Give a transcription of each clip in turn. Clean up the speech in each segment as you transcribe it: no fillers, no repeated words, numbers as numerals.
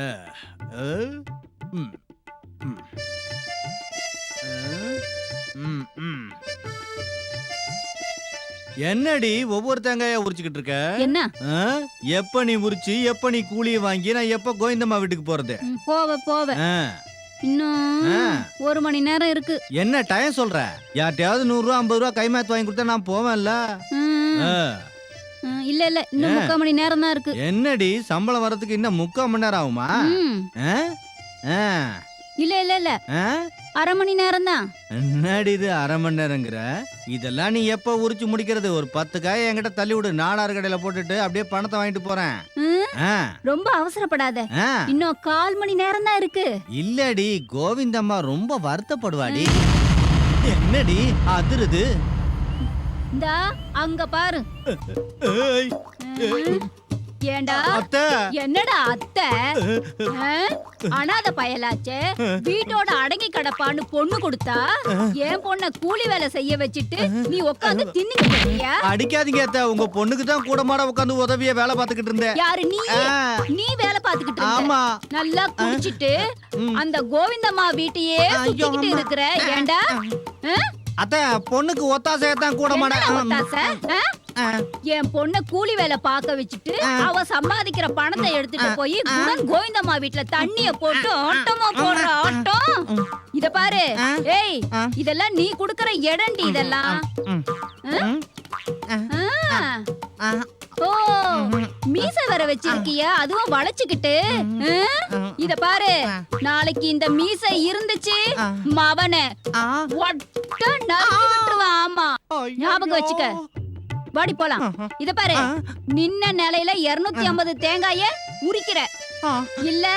அ, அ, ம், ம். ம், ம். என்னடி ஒவ்வொரு தேங்காயா உரிச்சுக்கிட்டு இருக்க? என்ன ஆ? எப்ப நீ உரிச்சு எப்ப நீ கூலிய வாங்கி நான் எப்ப கோவிந்தம்மா வீட்டுக்கு போறது? போவ ஆ, இன்னும் ஆ. 1 மணி நேரம் இருக்கு. என்ன டைம் சொல்ற? யார்ட்டையாவது 100 ரூபா 50 ரூபா கைமாத்து வாங்கி கொடுத்தா நான் போவேன்ல. ம், ஆ. இல்ல இன்னும் 3/4 மணி நேரம் தான் இருக்கு. என்னடி சம்பளம் வரதுக்கு இன்னும் 3/4 மணி நேரம் ஆகுமா? ம், ஆ? ஆ, இல்ல ஆ? 1/2 மணி நேரம் தான். என்னடி இது 1/2 மணி நேரங்கிற? இதெல்லாம் நீ எப்ப உரிச்சு முடிக்கிறது? ஒரு 10 காயை என்கிட்ட தள்ளி விடு, நாடார் கடையில போட்டுட்டு அப்படியே பணத்தை வாங்கிட்டு போறேன். ஆ, ரொம்ப அவசரப்படாத, ஆ. இன்னும் 1/4 மணி நேரம் தான் இருக்கு. இல்லடி கோவிந்தம்மா ரொம்ப வருத்தப்படுவாடி. என்னடி அதிருது? இந்தா அங்க பாரு. ஏய், ஏண்டா அத்தை. என்னடா அத்தை? ஆ? அனாதை பயலாச்சே, வீட்டோட அடங்கி கிடப்பான்னு பொண்ணு கொடுத்தா என் பொண்ண கூலி வேலை செய்ய வச்சுட்டு நீ உட்காந்து தின்னுட்டு போறியா? அடிக்காதீங்க அத்தை, உங்க பொண்ணுக்கு தான் கூட மாட உட்காந்து உதவிய வேலை பார்த்துக்கிட்டு இருந்தேன். யாரு நீ? ஆ. நீ வேலை பார்த்துக்கிட்டு இருந்த. ஆமா. நல்லா குடிச்சிட்டு ம். அந்த கோவிந்தம்மா வீட்டையே ஐயோ, சுத்திக்கிட்டு அம்மா. இருக்கிற. ஏண்டா ஆ? அத்தை பொண்ணுக்கு ஒத்தாசையத்தான் கூட மாட. என்னடா ஒத்தாசை? ஆ? ஆ. என் பொண்ண கூலி வேலை பார்க்க வச்சுட்டு அவ சம்பாதிக்கிற பணத்தை எடுத்துட்டு போய் குடன் கோவிந்தம்மா வீட்ல தண்ணிய போட்டு ஆட்டமா போடுற ஆட்டம். இத பாரு. ஏய், இதெல்லாம் நீ குடுக்கற இடண்டி இதெல்லாம். ம். ஆ. ஓ, மீச வர வச்சிருக்கியா, அதுவும் வளைச்சுக்கிட்டு. இத பாரு, நாளைக்கு இந்த மீச இருந்துச்சு மவனே ஒட்ட நறுக்கி விட்டுருவான். ஆமா, ஞாபகம் வச்சுக்க. வாடி போலாம். இத பாரு, நின்ன நிலையில 250 தேங்காய உரிக்கிற இல்ல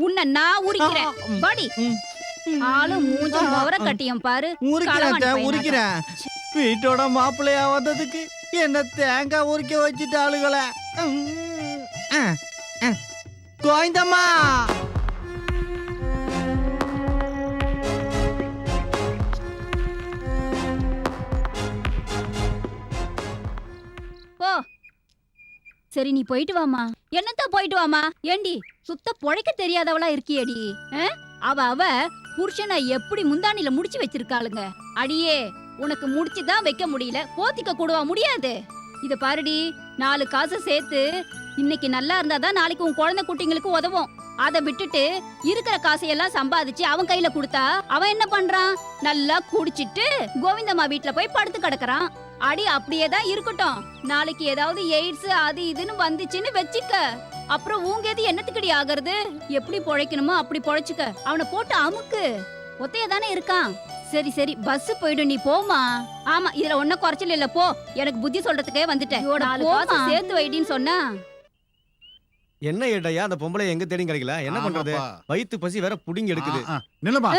உன்னை நான் உரிக்கிறேன். வாடி. ஆளு மூஞ்சும் முவர கட்டியம் பாரு. உரிக்கிறேன் உரிக்கிறேன். வீட்டோட மாப்பிள்ளையா வந்ததுக்கு என்ன தேங்காய் உரிக்க வச்சுட்டு ஆளுகளை. கோவிந்தம்மா. போ. சரி, நீ போயிட்டு வாமா. என்னத்த போயிட்டு வாமா? ஏண்டி சுத்த பொழைக்க தெரியாதவளா இருக்கியடி? அவ புருஷனை எப்படி முந்தானில முடிச்சு வச்சிருக்காளுங்க. அடியே, உனக்கு முடிச்சுதான் வைக்க முடியல, போத்திக்க கூடவா முடியாது? இத பாருடி, 4 காசு சேர்த்து இன்னைக்கு நல்லா இருந்தாதான் நாளைக்கு உன் குழந்தை குட்டிங்களுக்கு உதவும். அதை விட்டுட்டு இருக்கிற காசையெல்லாம் சம்பாதிச்சு அவன் கையில கொடுத்தா அவன் என்ன பண்றான்? நல்லா குடிச்சிட்டு கோவிந்தம்மா வீட்டுல போய் படுத்து கிடக்குறான். அடி அப்படியேதான் இருக்கட்டும். நாளைக்கு ஏதாவது எய்ட்ஸ் அது இதுன்னு வந்துச்சுன்னு வச்சுக்க, அப்புறம் ஊங்கேது என்னத்துக்கடி ஆகிறது? எப்படி பொழைக்கணுமோ அப்படி பொழைச்சுக்க. அவனை போட்டு அமுக்கு. ஒத்தையதானே இருக்கான். சரி பஸ் போயிடும், நீ போமா. ஆமா, இதுல ஒன்னும் குறைச்சல் இல்ல. போ, எனக்கு புத்தி சொல்றதுக்கே வந்துட்டேன். 4 காசு சேர்த்து வைடின்னு சொன்னா. என்ன ஏட்டையா அந்த பொம்பளை எங்க தேடி கிடைக்கல? என்ன பண்றது? வயித்து பசி வேற புடிங்கி எடுக்குது. நில்லுமா.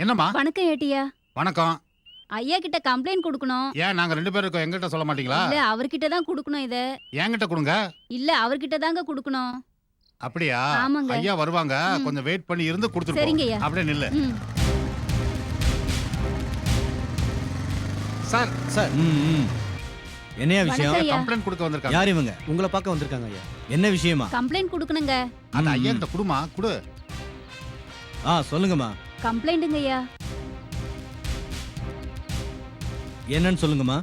என்னம்மா? வணக்கம் ஏட்டியா. வணக்கம். ஐயா கிட்ட கம்ப்ளைண்ட் கொடுக்கணும். ஏன் நாங்க 2 பேரும் இருக்கோம், எங்கிட்ட சொல்ல மாட்டீங்களா? இல்ல, அவர்கிட்ட தான் கொடுக்கணும். இத என்கிட்ட கொடுங்க. இல்ல, அவர்கிட்ட தாங்க கொடுக்கணும். அப்படியா? ஆமாங்க. ஐயா வருவாங்க, கொஞ்சம் வெயிட் பண்ணி இருந்து கொடுத்துட்டு சரிங்க ஐயா. அப்படியே நில்லு. ம். சார் சார், என்னையா விஷயம்? வணக்கம் ஐயா. கம்ப்ளைண்ட் கொடுக்க வந்திருக்காங்க. யார் இவங்க? உங்களை பார்க்க வந்திருக்காங்க ஐயா. என்ன விஷயமா? கம்ப்ளைண்ட் கொடுக்கணுங்க. அந்த ஐயா கிட்ட குடுமா குடு. சொல்லுங்கம்மா. கம்ப்ளைண்ட்டுங்க ஐயா. என்னன்னு சொல்லுங்கம்மா.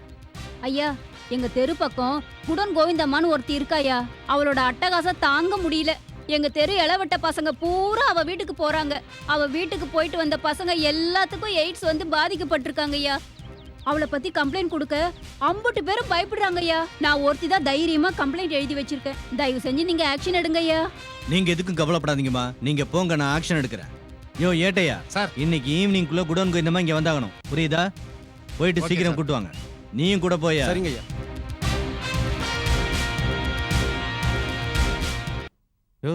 ஐயா, எங்க தெரு பக்கம் குடன் கோவிந்தம்மான்னு ஒருத்தி இருக்காயா. அவளோட அட்டகாசம் தாங்க முடியல. எங்க தெரு இளவட்ட பசங்க பூரா அவ வீட்டுக்கு போறாங்க. அவ வீட்டுக்கு போயிட்டு வந்த பசங்க எல்லாத்துக்கும் எய்ட்ஸ் வந்து பாதிக்கப்பட்டிருக்காங்க ஐயா. அவளை பத்தி கம்ப்ளைண்ட் கொடுக்க 50 பேரும் பயப்படுறாங்க ஐயா. நான் ஒருத்தி தான் தைரியமா கம்ப்ளைண்ட் எழுதி வச்சிருக்கேன். தயவு செஞ்சு நீங்க ஆக்ஷன் எடுங்க ஐயா. நீங்க எதுக்கும் கவலைப்படாதீங்கம்மா, நீங்க போங்க, நான் ஆக்ஷன் எடுக்கிறேன். யோ ஏட்டையா சார், இன்னைக்கு ஈவினிங்குள்ள குடோன் கோவிந்தம்மா இங்க வந்தாகணும், புரியுதா? போயிட்டு ஓகே சீக்கிரம் சார். கூட்டு வாங்க. நீயும் கூட போயா. சரிங்க ஐயா. யோ,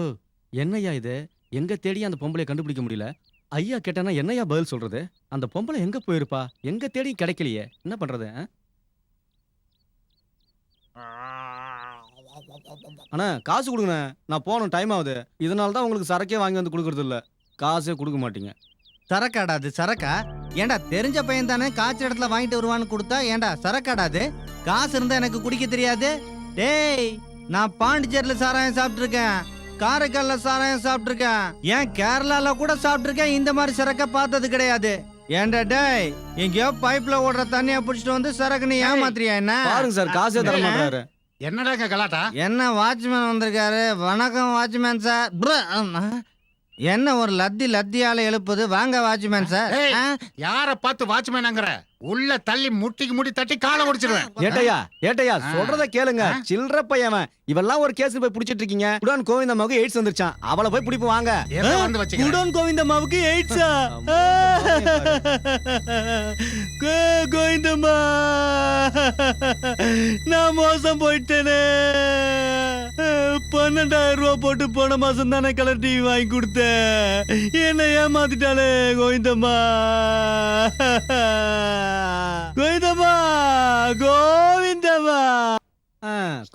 என்னய்யா இது? எங்க தேடி அந்த பொம்பளைய கண்டுபிடிக்க முடியல. ஐயா கேட்டானா என்னய்யா பதில் சொல்றது? அந்த பொம்பளை எங்க போயிருப்பா? எங்க தேடி கிடைக்கலையே, என்ன பண்றது? அண்ணா காசு கொடுங்கண்ணே, நான் போகணும், டைம் ஆகுது. இதனால தான் உங்களுக்கு சரக்கே வாங்கி வந்து கொடுக்கறது இல்ல. காசே கொடுக்க மாட்டீங்க. சரக்காடாது சரக்கா? ஏண்டா தெரிஞ்ச பையன் தானே காய்ச்ச இடத்துல வாங்கிட்டு வருவான்னு கொடுத்தா ஏண்டா சரக்காடாது? காசு இருந்தா எனக்கு குடிக்க தெரியாது? டேய், நான் பாண்டிச்சேரியில சாராயம் சாப்பிட்டு இருக்கேன். காரைக்கால்ல சாராயம் சாப்பிட்டிருக்கேன், ஏன் கேரளால கூட சாப்பிட்டிருக்கேன். இந்த மாதிரி சரக்க பார்த்தது கிடையாது. ஏன்டா டேய், எங்கேயோ பைப்ல ஓடுற தண்ணிய புடிச்சிட்டு வந்து சரக்கு நீ ஏமாத்துறியா என்ன? பாருங்க சார், காசே தர மாட்டாரு. என்னடா கலாட்டா? என்ன வாட்ச்மேன் வந்திருக்காரு. வணக்கம் வாட்ச்மேன் சார். என்ன ஒரு லத்தியால எழுப்புது. வாங்க வாட்ச்மேன் சார். ஏய், யார பார்த்து வாட்ச்மேனாங்கற? உள்ள தள்ளி முட்டிக்கு முட்டி தட்டி காலை ஒடிச்சிடுவேன். ஏட்டையா சொல்றத கேளுங்க. சில்ற பையன் இவெல்லாம் ஒரு கேஸ் போய் புடிச்சிட்டு இருக்கீங்க. குடான் கோவிந்தம்மாவுக்கு எய்ட்ஸ் வந்துருச்சான். அவளை போய் பிடிப்பு வாங்க. ஏதோ வந்து வச்சுக்க. குடோன் கோவிந்தம்மாவுக்கு எய்ட்ஸா? கோவிந்தம்மா, நான் மோசம் போயிட்டேனே. 12,000 ரூபாய் போட்டு போன மாசம் தானே கலர் டிவி வாங்கி கொடுத்தேன். என்ன ஏமாத்திட்டாலே கோவிந்தம்மா. கோவிந்தம்மா, கோவிந்தம்மா.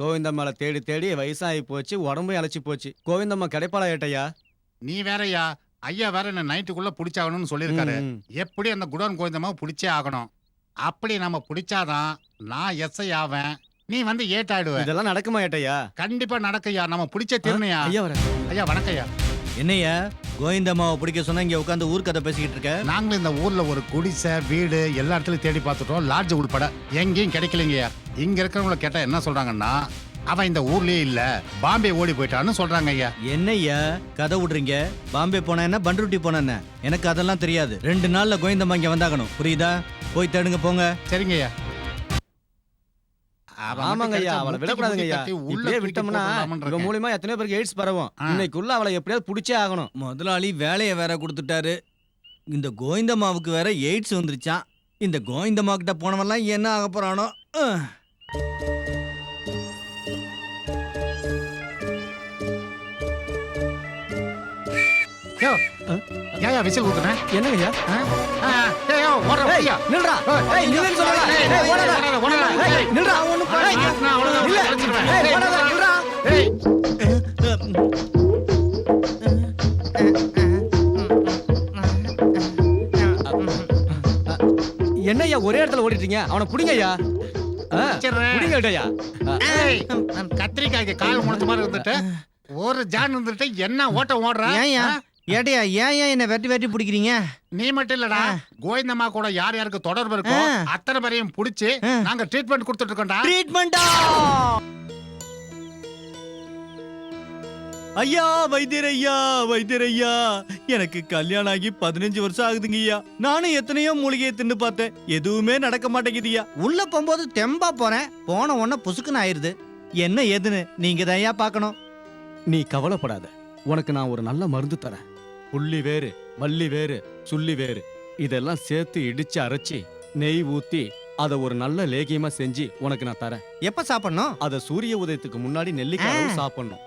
கோவிந்தம்மாளை தேடி தேடி வயசாகி போச்சு, உடம்பு இழைச்சி போச்சு. கோவிந்தம்மா கிடைப்பாளா ஏட்டையா? நீ வேறயா? ஐயா வேற என்ன நைட்டுக்குள்ள புடிச்சாகணும்னு சொல்லியிருக்காரு. எப்படி அந்த குடோன் கோவிந்தமா புடிச்சே ஆகணும். அப்படி நம்ம புடிச்சாதான் நான் எஸ்ஐ ஆவேன், நீ வந்து ஏட்டாடுவ. இதெல்லாம் நடக்குமா ஏட்டையா? கண்டிப்பா நடக்கையா. நம்ம பிடிச்ச திருணையா. ஐயா வர. ஐயா வணக்கம்யா. என்னையா கோவிந்தம்மாவை பிடிக்க சொன்னா இங்க உட்காந்து ஊர் கதை பேசிக்கிட்டு இருக்க? நாங்களும் இந்த ஊர்ல ஒரு குடிசை வீடு எல்லா இடத்துலயும் தேடி பார்த்துட்டோம். லாட்ஜ் உட்பட எங்கேயும் கிடைக்கலைங்கய்யா. இங்க இருக்கிறவங்கள கேட்டா என்ன சொல்றாங்கன்னா, அவன் இந்த ஊர்லயே இல்ல, பாம்பே ஓடி போயிட்டான்னு சொல்றாங்க ஐயா. என்னய்யா கதை விடுறீங்க? பாம்பே போன என்ன, பண்ருட்டி போன என்ன? எனக்கு அதெல்லாம் தெரியாது. 2 நாள்ல கோவிந்தம்மா இங்க வந்தாகணும், புரியுதா? போய் தேடுங்க போங்க. சரிங்க ஐயா. ஆமாங்க ஐயா, அவளை விடக்கூடாதுங்க ஐயா. இப்படியே விட்டோம்னா இவன் மூலியமா எத்தனை பேருக்கு எய்ட்ஸ் பரவும். இன்னைக்குள்ள அவளை எப்படியாவது புடிச்சே ஆகணும். முதலாளி வேலையை வேற கொடுத்துட்டாரு. இந்த கோவிந்தம்மாவுக்கு வேற எய்ட்ஸ் வந்துருச்சான். இந்த கோவிந்தம்மா கிட்ட போனவெல்லாம் என்ன ஆக போறானோ. ஏயா விசில் ஊத்துறேன்? என்னங்க ஐயா? ஏய் ஓடுற ஐயா. நில்றா. ஏய் நில்லுன்னு சொல்றா. ஏய் ஓடாத. ஏய் நில்றா. ஒண்ணு பண்ணு. நான் அவ்வளவுதான் இல்ல. அடிச்சிடுவேன். ஏய் ஓடாத. நில்றா. ஏய் என்னய்யா ஒரே இடத்துல ஓடிட்டீங்க? அவனை புடிங்க ஐயா. புடிங்க ஏட்டையா. ஏய் கத்திரிக்காய்க்கு கால் முளைச்ச மாதிரி இருந்துட்டு ஒரு ஜான் இருந்துட்டு என்ன ஓட்டம் ஓடுற? ஏன்யா ஏட்டையா ஏன் என்ன வெட்டி வெட்டி பிடிக்கிறீங்க? நீ மட்டும் இல்லடா, கோவிந்தம்மா கூட யார் யாருக்கு தொடர்பு இருக்கோ அத்தனை பேரையும் புடிச்சு நாங்க ட்ரீட்மெண்ட் கொடுத்துட்டு இருக்கோம்டா. ட்ரீட்மெண்டா? ஐயா வைத்தியர் ஐயா, எனக்கு கல்யாணம் ஆகி 15 வருஷம் ஆகுதுங்க ஐயா. நானும் எத்தனையோ மூலிகையை தின்னு பார்த்தேன், எதுவுமே நடக்க மாட்டேங்குதுயா. உள்ள போகும்போது தெம்பா போறேன், போன உடனே புசுக்குன்னு ஆயிருது. என்ன ஏதுன்னு நீங்க தான் ஐயா பார்க்கணும். நீ கவலைப்படாத, உனக்கு நான் ஒரு நல்ல மருந்து தரேன். புள்ளி வேறு, மல்லி வேறு, சுள்ளி வேறு இதெல்லாம் சேர்த்து இடிச்சு அரைச்சி நெய் ஊத்தி அதை ஒரு நல்ல லேகியமா செஞ்சு உனக்கு நான் தரேன். எப்ப சாப்பிடணும்? அத சூரிய உதயத்துக்கு முன்னாடி நெல்லிக்காய் சாப்பிடணும்.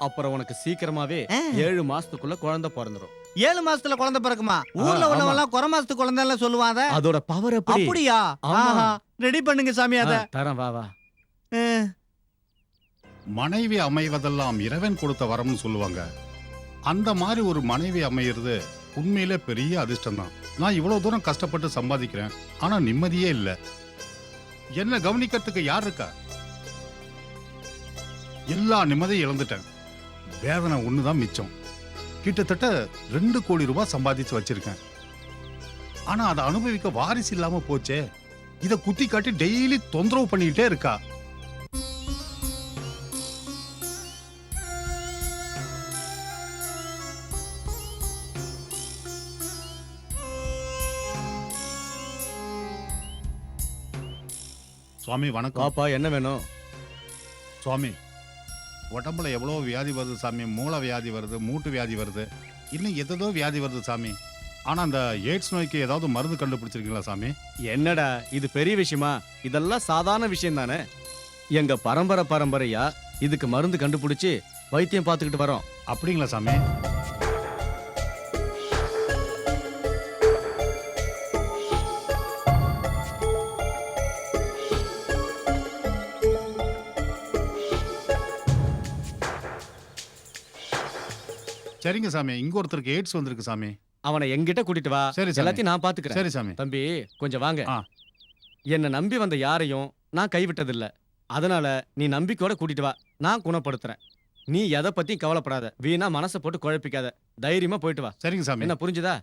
அப்புறம் உனக்கு சீக்கிரமாவே 7 மாசத்துக்குள்ள குழந்தை பிறந்துரும். 7 மாசத்துல குழந்தை பிறக்குமா? ஊர்ல உள்ளவெல்லாம் குறை மாசத்துக்கு குழந்தை சொல்லுவாங்க. அதோட பவர் எப்படி? அப்படியா? ரெடி பண்ணுங்க சாமி. அத தரேன், வா வா. மனைவி அமைவதெல்லாம் இறைவன் கொடுத்த வரம்னு சொல்லுவாங்க. அந்த மாதிரி ஒரு மனைவி அமையிறது உண்மையிலே பெரிய அதிர்ஷ்டம் தான். நான் இவ்வளவு தூரம் கஷ்டப்பட்டு சம்பாதிக்கிறேன், ஆனா நிம்மதியே இல்லை. என்ன கவனிக்கிறதுக்கு யார் இருக்கா? எல்லா நிம்மதியும் இழந்துட்டேன். வேதனை ஒண்ணுதான் மிச்சம். கிட்டத்தட்ட 2 கோடி ரூபாய் சம்பாதிச்சு வச்சிருக்கேன். ஆனா அதை அனுபவிக்க வாரிசு இல்லாம போச்சே. இத குத்தி காட்டி டெய்லி தொந்தரவு பண்ணிக்கிட்டே இருக்கா. சுவாமி வணக்கம். பாப்பா என்ன வேணும்? சுவாமி, உடம்புல எவ்வளோ வியாதி வருது சாமி. மூளை வியாதி வருது, மூட்டு வியாதி வருது, இன்னும் எதோ வியாதி வருது சாமி. ஆனா அந்த எய்ட்ஸ் நோய்க்கு ஏதாவது மருந்து கண்டுபிடிச்சிருக்கீங்களா சாமி? என்னடா இது பெரிய விஷயமா? இதெல்லாம் சாதாரண விஷயம் தானே. எங்க பரம்பரையா இதுக்கு மருந்து கண்டுபிடிச்சு வைத்தியம் பார்த்துக்கிட்டு வரோம். அப்படிங்களா சாமி? சரிங்க சாமி. இங்க ஒருத்தருக்கு எய்ட்ஸ் வந்திருக்கு சாமி. அவனை எங்கிட்ட கூட்டிட்டு வா. சரி சாமி. எல்லாத்தையும் நான் பாத்துக்கிறேன். சரி சாமி. தம்பி கொஞ்சம் வாங்க. என்ன நம்பி வந்த யாரையும் நான் கைவிட்டதில்ல. அதனால நீ நம்பிக்கையோட கூட்டிட்டு வா, நான் குணப்படுத்துறேன். நீ எதை பத்தியும் கவலைப்படாத, வீணா மனசை போட்டு குழப்பிக்காத, தைரியமா போயிட்டு வா. சரிங்க சாமி. என்ன புரிஞ்சுதா?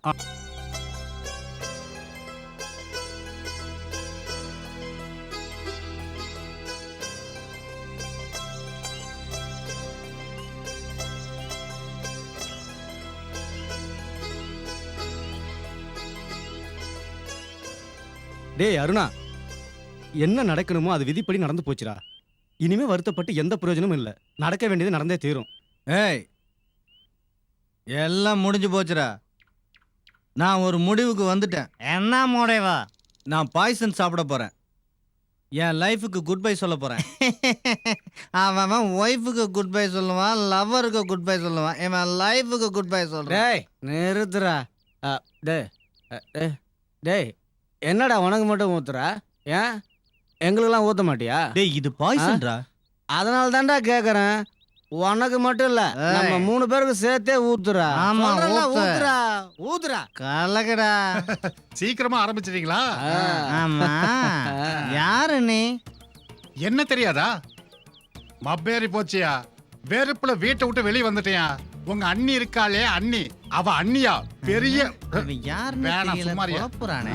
டேய் அருணா, என்ன நடக்கணுமோ அது விதிப்படி நடந்து போச்சுடா. இனிமே வருத்தப்பட்டு எந்த பிரயோஜனமும் இல்லை. நடக்க வேண்டியது நடந்தே தீரும். ஏய், எல்லாம் முடிஞ்சு போச்சுடா. நான் ஒரு முடிவுக்கு வந்துட்டேன். என்ன முடிவா? நான் பாய்சன் சாப்பிட போறேன். என் லைஃபுக்கு குட் பை சொல்ல போறேன். அவன் ஒய்ஃபுக்கு குட் பை சொல்லுவான், லவ்வருக்கு குட் பை சொல்லுவான். இவன் லைஃபுக்கு குட் பை சொல்றான். டேய் நிறுத்துறா. டேய் டேய் டேய், என்னடா உனக்கு மட்டும் ஊத்துறா? ஏன் எங்களுக்கெல்லாம் ஊத்த மாட்டியா? டேய், இது பாய்சன்டா. அதனால தான்டா கேக்குறேன். உனக்கு மட்டும் இல்ல, நம்ம 3 பேருக்கு சேர்த்தே ஊத்துறா. ஆமா, சொல்றேன்ல, ஊத்து. ஊத்துறா ஊத்துறா. கலக்கடா. சீக்கிரமா ஆரம்பிச்சிட்டீங்களா? ஆமா, யாரு நீ? என்ன தெரியாதா? மப்பேறி போச்சியா? வெறுப்புல வீட்டை விட்டு வெளியே வந்துட்டியா? உங்க அண்ணி இருக்காளே அண்ணி, அவ அண்ணியா பெரிய இவன் யாருன்னு வேணாம், தெரியல, சும்மாரியா. குழப்புறானே.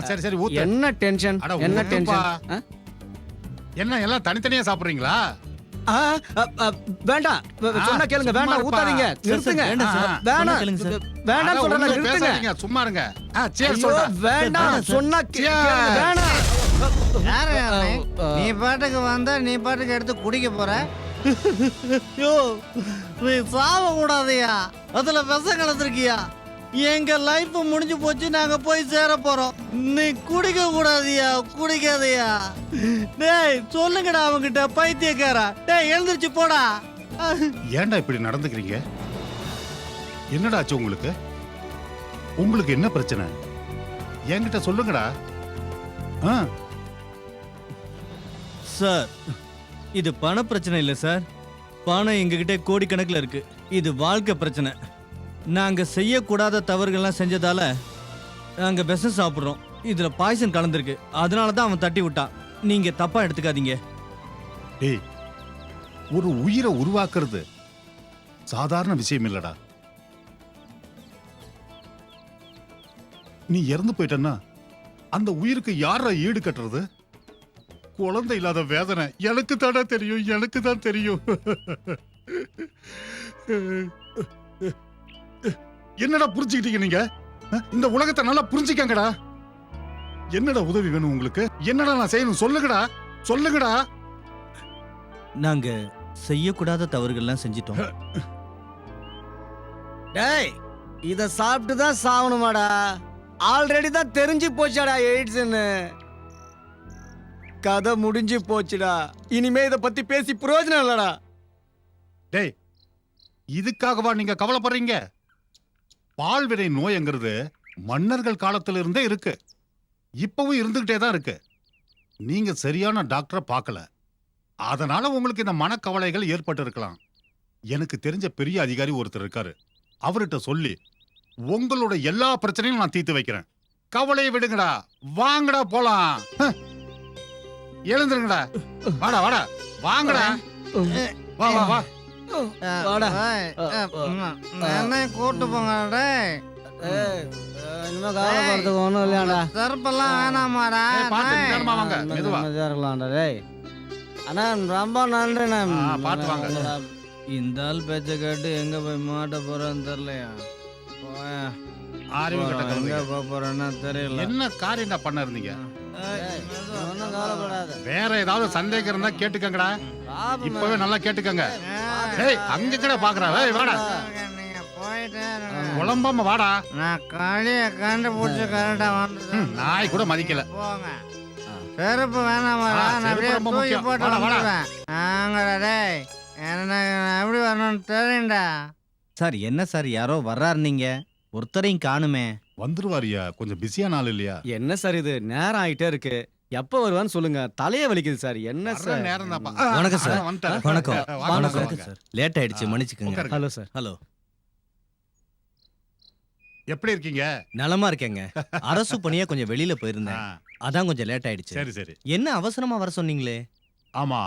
சரி சரி ஊத்து. என்ன டென்ஷன்? அட, என்ன ஊத்துப்பா. டென்ஷன்? என்ன எல்லாம் தனித்தனியா சாப்பிடுறீங்களா? வேண்டாம், சொன்னா கேளுங்க. சும்மா வேண்டாம், இருப்பா. ஊத்தாதீங்க. நிறுத்துங்க. வேண்டாம் சார். வேண்டாம், கேளுங்க சார். வேண்டாம் அட, சொல்றேன். ஒண்ணும் நிறுத்துங்க. பேசாதீங்க, சும்மா இருங்க. சரி ஐயோ, சொல்றேன். வேண்டாம் வேண்டாம் சொன்னா கேளுங்க. வேணாம். யாரு அவன்? நீ பாட்டுக்கு வந்தா நீ பாட்டுக்கு எடுத்து குடிக்க போற. யோ, நீ சாவ கூடாதயா, அதுல விஷ கலந்துருக்கியா? எங்க லைஃப் முடிஞ்சு போச்சு, நாங்க போய் சேர போறோம். நீ குடிக்க கூடாதியா, குடிக்காதயா. டேய் சொல்லுங்கடா அவங்கிட்ட, பைத்தியக்காரா. டேய் எழுந்திருச்சு போடா. ஏன்டா இப்படி நடந்துக்கிறீங்க? என்னடா ஆச்சு உங்களுக்கு? உங்களுக்கு என்ன பிரச்சனை? என்கிட்ட சொல்லுங்கடா. சார், இது பண பிரச்சனை இல்லை சார். பணம் எங்ககிட்ட கோடிக்கணக்கில் இருக்கு. இது வாழ்க்கை பிரச்சனை. நாங்க செய்யக்கூடாத தவறுகள்லாம் செஞ்சதால நாங்க விஷம் சாப்பிட்றோம். இதுல பாய்சன் கலந்துருக்கு. அதனால தான் அவன் தட்டி விட்டான். நீங்க தப்பா எடுத்துக்காதீங்க. டேய், ஒரு உயிரை உருவாக்குறது சாதாரண விஷயம் இல்லடா. நீ இறந்து போயிட்டன்னா அந்த உயிருக்கு யார ஈடு கட்டுறது? குழந்தை இல்லாத வேதனை எனக்கு தானே தெரியும், எனக்கு தான் தெரியும். என்னடா புரிஞ்சுக்கிட்டீங்க நீங்க? இந்த உலகத்தை நல்லா புரிஞ்சுக்கங்கடா. என்னடா உதவி வேணும் உங்களுக்கு? என்னடா நான் செய்யணும்? சொல்லுங்கடா, சொல்லுங்கடா. நாங்க செய்யக்கூடாத தவறுகள்லாம் செஞ்சிட்டோம். டேய், இத சாப்பிட்டு தான் சாவணுமாடா? ஆல்ரெடி தான் தெரிஞ்சு போச்சாடா எய்ட்ஸ்னு. கதை முடிஞ்சு போச்சுடா. இனிமே இத பத்தி பேசி பிரயோஜனம் இல்லடா. டேய், இதுக்காகவா நீங்க கவலைப்படுறீங்க? பால்வினை நோய்ங்கிறது மன்னர்கள் காலத்துல இருந்தே இருக்கு. இப்பவும் இருந்துகிட்டே தான் இருக்கு. நீங்க சரியான டாக்டரை பார்க்கல. அதனால உங்களுக்கு இந்த மனக்கவலைகள் ஏற்பட்டு இருக்கலாம். எனக்கு தெரிஞ்ச பெரிய அதிகாரி ஒருத்தர் இருக்காரு. அவர்கிட்ட சொல்லி உங்களோட எல்லா பிரச்சனையும் நான் தீர்த்து வைக்கிறேன். கவலையை விடுங்கடா, வாங்கடா போலாம். எழுந்துருங்கடா, வாடா வாடா, வாங்கடா, வா வா வா. வாடா. என்ன கூட்டு போங்க. டேய், இனிமே கவலைப்படுறதுக்கு ஒண்ணும் இல்லையாடா. செருப்பெல்லாம் வேணாமாடா. ஏய், பார்த்து நிதானமா வாங்க, மெதுவா. இருக்கலாம்டா. டேய் அண்ணா, ரொம்ப நன்றிண்ணா. பார்த்து வாங்க. இந்த ஆள் பேச்ச கேட்டு எங்க போய் மாட்ட போறேன்னு தெரியலையா? அறிவு கெட்ட எங்க கழுதைங்க. போக போறேன்னா தெரியல. என்ன காரியம்டா பண்ண இருந்தீங்க? ஒன்றும் கவலைப்படாத. வேற ஏதாவது சந்தேகம் இருந்தா கேட்டுக்கங்கடா. இப்பவே நல்லா கேட்டுக்கங்க. ஏய், அங்க கூட பாக்குறா. ஏய், வாடா, நீங்க போயிட்டு குழம்பாம வாடா. நான் களிய கண்டுபிடிச்சு கரெக்டா வந்து நாய் கூட மதிக்கல. போங்க. செருப்பு வேணாமாடா, நான் செருப்பு அப்படியே ரொம்ப தூக்கி முக்கியம். போட்டு வாடா, வாடா. வந்துடுவேன். ஆங்கடா. டேய், எனக்கு நான் எப்படி வரணும்னு தெரியும்டா. சார், என்ன சார் யாரோ வர்றாரு, நீங்க ஒருத்தரையும் காணுமே. வந்துருவாரியா? கொஞ்சம் பிஸியான ஆள் இல்லையா? என்ன சார் இது? நேரம் ஆயிட்டே இருக்கு. எப்ப வருவான்னு சொல்லுங்க. தலையே வலிக்குது சார். என்ன சார்? நேரம் தான்ப்பா. வணக்கம் சார். வந்துட்டாரு. வணக்கம். வாங்க, வணக்கம் வாங்க. சார். லேட் ஆயிடுச்சு, மன்னிச்சுக்கோங்க. உட்காருங்க. Hello sir. ஹலோ. எப்படி இருக்கீங்க? நலமா இருக்கேங்க. அரசு பணியா கொஞ்சம் வெளியில போயிருந்தேன். ஆ, அதான் கொஞ்சம் லேட் ஆயிடுச்சு. சரி சரி. என்ன அவசரமா வர சொன்னீங்களே? ஆமா,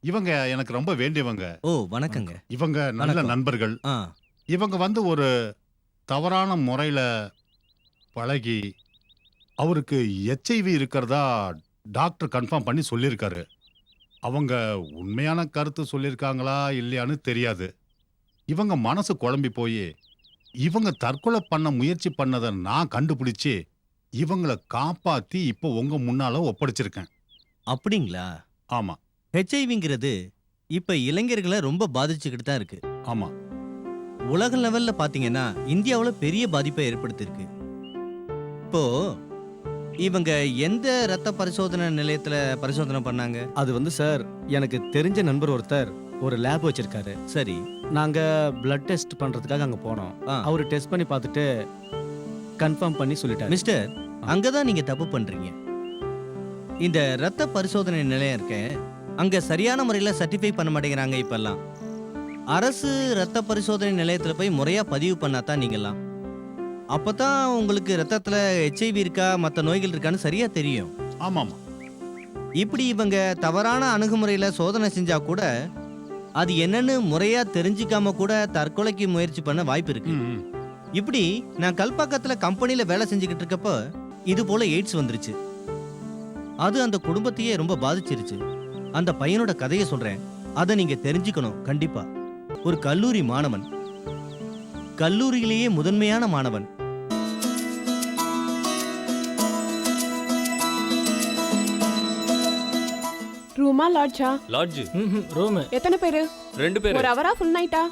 இவங்க எனக்கு ரொம்ப வேண்டியவங்க. ஓ வணக்கங்க. இவங்க நல்ல வணக்கம். நண்பர்கள். ஆ இவங்க வந்து ஒரு தவறான முறையில பழகி அவருக்கு எச்ஐவி இருக்கிறதா டாக்டர் கன்ஃபார்ம் பண்ணி சொல்லியிருக்காரு. அவங்க உண்மையான கருத்து சொல்லியிருக்காங்களா இல்லையான்னு தெரியாது. இவங்க மனசு குழம்பி போய் இவங்க தற்கொலை பண்ண முயற்சி பண்ணதை நான் கண்டுபிடிச்சு இவங்கள காப்பாத்தி இப்போ உங்க முன்னால ஒப்படைச்சிருக்கேன். அப்படிங்களா? ஆமா ஹெச்ஐவிங்கிறது இப்ப இளைஞர்களை ரொம்ப பாதிச்சுக்கிட்டு தான் இருக்கு. ஆமா உலக லெவல்ல பாத்தீங்கன்னா இந்தியாவுல பெரிய பாதிப்பை ஏற்படுத்தியிருக்கு. இப்போ இவங்க எந்த ரத்த பரிசோதனை நிலையத்துல பரிசோதனை பண்ணாங்க? அது வந்து சார், எனக்கு தெரிஞ்ச நண்பர் ஒருத்தர் ஒரு லேப் வச்சிருக்காரு. சரி. நாங்க பிளட் டெஸ்ட் பண்றதுக்காக அங்க போனோம். ஆ. அவரு டெஸ்ட் பண்ணி பார்த்துட்டு கன்ஃபார்ம் பண்ணி சொல்லிட்டாரு. மிஸ்டர், அங்கதான் நீங்க தப்பு பண்றீங்க. இந்த ரத்த பரிசோதனை நிலையம் இருக்க அங்க சரியான முறையில சர்டிஃபை பண்ண மாட்டேங்கிறாங்க. இப்பெல்லாம் அரசு ரத்த பரிசோதனை நிலையத்துல போய் முறையா பதிவு பண்ணாதான் நீங்கெல்லாம். அப்பதான் உங்களுக்கு ரத்தத்துல ஹெச்ஐவி இருக்கா மற்ற நோய்கள் இருக்கான்னு சரியா தெரியும். ஆமாமா இப்படி இவங்க தவறான அணுகுமுறையில சோதனை செஞ்சா கூட அது என்னன்னு முறையா தெரிஞ்சுக்காம கூட தற்கொலைக்கு முயற்சி பண்ண வாய்ப்பு இருக்கு. ம், ம். இப்படி நான் கல்பாக்கத்துல கம்பெனில வேலை செஞ்சுக்கிட்டு இருக்கப்ப இது போல எய்ட்ஸ் வந்துருச்சு. அது அந்த குடும்பத்தையே ரொம்ப பாதிச்சிருச்சு. அந்த பையனோட கதையை சொல்றேன், அதை நீங்க தெரிஞ்சுக்கணும் கண்டிப்பா. ஒரு கல்லூரி மாணவன், கல்லூரியிலேயே முதன்மையான மாணவன். ரூமா லாட்ஜா? லாட்ஜ் ரூம் எத்தனை பேரு? 2 பேர். ஒரு அவரா ஃபுல் நைட்டா?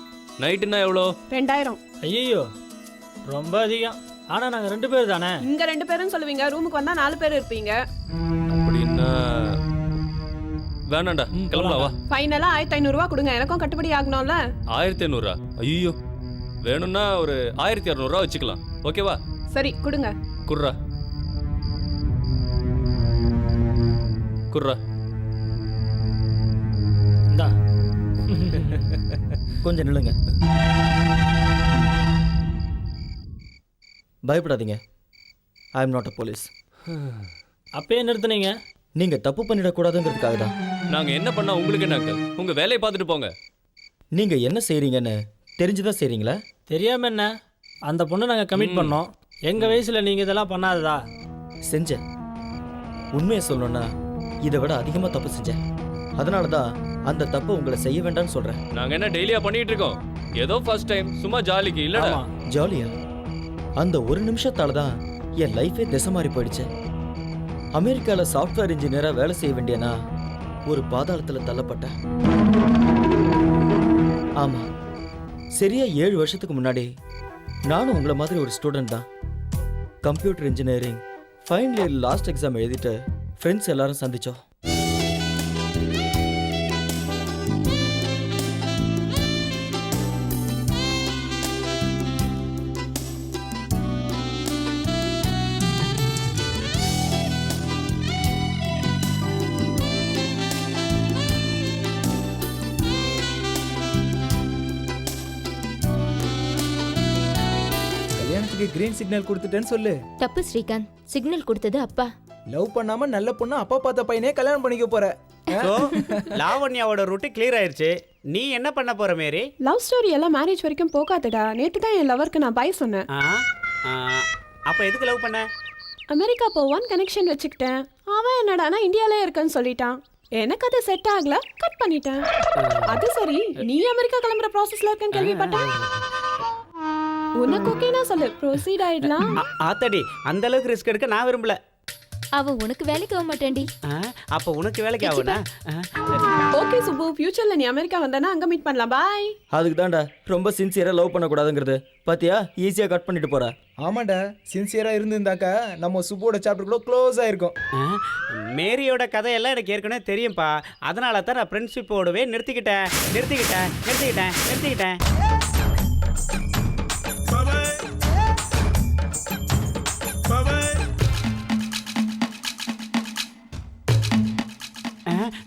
நைட்டுனா எவ்வளோ? 2000. ஐயோ ரொம்ப அதிகம். ஆனா நாங்க 2 பேர் தானே. இங்க 2 பேருன்னு சொல்லுவீங்க, ரூமுக்கு வந்தா 4 பேர் இருப்பீங்க. அப்படின்னா வேணாண்டா, கிளம்பலாம் வா. ஃபைனலா 1500 ரூபாய் கொடுங்க, எனக்கும் கட்டுப்படி ஆகணும்ல. 1500 ஐயோ, வேணும்னா ஒரு 1200 வச்சுக்கலாம். ஓகேவா? சரி கொடுங்க. குர்ரா குர்ரா. இந்தா கொஞ்சம் நில்லுங்க. பயப்படாதீங்க. I am not a police. அப்பயே நிறுத்துனீங்க. நீங்க தப்பு பண்ணிடக்கூடாதுங்கிறதுக்காக தான். நாங்க என்ன பண்ணா உங்களுக்கு என்ன அங்கிள்? உங்க வேலையை பார்த்துட்டு போங்க. நீங்க என்ன செய்றீங்கன்னு தெரிஞ்சுதான் செய்றீங்களா? தெரியாம என்ன? அந்த பொண்ணு நாங்க கமிட் பண்ணோம். எங்க வயசுல நீங்க இதெல்லாம் பண்ணாததா? செஞ்சேன். உண்மையை சொல்லணும்னா இதை விட அதிகமா தப்பு செஞ்சேன். அதனால தான் அந்த தப்பு உங்களை செய்ய வேண்டாம்னு சொல்றேன். நாங்க என்ன டெய்லியா பண்ணிட்டு இருக்கோம்? ஏதோ ஃபர்ஸ்ட் டைம் சும்மா ஜாலிக்கு இல்லடா. ஜாலியா? அந்த ஒரு நிமிஷத்தால தான் என் லைஃபே திசை மாறி போயிடுச்சு. அமெரிக்கால சாஃப்ட்வேர் இன்ஜினியரா வேலை செய்ய வேண்டியனா ஒரு பாதாளத்துல தள்ளப்பட்டேன். ஆமா, சரியா 7 வருஷத்துக்கு முன்னாடி நானும் உங்களை மாதிரி ஒரு ஸ்டூடெண்ட் தான். Computer engineering final year last exam எழுதிட்டு ஃப்ரெண்ட்ஸ் எல்லாரும் சந்திச்சோம். கல்யாணத்துக்கு கிரீன் சிக்னல் கொடுத்துட்டேன்னு சொல்லு. தப்பு ஸ்ரீகாந்த், சிக்னல் கொடுத்தது அப்பா. லவ் பண்ணாம நல்ல பொண்ணு அப்பா பார்த்த பையனே கல்யாணம் பண்ணிக்க போற. லாவண்யாவோட ரூட்டு கிளியர் ஆயிருச்சு. நீ என்ன பண்ண போற மேரி? லவ் ஸ்டோரி எல்லாம் மேரேஜ் வரைக்கும் போகாதடா. நேத்து தான் என் லவருக்கு நான் பை சொன்னேன். அப்ப எதுக்கு லவ் பண்ண? அமெரிக்கா போவான்னு கனெக்ஷன் வச்சுக்கிட்டேன். அவன் என்னடானா இந்தியாலே இருக்கேன்னு சொல்லிட்டான். எனக்கு அது செட் ஆகல, கட் பண்ணிட்டேன். அது சரி, நீ அமெரிக்கா கிளம்புற ப்ராசஸ்ல இருக்கேன்னு கேள்விப்பட்டேன். உனக்கு ஓகேனா சொல்லு, ப்ரொசீட் ஆயிடலாம். ஆத்தடி, அந்த அளவுக்கு ரிஸ்க் எடுக்க நான் விரும்பல. அவ உனக்கு வேலைக்கு ஆக மாட்டாண்டி. அப்ப உனக்கு வேலைக்கு ஆகுனா? ஓகே சுப்பு, ஃபியூச்சர்ல நீ அமெரிக்கா வந்தனா அங்க மீட் பண்ணலாம். பை. அதுக்கு தான்டா ரொம்ப சின்சியரா லவ் பண்ணக்கூடாதுங்கிறது. பாத்தியா, ஈஸியா கட் பண்ணிட்டு போற. ஆமாண்டா, சின்சியரா இருந்திருந்தாக்கா நம்ம சுப்போட சாப்டருக்குள்ள க்ளோஸ் ஆயிருக்கும். மேரியோட கதையெல்லாம் எனக்கு ஏற்கனவே தெரியும்பா. அதனால தான் நான் ஃப்ரெண்ட்ஷிப்போடவே நிறுத்திக்கிட்டேன்.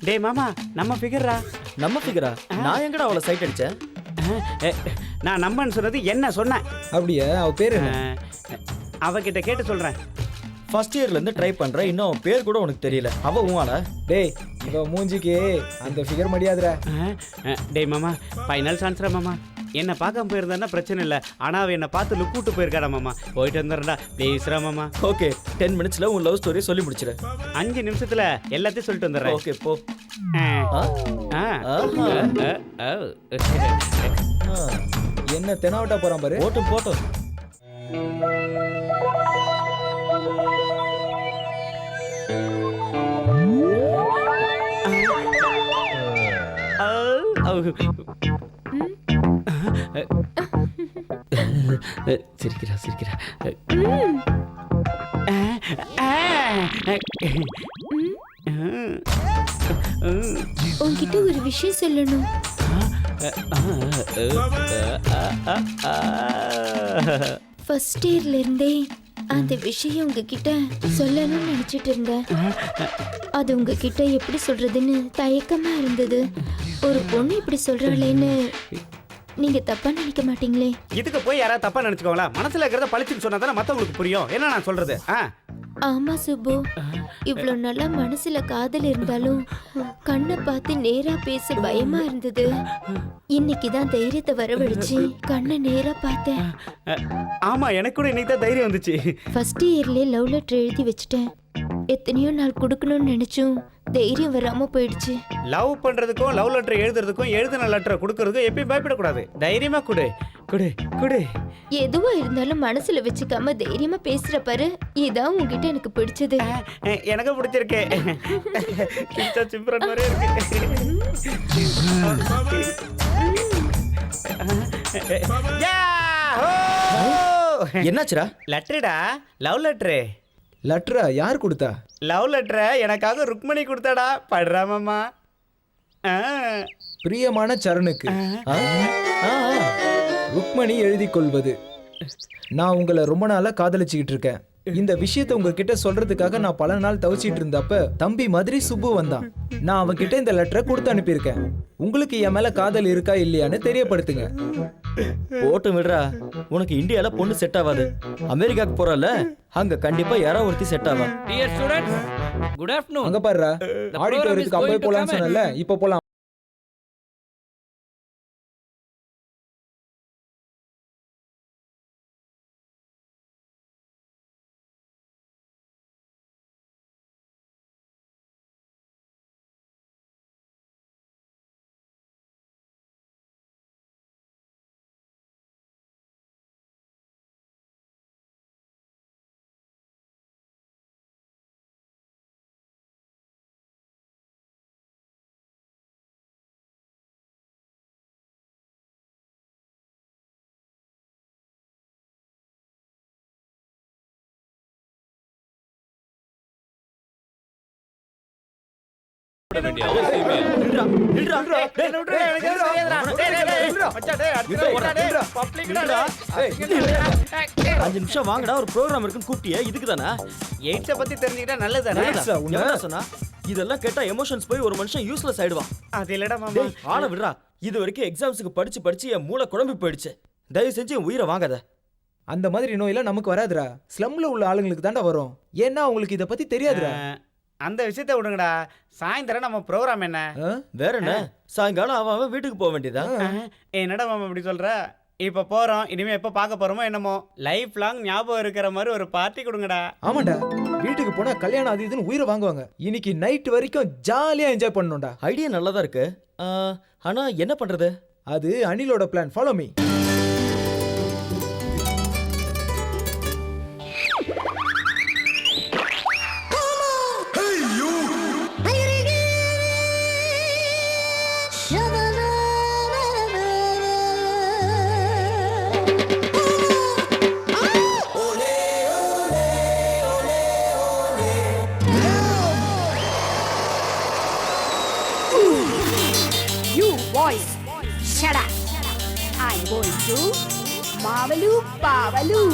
டே மாமா, நம்ம ஃபிகரா. நம்ம ஃபிகரா? நான் எங்கடா அவளை சைட் அடிச்சேன்? நான் நம்மன்னு சொன்னது என்ன சொன்னேன்? அப்படியே அவ பேரு என்ன? அவகிட்ட கேட்டு சொல்றேன். ஃபர்ஸ்ட் இயர்ல இருந்து ட்ரை பண்ற, இன்னும் அவன் பேர் கூட உனக்கு தெரியல. அவ உமாடா? டேய், இவ மூஞ்சிக்கு அந்த ஃபிகர் முடியாதுடா. டேய் மாமா ஃபைனல் சான்ஸ்ரா மாமா. என்னை பார்க்காம போயிருந்தான்னா பிரச்சனை இல்லை, ஆனால் அவன் என்னை பார்த்து லுக் விட்டு போயிருக்காடா மாமா. போயிட்டு வந்துடுறா ப்ளீஸ்ரா மாமா. ஓகே 10 மினிட்ஸ்ல உன் லவ் ஸ்டோரி சொல்லி முடிச்சிடு. 5 நிமிஷத்துல எல்லாத்தையும் சொல்லிட்டு வந்துடுறேன். ஓகே போ. என்ன தெனாவட்டா போறான் பாரு. போட்டும் போட்டும். சிரிக்கிறா சிரிக்கிறா. உன்கிட்ட ஒரு விஷயம் சொல்லணும். ஃபர்ஸ்ட் இயர்ல இருந்தே அந்த விஷயம் உங்ககிட்ட சொல்லணும்னு நினைச்சிட்டு இருந்தேன். அது உங்ககிட்ட எப்படி சொல்றதுன்னு தயக்கமா இருந்தது. ஒரு பொண்ணு இப்படி சொல்றாளேன்னு நீங்க தப்பா நினைக்க மாட்டீங்களே? இதுக்கு போய் யாராவது தப்பா நினைச்சுக்கோங்களா? மனசுல இருக்கிறத பழிச்சுன்னு சொன்னா தானே மத்தவங்களுக்கு புரியும். என்ன நான் சொல்றது? ஆமா சுப்பு, இவ்வளவு நல்லா மனசுல காதல் இருந்தாலும் கண்ணை பார்த்து நேரா பேச பயமா இருந்தது. இன்னைக்குதான் தைரியத்தை வரவழைச்சு கண்ணை நேரா பார்த்தேன். ஆமா, எனக்கு கூட இன்னைக்கு தான் தைரியம் வந்துச்சு. ஃபர்ஸ்ட் இயர்லயே லவ் லெட்டர் எழுதி வச்சுட்டேன். எத்தனையோ நாள் கொடுக்கணும்னு நினைச்சும் தைரியம் வராம போயிடுச்சு. லவ் பண்றதுக்கும் லவ் லெட்டர் எழுதுறதுக்கும் எழுதின லெட்டரை கொடுக்கறதுக்கும் எப்பயும் பயப்படக்கூடாது. தைரியமா கொடு கொடு கொடு. எதுவா இருந்தாலும் மனசுல வச்சுக்காம தைரியமா பேசுற பாரு, இதான் உங்ககிட்ட எனக்கு பிடிச்சது. எனக்கு பிடிச்சிருக்கு. கிச்சா சிம்ரன் மாதிரியே இருக்கு. என்னாச்சுடா? லெட்டர்டா, லவ் லெட்டரு. லெட்டரா? யார் கொடுத்தா? லவ் லெட்டரை எனக்காக ருக்மணி கொடுத்தாடா. படுறாமம்மா. பிரியமான சரணுக்கு ருக்மணி எழுதி கொள்வது. நான் உங்களை ரொம்ப நாளா காதலிச்சுக்கிட்டு இருக்கேன். இந்த விஷயத்தை உங்ககிட்ட சொல்றதுக்காக நான் பல நாள் தவிச்சிட்டு இருந்தப்ப தம்பி மாதிரி சுப்பு வந்தான். நான் அவன்கிட்ட இந்த லெட்டரை கொடுத்து அனுப்பியிருக்கேன். உங்களுக்கு என் மேல காதல் இருக்கா இல்லையான்னு தெரியப்படுத்துங்க. போட்டு விடுறா. உனக்கு இந்தியால பொண்ணு செட் ஆகாது. அமெரிக்காக்கு போறல, அங்க கண்டிப்பா யாரோ ஒருத்தி செட் ஆவா. Dear students, good afternoon. அங்க பாருடா, ஆடிட்டோரியத்துக்கு அப்பவே போலாம்னு சொன்னல, இப்போ போலாம். வேண்டிய அவசியமே இல்ல. அஞ்சு நிமிஷம் வாங்கடா, ஒரு ப்ரோக்ராம் இருக்குன்னு கூப்பிட்டியே, இதுக்கு தானே? எய்ட்ஸை பத்தி தெரிஞ்சுக்கிட்டா நல்லதானே? சொன்னா இதெல்லாம் கேட்டா எமோஷன்ஸ் போய் ஒரு மனுஷன் யூஸ்லெஸ் ஆயிடுவான். அது இல்லடா மாமா. ஆள விடுறா. இது வரைக்கும் எக்ஸாம்ஸுக்கு படிச்சு படிச்சு என் மூளை குழம்பி போயிடுச்சு. தயவு செஞ்சு என் உயிரை வாங்காத. அந்த மாதிரி நோயெல்லாம் நமக்கு வராதுடா. ஸ்லம்ல உள்ள ஆளுங்களுக்கு தாண்டா வரும். ஏன்னா அவங்களுக்கு இதை பத்தி தெரியாதுடா. அந்த விஷயத்தை விடுங்கடா. சாயந்தரம் நம்ம ப்ரோக்ராம் என்ன? வேற என்ன, சாயங்காலம் அவன் வீட்டுக்கு போக வேண்டியதா? என்னடா மாமா இப்படி சொல்ற? இப்ப போறோம், இனிமே எப்ப பார்க்க போறோமோ என்னமோ, லைஃப் லாங் ஞாபகம் இருக்கிற மாதிரி ஒரு பார்ட்டி கொடுங்கடா. ஆமாண்டா, வீட்டுக்கு போனா கல்யாணம் அது இதுன்னு உயிரை வாங்குவாங்க. இன்னைக்கு நைட் வரைக்கும் ஜாலியா என்ஜாய் பண்ணணும்டா. ஐடியா நல்லதா இருக்கு. ஆனா என்ன பண்றது? அது அனிலோட plan. Follow me. Shut up. I'm going to Mavaloo Pavaloo.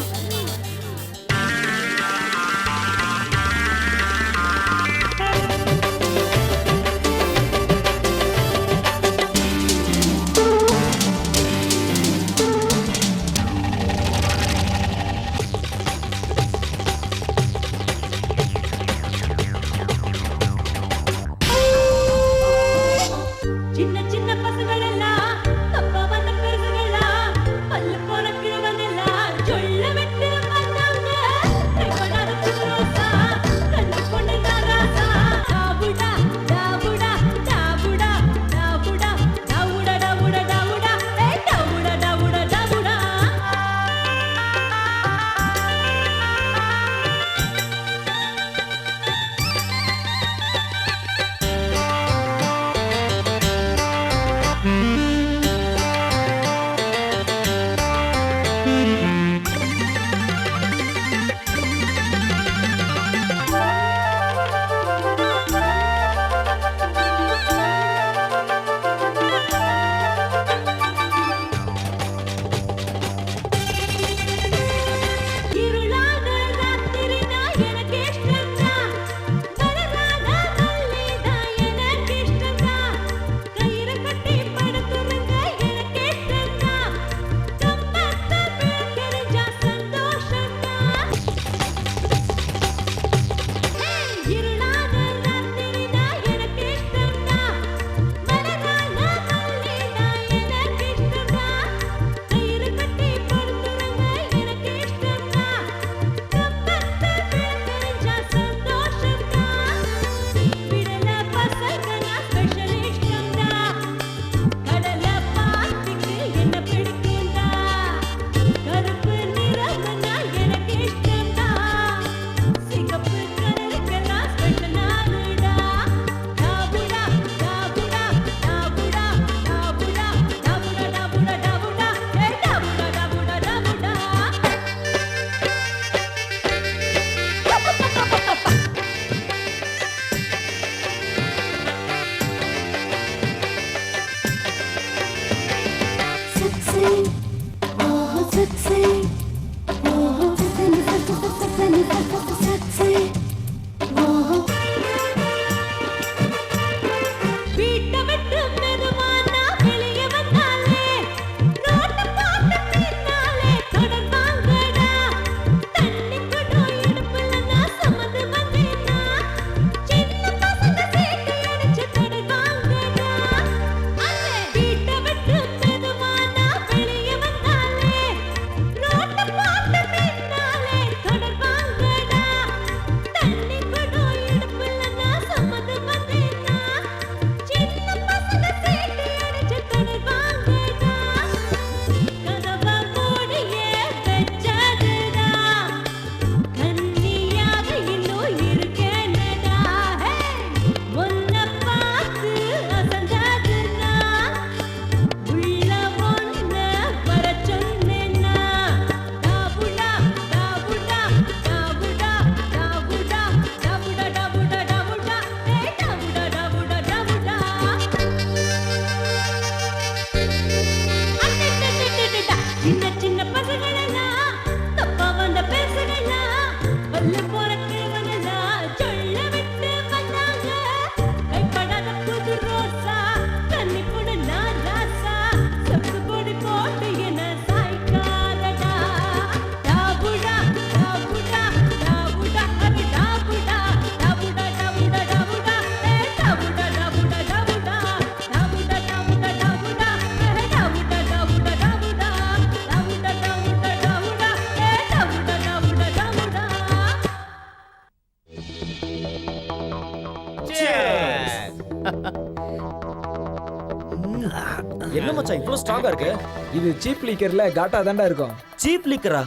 என்ன மச்சான் இவ்வளவு ஸ்ட்ராங்கா இருக்கு? இது சீப் லிக்கர்ல காட்டா தாண்டா இருக்கும். சீப் லிக்கரா?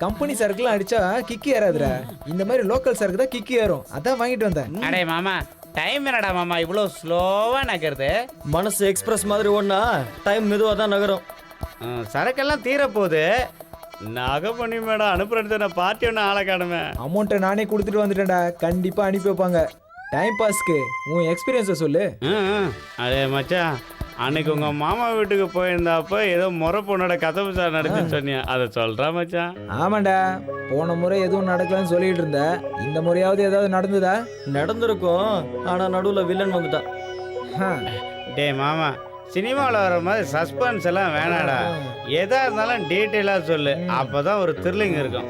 கம்பெனி சரக்குலாம் அடிச்சா கிக்கி ஏறாதுடா. இந்த மாதிரி லோக்கல் சரக்கு தான் கிக்கி ஏறும். அதான் வாங்கிட்டு வந்தேன். அடே மாமா, டைம் என்னடா மாமா இவ்வளோ ஸ்லோவா நகருது? மனசு எக்ஸ்பிரஸ் மாதிரி ஒண்ணா டைம் மெதுவா தான் நகரும். சரக்கெல்லாம் தீரப்போகுது. நகை மேடம் அனுப்புறது பார்ட்டி ஒன்று ஆளை காணுமே. அமௌண்ட்டை நானே கொடுத்துட்டு வந்துட்டேன்டா. கண்டிப்பா அனுப்பி வைப்பாங்க. டைம் பாஸ்க்கு உன் எக்ஸ்பீரியன்ஸை சொல்லு. அதே மச்சான், அன்னைக்கு உங்க மாமா வீட்டுக்கு போயிருந்தாப்ப ஏதோ முறை பொண்ணோட கதவு சார் நடக்குன்னு சொன்னியா, அதை சொல்றா மச்சான்? ஆமாண்டா, போன முறை எதுவும் நடக்கலன்னு சொல்லிட்டு இருந்த. இந்த முறையாவது ஏதாவது நடந்ததா? நடந்திருக்கும், ஆனா நடுவுல வில்லன் வந்துட்டான். டே மாமா, சினிமாவில் வர மாதிரி சஸ்பென்ஸ் எல்லாம் வேணாடா. எதா இருந்தாலும் டீட்டெயிலாக சொல்லு, அப்பதான் ஒரு த்ரில்லிங் இருக்கும்.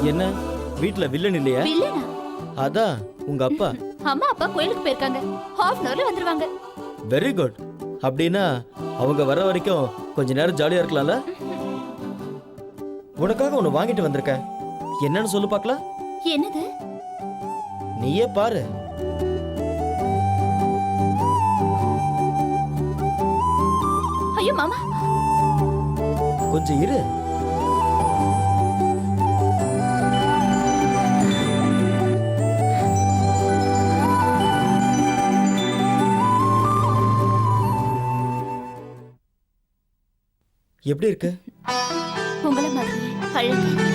என்ன வீட்ல வில்லன் இல்லையா? வில்லனா? அதான் உங்க அப்பா. அம்மா அப்பா கோயிலுக்கு போயிருக்காங்க. ஹாஃப் அன் ஹவர்ல வந்துருவாங்க. Very good. அப்படின்னா அவங்க வர வரைக்கும் கொஞ்ச நேரம் ஜாலியா இருக்கலாம்ல? உனக்காக ஒன்னு வாங்கிட்டு வந்திருக்கேன். என்னன்னு சொல்லு பார்க்கலாம். என்னது? நீயே பாரு. ஐயோ மாமா, கொஞ்சம் இரு. எப்படி இருக்கு? உங்களை மாதிரி அழகு.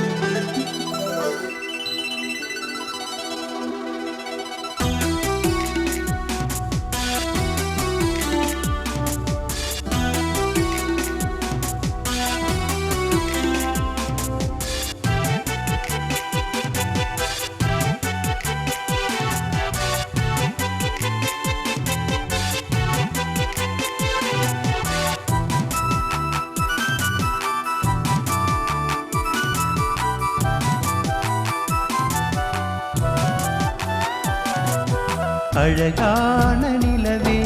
அழகான நிலவே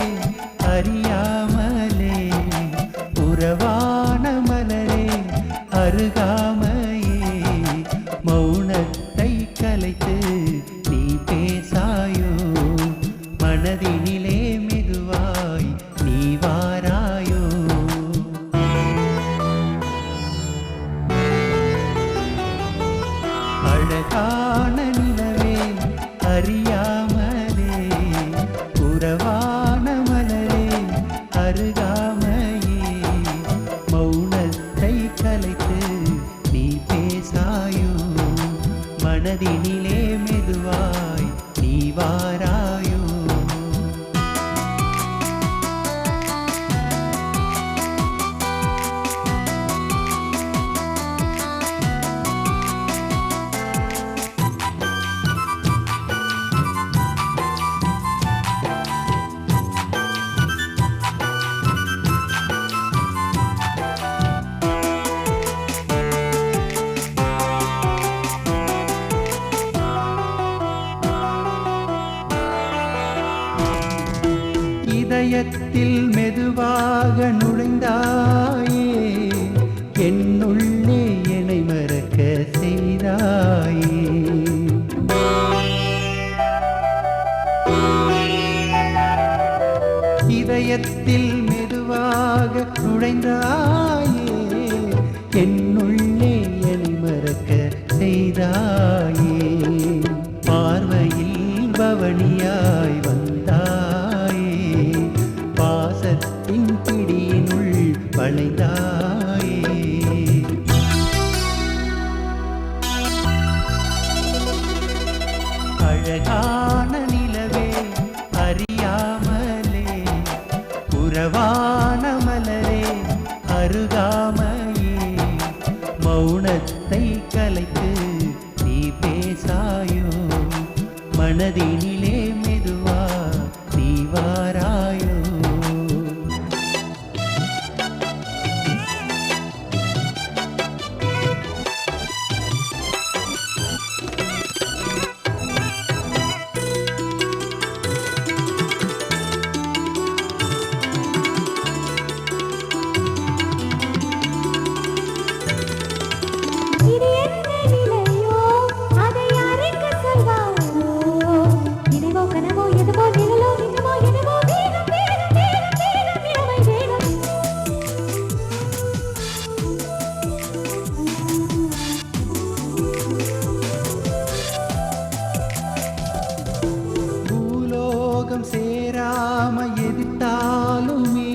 அறியாமலே உறவான மலரே அருகாமையே மௌனத்தை கலைத்து நீ பேசாயோ மனதினிலே மெதுவாய் நீ வாராயோ அழகான நிலவே அறியாமலே உறவான மலரே அருகாமையே மௌனத்தை கலைத்து நீ பேசாயோ மனதினிலே மெதுவாய் நீ வாராயோ இதயத்தில் மெதுவாக நுழைந்தாயே என்னுள்ளே என்னை மறக்க செய்தாயே இதயத்தில் மெதுவாக நுழைந்தாயே என்னுள்ளே என்னை மறக்க செய்தாயே பார்வையில் பவனியாய் வந்தாயே பாசத்தின் பிடியினுள் வளைந்தாயே அழகான நிலவே அறியாமலே உறவான மலரே அருகாமையே மௌனத்தை கலைத்து நீ பேசாயோ மனதினிலே மெதுவா நீ வாராயோ பூலோகம் சேராம எதிர்த்தாலுமே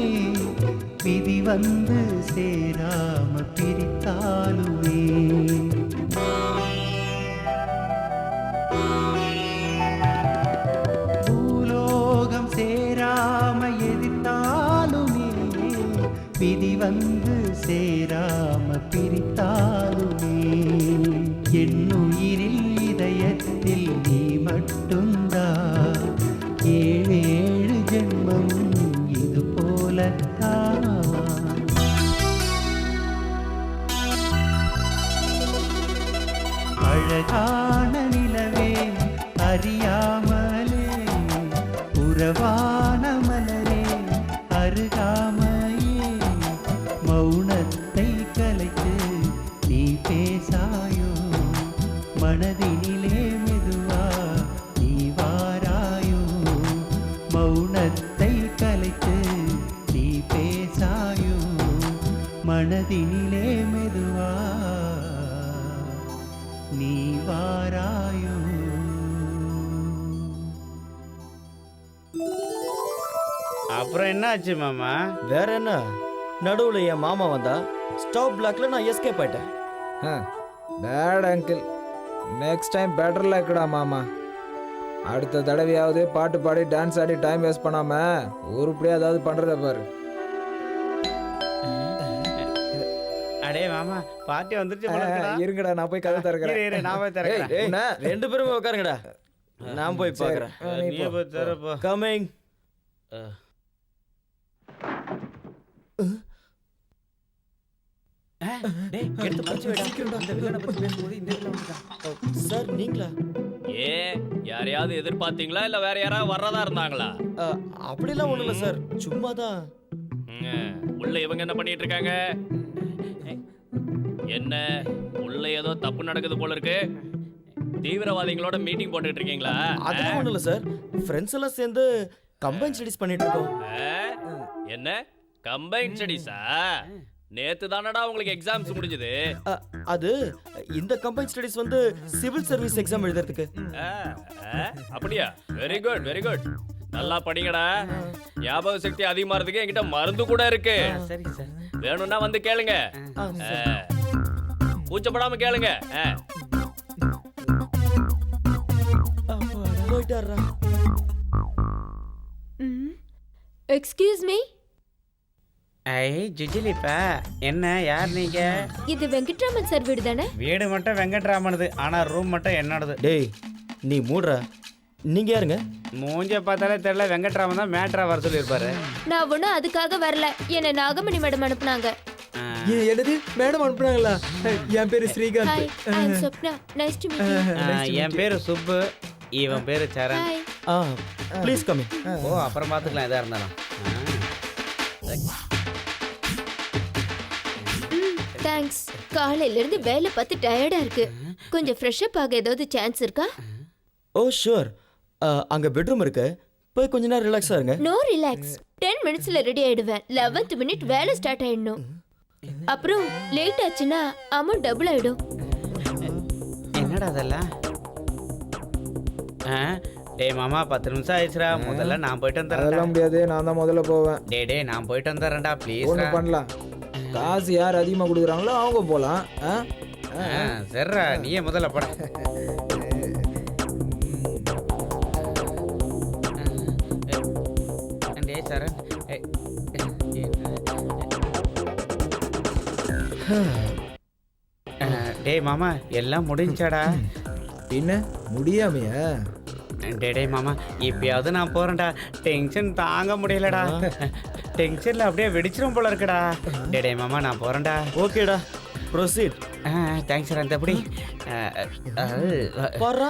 விதி வந்து சேராம பிரித்தாலுமே பூலோகம் சேராம எதிர்த்தாலுமே விதி வந்து சேராம பிரித்தாலுமே என்னுயிரில் இதயத்தில் நீ மட்டும்தான் ஏழேழு ஜென்மம் இது போலத்தான் அழகான நிலவே அறியாமலே உறவான மலரே அருகாமையே மௌனத்தை கலைத்து நீ பேசாயோ மனதினிலே மெதுவா நீ வாராயோ மௌனத்தை கலைத்து நீ பேசாயோ மனதினிலே மெதுவா நீ வாராயோ அப்புறம் என்ன ஆச்சு மாமா? வேற என்ன, நடுவுல என் மாமா வந்தா ஸ்டாப் பிளாக்ல நான் எஸ்கேப் ஆயிட்டேன். Bad uncle, next time better லக்டா மாமா. அடுத்த தடவையாவது பாட்டு பாடி டான்ஸ் ஆடி டைம் வேஸ்ட் பண்ணாம உருப்படியா ஏதாவது பண்றத பாரு. அடே மாமா, பாட்டி வந்துருச்சு போல இருக்குடா. இருங்கடா, நான் போய் கதை திறக்கிறேன். நான் போய் திறக்கிறேன். ரெண்டு பேரும் உட்காருங்கடா, நான் போய் பார்க்கறேன். நீ போய் திறப்பா. கமிங். டேய், எடுத்து படிச்சு வைடா. இந்த வில்லனை பத்தி பேசும்போது இந்த வில்லன் வந்துட்டான். சார் நீங்களா? ஏ யாரையாவது எதிர்பார்த்தீங்களா இல்ல வேற யாராவது வர்றதா இருந்தாங்களா? அப்படிலாம் ஒண்ணும் இல்லை சார், சும்மா தான். உள்ள இவங்க என்ன பண்ணிட்டு இருக்காங்க? என்ன உள்ள ஏதோ தப்பு நடக்குது போல இருக்கு. தீவிரவாதிகளோட மீட்டிங் போட்டுட்டு இருக்கீங்களா? அதெல்லாம் ஒண்ணும் இல்லை சார், ஃப்ரெண்ட்ஸ் எல்லாம் சேர்ந்து கம்பைன் ஸ்டடிஸ் பண்ணிட்டு இருக்கோம். என்ன கம்பைன் ஸ்டடிஸா? நேத்து தானடா உங்களுக்கு எக்ஸாம்ஸ் முடிஞ்சது. அது இந்த கம்பைன் ஸ்டடிஸ் வந்து சிவில் சர்வீஸ் எக்ஸாம் எழுதுறதுக்கு. அப்படியா? Very good very good. நல்லா படிங்கடா. ஞாபக சக்தி அதிகமாறதுக்கு என்கிட்ட மருந்து கூட இருக்கு. சரி சார். வேணும்னா வந்து கேளுங்க. கூச்சப்படாம கேளுங்க. போயிட்டாரா? Excuse me. ஐ ஜுஜிலிப்பா, என்ன யார் நீங்க? இது வெங்கட்ராமன் சார் வீடு தானே? வீடு மட்டும் வெங்கட்ராமனது, ஆனா ரூம் மட்டும் என்னோடது. டேய் நீ மூடுறா. நீங்க யாருங்க? மூஞ்ச பார்த்தாலே தெரியல, வெங்கட்ராமன் தான் மேட்ரா வர சொல்லியிருப்பாரு. நான் ஒன்றும் அதுக்காக வரல, என்னை நாகமணி மேடம் அனுப்புனாங்க. என்னது மேடம் அனுப்புனாங்களா? என் பேரு hi, Srikanth. I am Swapna. Nice to meet you. என் பேரு சுப்பு, இவன் பேரு Saran. Hi. Please come. Oh அப்புறம் பார்த்துக்கலாம் எதா இருந்தாலும். தேங்க்ஸ். காலையில இருந்து வேலை பார்த்து டயர்டா இருக்கு. கொஞ்சம் ஃப்ரெஷ் அப் ஆக ஏதாவது சான்ஸ் இருக்கா? ஓ ஷூர். அங்க பெட்ரூம் இருக்கு, போய் கொஞ்ச நேரம் ரிலாக்ஸா இருங்க. No relax. 10 மினிட்ஸ்ல ரெடி ஆயிடுவேன். 11th மினிட் வேலை ஸ்டார்ட் ஆயிடணும். அப்புறம் லேட் ஆச்சுன்னா அமௌண்ட் டபுள் ஆயிடும். என்னடா அதெல்லாம்? டேய் மாமா 10 நிமிஷம் ஆயிடுச்சுடா, முதல்ல நான் போயிட்டு வந்துடுறேன். அதெல்லாம் முடியாது, நான் தான் முதல்ல போவேன். டேய் நான் போயிட்டு வந்துடுறேன்டா ப்ளீஸ். ஒன்று பண்ணலாம், காசு யார் அதிகமாக கொடுக்குறாங்களோ அவங்க போகலாம். சரிடா, நீயே முதல்ல போட. டேய் சரண், டேய் மாமா எல்லாம் முடிஞ்சாடா? என்ன முடியாமையா? டேய் மாமா இப்பயாவது நான் போறேன்டா, டென்ஷன் தாங்க முடியலடா. டென்ஷன்ல அப்படியே வெடிச்சிரும் போல இருக்குடா. டேய் மாமா நான் போறேன்டா. ஓகேடா, ப்ரொசீட். Thanks sir. அந்த அப்படி பாருடா.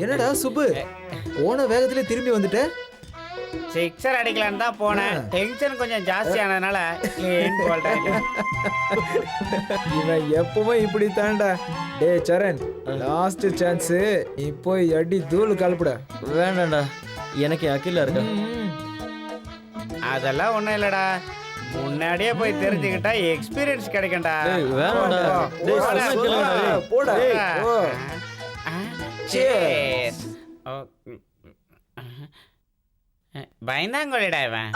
என்னடா சுப்பு, போன வேகத்துல திரும்பி வந்துட்ட? சிக்ஸர் அடிக்கலான்னு தான் போனேன், டென்ஷன் கொஞ்சம் ஜாஸ்தி ஆனதுனால இவன் எப்பவும் இப்படி தாண்டா. டே சரண், லாஸ்ட் சான்ஸ், நீ போய் அடி தூள் கலப்புட. வேண்டாம்டா, எனக்கு அக்கில இருக்கா. அதெல்லாம் ஒண்ணும் இல்லடா, முன்னாடியே போய் தெரிஞ்சுக்கிட்டா எக்ஸ்பீரியன்ஸ் கிடைக்கும்டா. வேணாம்டா. டேய் சும்மா கேளுடா. போடா. Cheers. பயந்தாங்கொழிடா இவன்.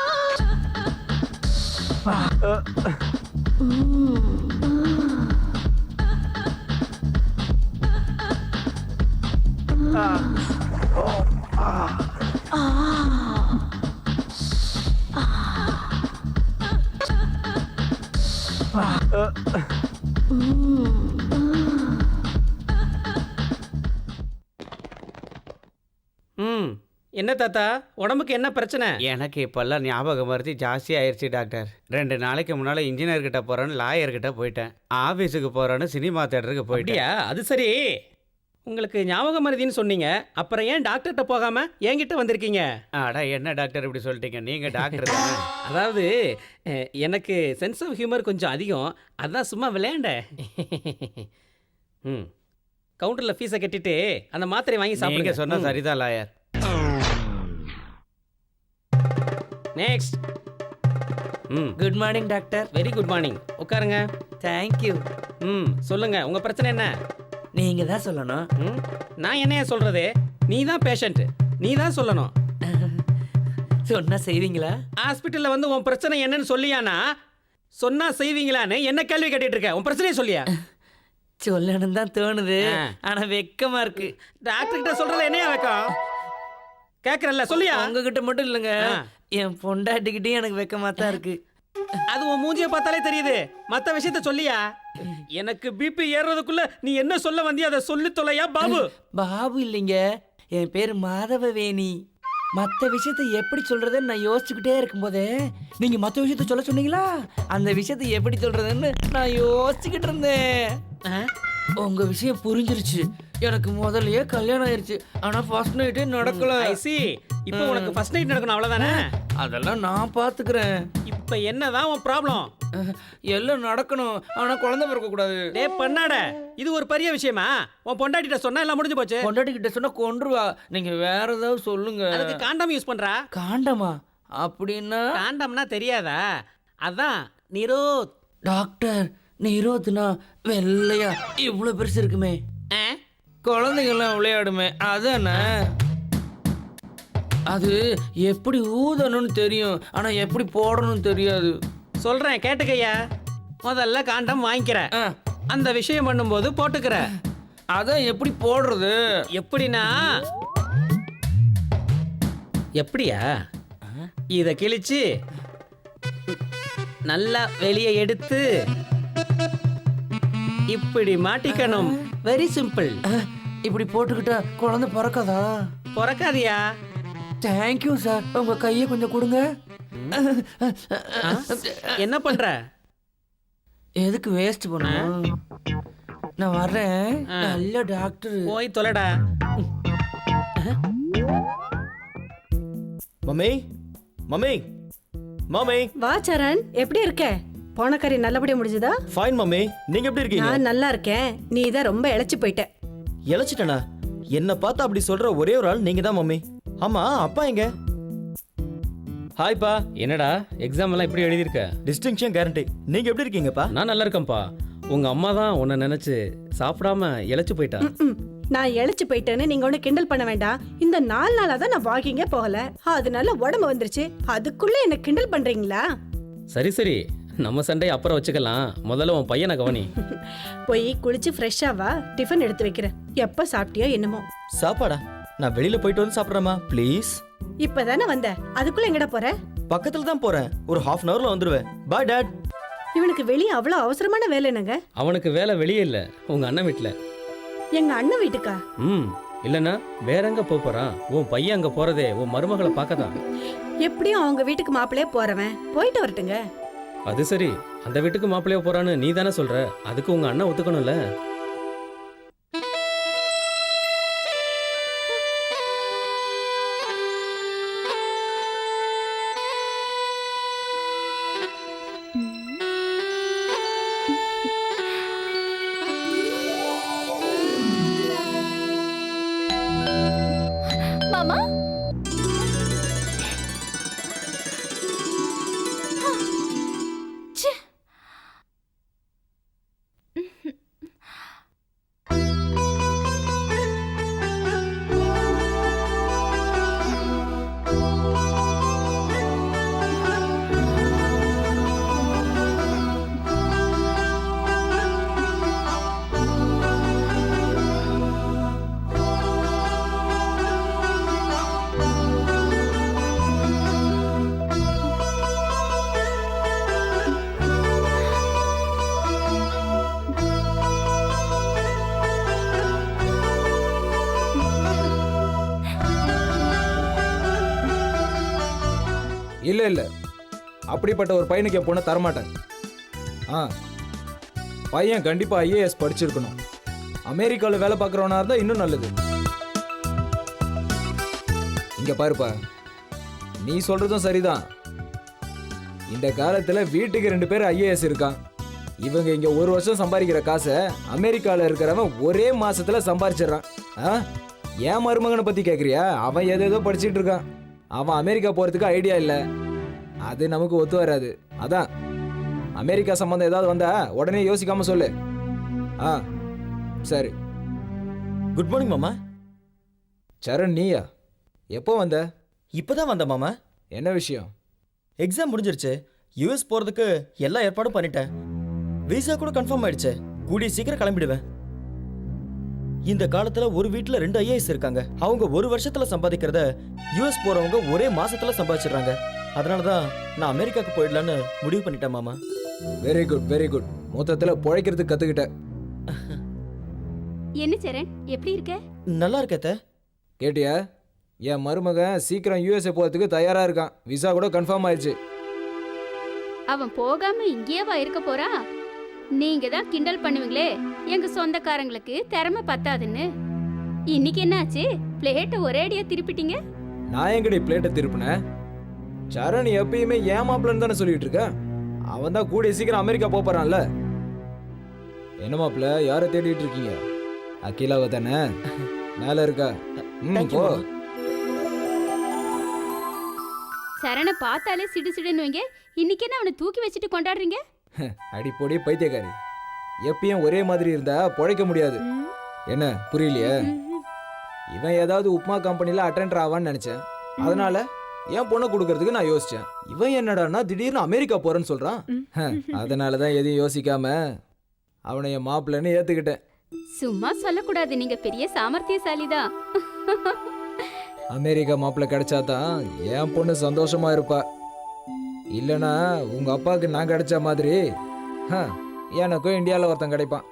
என்ன தாத்தா, உடம்புக்கு என்ன பிரச்சனை? எனக்கு இப்பெல்லாம் ஞாபகம் மருதி ஜாஸ்தி ஆயிடுச்சு டாக்டர். 2 நாளைக்கு முன்னால இன்ஜினியர்கிட்ட போறேன்னு லாயர்கிட்ட போயிட்டேன். ஆஃபீஸுக்கு போறேன்னு சினிமா தேட்டருக்கு போயிட்டியா? அது சரி, உங்களுக்கு ஞாபக மருதின்னு சொன்னீங்க, அப்புறம் ஏன் டாக்டர்கிட்ட போகாம என்கிட்ட வந்திருக்கீங்க? அடா என்ன டாக்டர் இப்படி சொல்லிட்டீங்க, நீங்க டாக்டர் தானே? அதாவது எனக்கு சென்ஸ் ஆஃப் ஹியூமர் கொஞ்சம் அதிகம், அதான் சும்மா விளையாண்டேன். கவுண்டரில் ஃபீஸை கட்டிட்டு அந்த மாத்திரை வாங்கி நீங்க சாப்பிடுங்க. சொன்னா சரிதான் lawyer. Next. Good morning doctor. Very good morning. உட்காருங்க. தேங்க்யூ. சொல்லுங்க, உங்க பிரச்சனை என்ன? நீங்க தான் சொல்லணும். நான் என்னைய சொல்றது? நீ தான் பேஷண்ட், நீ தான் சொல்லணும். சொன்னா செய்வீங்களா? ஹாஸ்பிட்டல்ல வந்து உன் பிரச்சனை என்னன்னு சொல்லியானா? சொன்னா செய்வீங்களான்னு என்ன கேள்வி கேட்டுட்டு இருக்க? உன் பிரச்சனையை சொல்லியா? சொல்லணும் தான் தோணுது, ஆனா வெக்கமா இருக்கு. டாக்டர் கிட்ட சொல்றதுல என்னையா வெக்கம்? கேக்குறல்ல, சொல்லியா? உங்ககிட்ட மட்டும் இல்லைங்க, என் பொண்டாட்டிக்கிட்டே எனக்கு வெக்கமா தான் இருக்கு. அது உன் மூஞ்சியை பார்த்தாலே தெரியுது. மத்த விஷயத்த சொல்லியா? எனக்கு பிபி ஏறதுக்குள்ள நீ என்ன சொல்ல வந்தியா அதை சொல்லி தொலையா பாபு. பாபு இல்லைங்க, என் பேர் மாதவவேணி. மற்ற விஷயத்த எப்படி சொல்றதுன்னு நான் யோசிச்சுக்கிட்டே இருக்கும்போதே நீங்க மற்ற விஷயத்த சொல்ல சொன்னீங்களா? அந்த விஷயத்த எப்படி சொல்றதுன்னு நான் யோசிச்சுக்கிட்டு இருந்தேன். உங்க விஷயம் புரிஞ்சிருச்சு. எனக்கு முதல்லயே கல்யாணம் ஆயிருச்சு. ஆனா ஃபர்ஸ்ட் நைட்டே நடக்கல. ஐசி இப்போ உனக்கு ஃபர்ஸ்ட் நைட் நடக்கணும் அவ்வளவுதானே? அதெல்லாம் நான் பாத்துக்கிறேன். இப்போ என்னதான் உன் ப்ராப்ளம்? எல்லாம் நடக்கணும். ஆனா குழந்தை பிறக்க கூடாது. டேய் பண்ணாட, இது ஒரு பெரிய விஷயமா? உன் பொண்டாட்டிட்ட சொன்னா எல்லாம் முடிஞ்சு போச்சு. பொண்டாட்டி கிட்ட சொன்னா கொன்றுவா. நீங்க வேற ஏதாவது சொல்லுங்க. அதுக்கு காண்டம் யூஸ் பண்றா. காண்டமா? அப்படின்னா காண்டம்னா தெரியாதா? அதான் நிரோத். டாக்டர் நிரோத்னா வெள்ளையா இவ்வளவு பெருசு இருக்குமே. குழந்தைங்கெல்லாம் விளையாடுமே அதானே? அது எப்படி ஊதணும்னு தெரியும், ஆனா எப்படி போடணும்னு தெரியாது. சொல்றேன் கேட்டுக்கையா. முதல்ல காண்டம் வாங்கிக்கிற, அந்த விஷயம் பண்ணும்போது போட்டுக்கிற. அதான் எப்படி போடுறது? எப்படின்னா எப்படியா? இத கிழிச்சு நல்லா வெளியே எடுத்து இப்படி மாட்டிக்கணும். Very simple. இப்படி போட்டுக்கிட்டா குழந்தை பிறக்காதா? பிறக்காதியா? Thank you sir. உங்க கையை கொஞ்சம் கொடுங்க. என்ன பண்ற? எதுக்கு வேஸ்ட் பண்ணணும்? நான் வர்றேன். நல்ல டாக்டர். போய் தொலைடா. Mummy mummy mummy. வா சரண், எப்படி இருக்க? போன கறி நல்லபடியா முடிஞ்சதா? ஃபைன் மம்மி, நீங்க எப்படி இருக்கீங்க? நான் நல்லா இருக்கேன். நீ தான் ரொம்ப இளைச்சு போயிட்ட. இளைச்சிட்டனா? என்ன பார்த்து அப்படி சொல்ற ஒரே ஒரு ஆள் நீங்க தான் மம்மி. ஆமா, அப்பா எங்க? ஹாய்ப்பா. என்னடா எக்ஸாம் எல்லாம் எப்படி எழுதியிருக்க? Distinction guarantee. நீங்க எப்படி இருக்கீங்கப்பா? நான் நல்லா இருக்கேன்ப்பா. உங்க அம்மா தான் உன்னை நினைச்சு சாப்பிடாம இளைச்சு போயிட்டா. நான் இளைச்சு போயிட்டேன்னு நீங்க ஒண்ணு கிண்டல் பண்ண வேண்டாம். இந்த 4 நாளா தான் நான் வாக்கிங்கே போகல, அதனால உடம்பு வந்துருச்சு. அதுக்குள்ள என்ன கிண்டல் பண்றீங்களா? சரி சரி, நம்ம சண்டை அப்புறம் வச்சுக்கலாம். முதல்ல உன் பையனை கவனி. போய் குளிச்சு ஃப்ரெஷ்ஷா வா, டிஃபன் எடுத்து வைக்கிறேன். எப்ப சாப்பிட்டியோ என்னமோ. சாப்பாடா? நான் வெளியில போயிட்டு வந்து சாப்பிடுறேமா ப்ளீஸ். இப்பதானே வந்த, அதுக்குள்ள எங்கடா போற? பக்கத்துல தான் போறேன். ஒரு ½ அன் ஹவர்ல வந்துருவேன். பாய் டாட். இவனுக்கு வெளியே அவ்வளவு அவசரமான வேலை என்னங்க? அவனுக்கு வேலை வெளியே இல்ல, உங்க அண்ணன் வீட்டுல. எங்க அண்ணன் வீட்டுக்கா? இல்லனா வேற எங்க போறான்? உன் பையன் அங்க போறதே உன் மருமகளை பார்க்கதான். எப்படியும் அவங்க வீட்டுக்கு மாப்பிள்ளையே போறவன் போயிட்டு வரட்டுங்க. அது சரி, அந்த வீட்டுக்கு மாப்பிள்ளைய போறான்னு நீ தானே சொல்ற. அதுக்கு உங்க அண்ணன் ஒத்துக்கணும்ல. மாமா இல்லை இல்லை, அப்படிப்பட்ட ஒரு பையனுக்கு என் பொண்ணை தரமாட்டேன். பையன் கண்டிப்பா IAS படிச்சிருக்கணும். அமெரிக்காவில் வேலை பார்க்குறவனா இருந்தால் இன்னும் நல்லது. இங்க பாருப்பா, நீ சொல்றதும் சரிதான். இந்த காலத்துல வீட்டுக்கு 2 பேர் IAS இருக்கான். இவங்க இங்க 1 வருஷம் சம்பாதிக்கிற காசை அமெரிக்காவில் இருக்கிறவன் ஒரே மாசத்துல சம்பாதிச்சிடறான். என் மருமகனை பத்தி கேட்குறியா? அவன் ஏதேதோ படிச்சுட்டு இருக்கான். அவன் அமெரிக்கா போறதுக்கு ஐடியா இல்லை. அது நமக்கு ஒத்து வராது. அதான் அமெரிக்கா சம்பந்தம் ஏதாவது வந்தா உடனே யோசிக்காம சொல்லு. சரி. குட் மார்னிங் மாமா. சரண், நீயா? எப்போ வந்த? இப்பதான் வந்த மாமா. என்ன விஷயம்? எக்ஸாம் முடிஞ்சிருச்சு. US போறதுக்கு எல்லா ஏற்பாடும் பண்ணிட்டேன். விசா கூட கன்ஃபார்ம் ஆயிடுச்சு. கூடிய சீக்கிரம் கிளம்பிடுவேன். இந்த காலத்துல ஒரு வீட்டுல 2 IAS இருக்காங்க. அவங்க 1 வருஷத்துல சம்பாதிக்கிறத US போறவங்க ஒரே மாசத்துல சம்பாதிச்சிடுறாங்க. அதனாலதான் நான் அமெரிக்காக்கு போயிடலான்னு முடிவு பண்ணிட்டேன் மாமா. Very good, very good. மொத்தத்துல பிழைக்கிறதுக்கு கத்துக்கிட்ட. என்ன சரண், எப்படி இருக்க? நல்லா இருக்கேத்த. கேட்டியா? என் மருமகன் சீக்கிரம் USA போறதுக்கு தயாரா இருக்கான். விசா கூட கன்ஃபார்ம் ஆயிடுச்சு. அவன் போகாம இங்கேயேவா இருக்க போறா? நீங்க தான் கிண்டல் பண்ணுவீங்களே எங்க சொந்தக்காரங்களுக்கு திறமை பத்தாதுன்னு. இன்னைக்கு என்னாச்சு? பிளேட்டை ஒரேடியா திருப்பிட்டீங்க. நான் எங்கடி பிளேட்டை திருப்பினேன்? சரண் எப்பயுமே ஏமாப்லன்னு தானே சொல்லிட்டு இருக்க. அவன் தான் கூடிய சீக்கிரம் அமெரிக்கா போறான்ல. என்ன மாப்பிள்ள, யாரை தேடிட்டு இருக்கீங்க? அகிலாவை தானே? மேல இருக்கா? போ. சரண பார்த்தாலே சிடு சிடுன்னு வைங்க. இன்னைக்கு என்ன அவனை தூக்கி வச்சுட்டு கொண்டாடுறீங்க? அடிப்பொடி பைத்தியக்காரி. எப்பயும் ஒரே மாதிரி இருந்தா பொழைக்க முடியாது. என்ன புரியலையே? இவன் ஏதாவது உப்மா கம்பெனில அட்டெண்டர் ஆவான்னு நினைச்சேன். அதனால என் பொண்ணை கொடுக்கறதுக்கு நான் யோசிச்சேன். இவன் என்னடான்னா திடீர்னு அமெரிக்கா போறேன்னு சொல்றான். அதனாலதான் எதையும் யோசிக்காம அவனை என் மாப்பிள்ளைன்னு ஏத்துக்கிட்டேன். சும்மா சொல்லக்கூடாது, நீங்க பெரிய சாமர்த்தியசாலிதான். அமெரிக்கா மாப்பிள்ளை கிடைச்சாதான் என் பொண்ணு சந்தோஷமா இருப்பா. இல்லனா உங்க அப்பாவுக்கு நான் கிடைச்ச மாதிரி எனக்கும் இந்தியாவில் ஒருத்தன் கிடைப்பான்.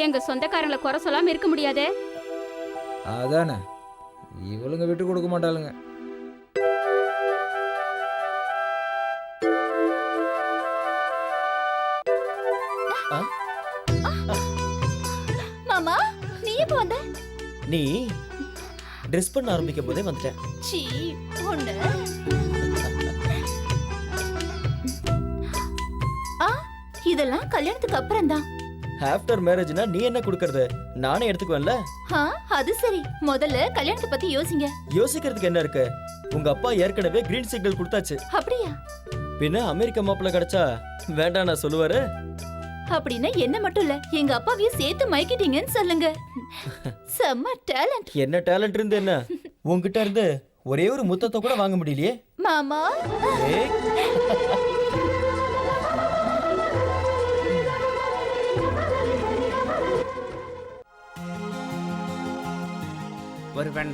எங்க சொந்தக்காரங்களை குறை சொல்லாம இருக்க முடியாதே. அதானே, இவளுங்க விட்டு கொடுக்க மாட்டாளுங்க. மாமா நீ எப்ப வந்த? நீ ட்ரெஸ் பண்ண ஆரம்பிக்கும் போதே வந்துட்டேன். சீ ஒண்ணு. இதெல்லாம் கல்யாணத்துக்கு அப்புறம் தான். ஆஃப்டர் மேரேஜ்னா நீ என்ன கொடுக்கறது? நானே எடுத்துக்குவேன்ல. அது சரி, முதல்ல கல்யாணத்தை பத்தி யோசிங்க. யோசிக்கிறதுக்கு என்ன இருக்கு? உங்க அப்பா ஏற்கனவே கிரீன் சிக்னல் கொடுத்தாச்சு. அப்படியா? பின்ன அமெரிக்கா மாப்பிள்ள கிடைச்சா வேண்டாம் நான் சொல்லுவாரு. அப்படின்னா என்ன மட்டும் இல்ல, எங்க அப்பாவையும் சேர்த்து மயக்கிட்டீங்கன்னு சொல்லுங்க. செம்ம டேலண்ட். என்ன டேலண்ட் இருந்து என்ன? உன்கிட்ட இருந்து ஒரே ஒரு முத்தத்தை கூட வாங்க முடியலையே மாமா.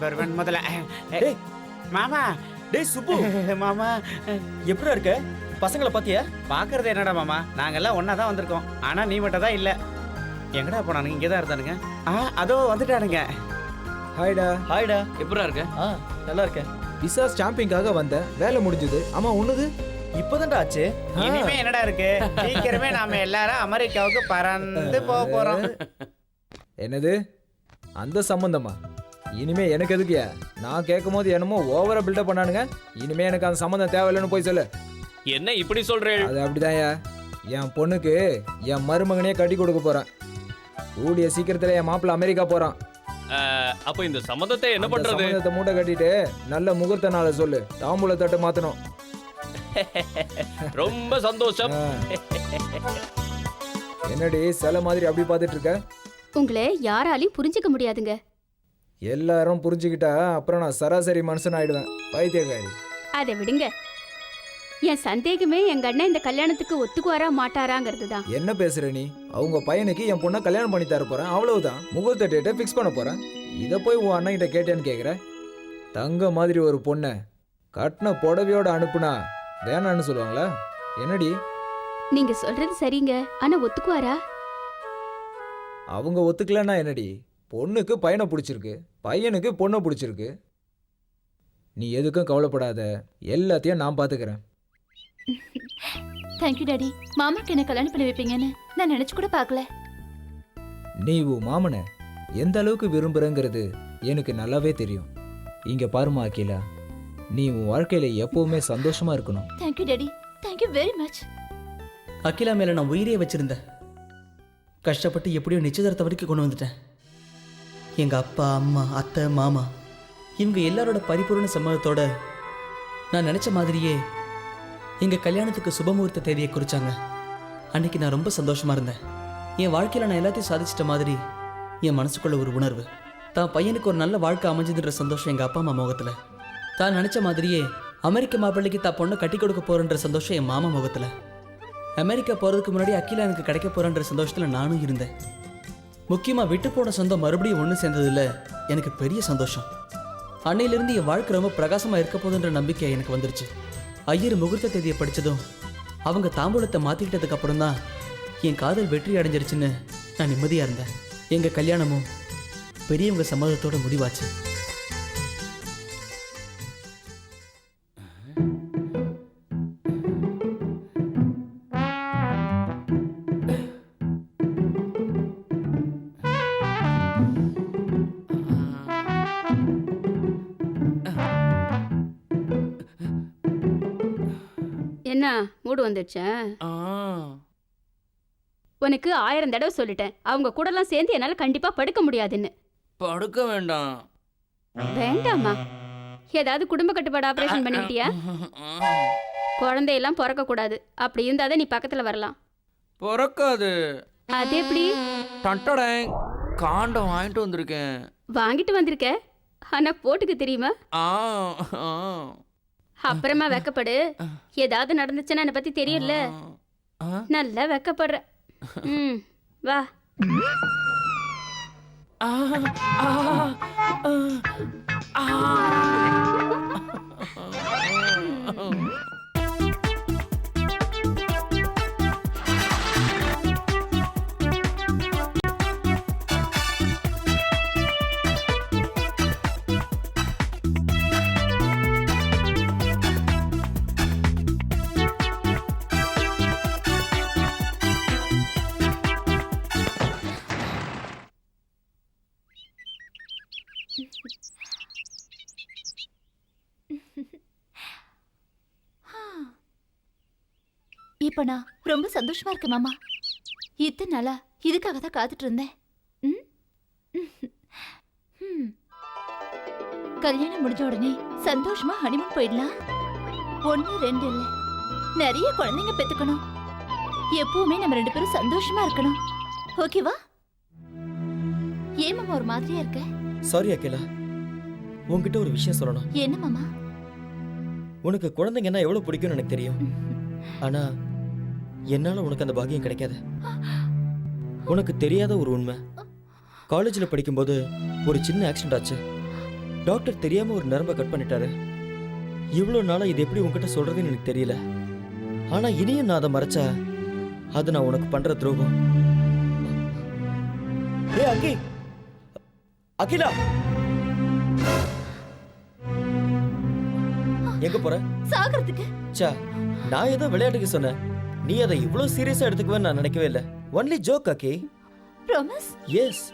வருவன் முதல்ல. மாமா. டேய் சுப்பு. மாமா எப்படிடா இருக்க? பசங்களை பாத்தியா? பாக்குறது என்னடா மாமா, நாங்கெல்லாம் ஒன்னா தான் வந்திருக்கோம். ஆனா நீ மட்டும் தான் இல்ல. எங்கடா போனானுங்க? இங்கே தான் இருந்தானுங்க. அதோ வந்துட்டானுங்க. ஹாய்டா. ஹாய்டா. எப்படா இருக்க? நல்லா இருக்கேன். விசா ஸ்டாம்பிங்காக வந்தேன், வேலை முடிஞ்சது. ஆமா உன்னது? இப்பதான்டா ஆச்சு. இனிமே என்னடா இருக்கு? சீக்கிரமே நாம எல்லாரும் அமெரிக்காவுக்கு பறந்து போக போறோம். என்னது அந்த சம்பந்தமா? இனிமே எனக்கு எதுக்குயா? நான் கேட்கும் போது என்னமோ ஓவரா பில்டப் பண்ணானுங்க. இனிமே எனக்கு அந்த சம்பந்தம் தேவையில்லைன்னு போய் சொல்லு. என்ன இப்படி சொல்றேன்? அது அப்படிதான்யா, என் பொண்ணுக்கு என் மருமகனையே கட்டி கொடுக்க போறேன். கூடிய சீக்கிரத்துல என் மாப்பிள்ள அமெரிக்கா போறான். அப்ப இந்த சம்மதத்தை என்ன பண்றது? சம்பந்தத்தை மூட்டை கட்டிட்டு நல்ல முகூர்த்த நாளை சொல்லு, தாம்பூல தட்டு மாத்தணும். ரொம்ப சந்தோஷம். என்னடி சில மாதிரி அப்படி பார்த்துட்டு இருக்க? உங்களை யாராலையும் புரிஞ்சுக்க முடியாதுங்க. எல்லாரும் புரிஞ்சுக்கிட்டா அப்புறம் நான் சராசரி மனுஷன் ஆயிடுவேன். பைத்தியக்காரி. அதை விடுங்க. என் சந்தேகமே எங்க அண்ணன் இந்த கல்யாணத்துக்கு ஒத்துக்குவாரா மாட்டாராங்கிறது தான். என்ன பேசுற நீ? அவங்க பையனுக்கு என் பொண்ணை கல்யாணம் பண்ணி தர போறேன், அவ்வளவுதான். முகூர்த்த டேட்டை ஃபிக்ஸ் பண்ண போறேன். இதை போய் உன் அண்ணன் கிட்ட கேட்டேன்னு கேக்குற? தங்க மாதிரி ஒரு பொண்ணை கட்டின புடவையோட அனுப்புனா வேணான்னு சொல்லுவாங்களா? என்னடி? நீங்க சொல்றது சரிங்க, ஆனா ஒத்துக்குவாரா? அவங்க ஒத்துக்கலன்னா என்னடி? பொண்ணுக்கு பையனை பிடிச்சிருக்கு, பையனுக்கு பொண்ணை பிடிச்சிருக்கு. நீ எதுக்கும் கவலைப்படாத, எல்லாத்தையும் நான் பாத்துக்கிறேன். Thank you daddy. மாமாக்கு என்ன கல்யாணம் பண்ணி வைப்பீங்கன்னு நான் நினைச்சு கூட பார்க்கல. நீ உன் மாமனை எந்த அளவுக்கு விரும்புறங்கிறது எனக்கு நல்லாவே தெரியும். இங்க பாருமா அகிலா, நீ உன் வாழ்க்கையில எப்பவுமே சந்தோஷமா இருக்கணும். Thank you daddy, thank you very much. Akila மேல நான் உயிரே வச்சிருந்தேன். கஷ்டப்பட்டு எப்படியோ நிச்சயதார்த்த வரைக்கும் கொண்டு வந்துட்டேன். எங்க அப்பா, அம்மா, அத்தை, மாமா இவங்க எல்லாரோட பரிபூர்ண சம்மதத்தோட நான் நினைச்ச மாதிரியே எங்க கல்யாணத்துக்கு சுபமுகூர்த்த தேதியை குறிச்சாங்க. அன்னைக்கு நான் ரொம்ப சந்தோஷமா இருந்தேன். என் வாழ்க்கையில நான் எல்லாத்தையும் சாதிச்சிட்ட மாதிரி என் மனசுக்குள்ள ஒரு உணர்வு. தான் பையனுக்கு ஒரு நல்ல வாழ்க்கை அமைஞ்சதுன்ற சந்தோஷம் எங்க அப்பா அம்மா முகத்துல. தான் நினைச்ச மாதிரியே அமெரிக்க மாப்பிள்ளைக்கு தான் பொண்ணை கட்டி கொடுக்க போறேன்ற சந்தோஷம் என் மாமா முகத்துல. அமெரிக்கா போறதுக்கு முன்னாடி அகிலா எனக்கு கிடைக்க போறேன்ற சந்தோஷத்துல நானும் இருந்தேன். முக்கியமா விட்டு போன சொந்தம் மறுபடியும் ஒன்று சேர்ந்ததுல எனக்கு பெரிய சந்தோஷம். அன்னையிலிருந்து என் வாழ்க்கை ரொம்ப பிரகாசமா இருக்க போதுன்ற நம்பிக்கை எனக்கு வந்துருச்சு. ஐயர் முகூர்த்த தேதியை படிச்சதும் அவங்க தாம்பூலத்தை மாத்திக்கிட்டதுக்கு அப்புறம் தான் என் காதல் வெற்றி அடைஞ்சிருச்சுன்னு நான் நிம்மதியா இருந்தேன். எங்க கல்யாணமும் பெரியவங்க சம்மதத்தோட முடிவாச்சு. என்ன மூடு வந்துடுச்சா? உனக்கு 1000 தடவை சொல்லிட்டேன், அவங்க கூடலாம் சேர்ந்து என்னால கண்டிப்பா படுக்க முடியாதுன்னு. படுக்க வேண்டாம். வேண்டாமா? ஏதாவது குடும்ப கட்டுப்பாடு ஆபரேஷன் பண்ணிட்டியா? குழந்தையெல்லாம் பிறக்க கூடாது, அப்படி இருந்தாதான் நீ பக்கத்துல வரலாம். பிறக்காது. அது எப்படி? டண்டடேங், காண்டம் வாங்கிட்டு வந்திருக்கேன். வாங்கிட்டு வந்திருக்க, ஆனா போட்டுக்க தெரியுமா? அப்புறமா வெக்கப்படு. ஏதாவது நடந்துச்சுன்னா என்னை பத்தி தெரியல. நல்லா வெக்கப்படுற. வா. இப்ப நான் ரொம்ப சந்தோஷமா இருக்கேன் மாமா. இத்தனை நாளா இதுக்காக தான் காத்துட்டு இருந்தேன். கல்யாணம் முடிஞ்ச உடனே சந்தோஷமா ஹனிமூன் போயிடலாம். 1 2 இல்ல, நிறைய குழந்தைங்க பெத்துக்கணும். எப்பவுமே நம்ம 2 பேரும் சந்தோஷமா இருக்கணும். ஓகேவா? ஏன் மாமா ஒரு மாதிரியா இருக்க? சாரி அகிலா, உன்கிட்ட ஒரு விஷயம் சொல்லணும். என்ன மாமா? உனக்கு குழந்தைங்கன்னா எவ்வளவு பிடிக்கும்னு எனக்கு தெரியும். ஆனா என்னால உனக்கு அந்த பாக்கியம் கிடைக்காது. உனக்கு தெரியாத ஒரு உண்மை, காலேஜில் படிக்கும்போது ஒரு சின்ன ஆக்சிடென்ட் ஆச்சு. டாக்டர் தெரியாம ஒரு நரம்பை கட் பண்ணிட்டாரு. இவ்வளோ நாளா இது எப்படி உன்கிட்ட சொல்றதுன்னு எனக்கு தெரியல. ஆனா இனியும் நான் அதை மறைச்சா அது நான் உனக்கு பண்ற துரோகம். ஏ அக்கி, அகிலா, எங்க போற? சாகறதுக்கு. சா, நான் ஏதோ விளையாட்டுக்கு சொன்னேன், நீ அதை இவ்வளவு சீரியஸா எடுத்துக்குவேன்னு நான் நினைக்கவே இல்லை. Only joke Akki. Promise? Yes.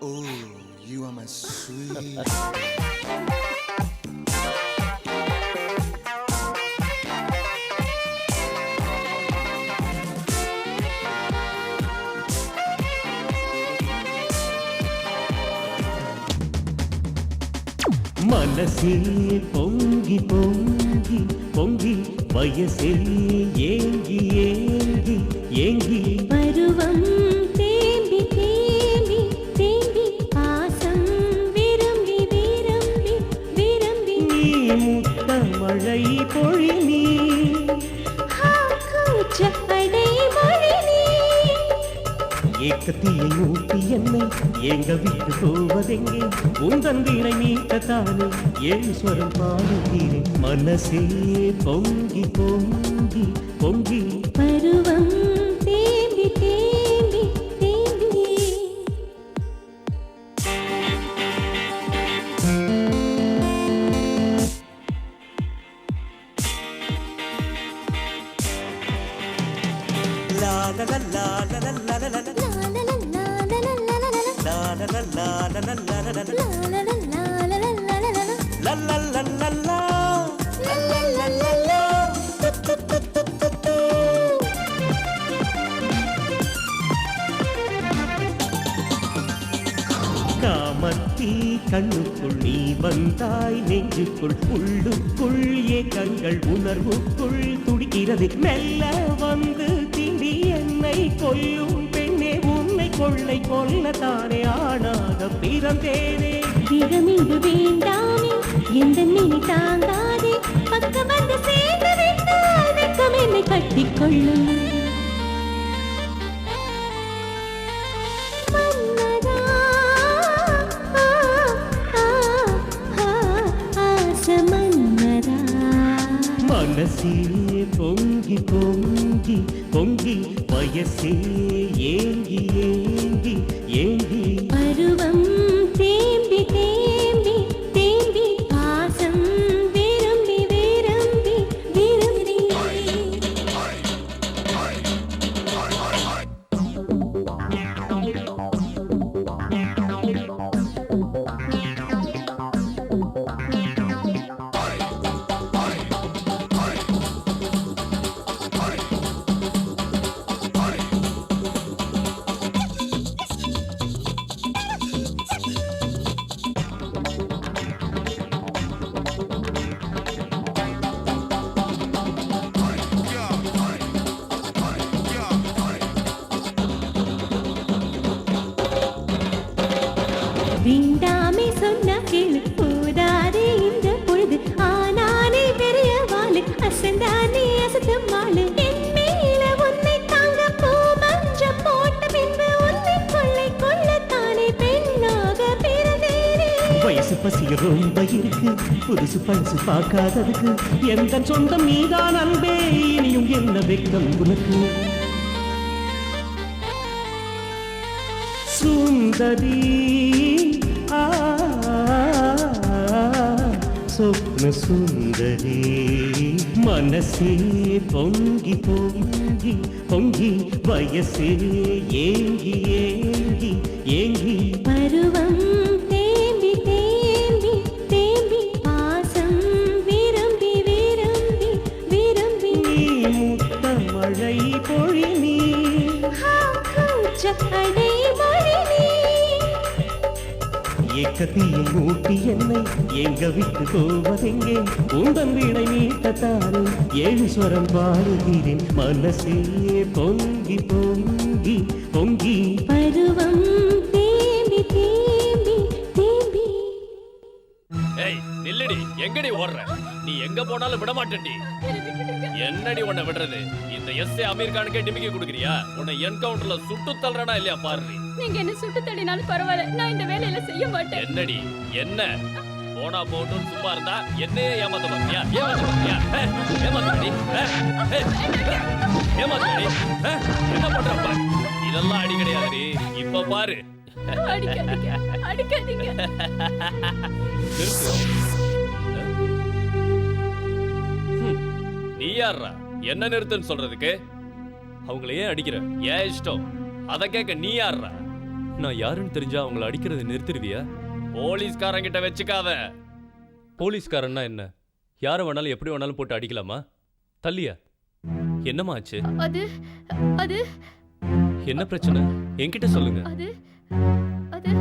Oh, you are my sweet. மனசில் பொங்கி பொங்கி பொங்கி வயசில் ஏங்கி ஏங்கி ஏங்கி பருவம் தேம்பி தேம்பி தேம்பி பாசம் விரும்பி விரும்பி விரும்பி நீ முத்த மழை பொழி நீ கூச்சப்படை மொழி நீ ஏக்கத்தியை ஊட்டி என்னை எங்க விட்டு போவதெங்கே? உந்தன் வீணை மீட்டத்தானே ஏழு ஸ்வரம் பாடுகிறேன். மனசே பொங்கி பொங்கி பொங்கி பருவம் தேம்பி தேம்பி தேம்பி. லா லா லா லா லா லா லா லா லா காமத்தி கண்ணுக்குள் நீ வந்தாய், நெஞ்சுக்குள் உள்ளுக்குள் ஏக்கங்கள் உணர்வுக்குள் துடிக்கிறது. மெல்ல வந்து தீண்டி என்னை கொல்லும் பெண்ணே, உன்னை கொள்ளை கொல்லத்தானே ஆனாக பிறந்தேனே. திறமிங்கு வேண்டாமே, எந்த நினை தாங்காதே, பக்கம் வந்து சேர்ந்து விட்டால் வெட்கம் என்னை கட்டிக்கொள்ளும். மன்னதா, ஆசை மன்னதா. மனசே பொங்கி பொங்கி பொங்கி வயசே ஏங்கி ஏங்கி ஏங்கி பருவம் தேம்பி தேம்பி தேம்பி பாசம் விரும்பி விரும்பி விரும்பி. தீண்டாமை சொன்ன கேளு போதாதே இந்த பொழுது ஆனானே பெரிய வாழு அசந்தானே அசத்து மாளு என் மேல உன்னை தாங்க போ மஞ்ச போட்ட பின்பு உன்னை கொள்ளை கொள்ளத்தானே பெண்ணாக பிறந்தேனே. வயசு பசி ரொம்ப இருக்கு புதுசு பழசு பார்க்காததுக்கு எந்த சொந்தம் நீதான் அன்பே இனியும் என்ன வெக்கம் உனக்கு சுந்தரி ஆ சொப்ன சுந்தரி மனசே பொங்கி பொங்கி பொங்கி வயசே ஏங்கி ஏங்கி ஏங்கி பருவம் தேம்பி தேம்பி தேம்பி பாசம் விரும்பி விரும்பி விரும்பி நீ முத்த மழை பொழி நீ கூச்சப்படை மொழி நீ ஏக்கத்தையும் ஊட்டி என்னை எங்க விட்டு போவதெங்கே உந்தன் வீணை மீட்டத்தானே ஏழு ஸ்வரம் பாடுகிறேன் மனசே பொங்கி பொங்கி பொங்கி பருவம் தேம்பி தேம்பி தேம்பி ஏய் நில்லுடி, எங்கடி ஓடுற? நீ எங்க போனாலும் விட மாட்டேன்டி. என்னடி உன்னை விடுறது? இந்த எஸ்ஏ அமீர் கானுக்கே டிமிக்கி கொடுக்குறியா? உன்னை என்கவுண்டர்ல சுட்டு தள்ளுறனா இல்லையா பாரு. நீங்க என்ன சுட்டு தள்ளினாலும் பரவாயில்ல, நான் இந்த வேலையில செய்ய மாட்டேன். என்னடி என்ன போனா போட்டும் சும்மா இருந்தா என்னையே ஏமாத்த பாத்தியா? ஏமாத்த பாத்தியா? ஏமாத்தடி ஏமாத்தடி என்ன பண்ற பாரு. இதெல்லாம் அடி கிடையாதுடி, இப்ப பாரு. அடிக்காதீங்க அடிக்காதீங்க. நீ யாரா என்ன நிறுத்துன்னு சொல்றதுக்கு? அவங்கள ஏன் அடிக்கிற? ஏன் இஷ்டம் அத கேட்க நீ யாரா? நான் யாருன்னு தெரிஞ்சா அவங்கள அடிக்கிறத நிறுத்திடுவியா? போலீஸ்காரங்கிட்ட வச்சுக்காத. போலீஸ்காரன்னா என்ன? யார வேணாலும் எப்படி வேணாலும் போட்டு அடிக்கலாமா? தள்ளியா? என்னமா ஆச்சு? அது அது என்ன பிரச்சனை என்கிட்ட சொல்லுங்க. அது அது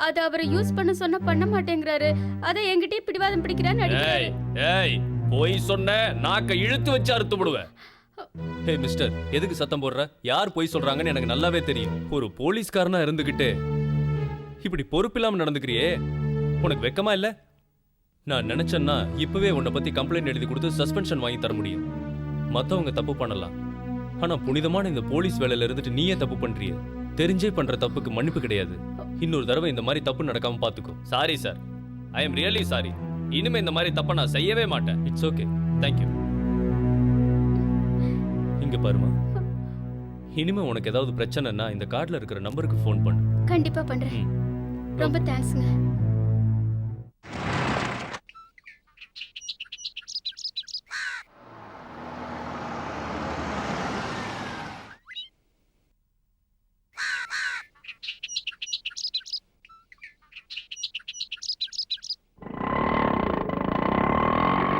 அது அவரை யூஸ் பண்ண சொன்ன பண்ண மாட்டேங்கிறாரு. அத என்கிட்டயே பிடிவாதம் பிடிக்கிறான்னு அடிக்கிறாரு. ஏய் போய் சொன்ன நாக்க இழுத்து வச்சு அறுத்து விடுவேன். ஹே மிஸ்டர், எதுக்கு சத்தம் போடுற? யார் போய் சொல்றாங்கன்னு எனக்கு நல்லாவே தெரியும். ஒரு போலீஸ்காரனா இருந்துகிட்டு இப்படி பொறுப்பில்லாம நடந்துக்கிறியே, உனக்கு வெக்கமா இல்ல? நான் நினைச்சேன்னா இப்பவே உன்னை பத்தி கம்ப்ளைண்ட் எழுதி கொடுத்து சஸ்பென்ஷன் வாங்கி தர முடியும். மத்தவங்க தப்பு பண்ணலாம், ஆனா புனிதமான இந்த போலீஸ் வேலையில இருந்துட்டு நீயே தப்பு பண்றிய. தெரிஞ்சே பண்ற தப்புக்கு மன்னிப்பு கிடையாது. இன்னொரு தடவை இந்த மாதிரி தப்பு நடக்காம பாத்துக்கோ. Sorry sir, I am really sorry. இனிமே இந்த மாதிரி தப்ப நான் செய்யவே மாட்டேன். It's okay, thank you. இங்க பாருமா, இனிமே உனக்கு ஏதாவது பிரச்சனைன்னா இந்த கார்டுல இருக்கிற நம்பருக்கு ஃபோன் பண்ணு. கண்டிப்பா பண்றேன். ரொம்ப தேங்க்ஸ்ங்க.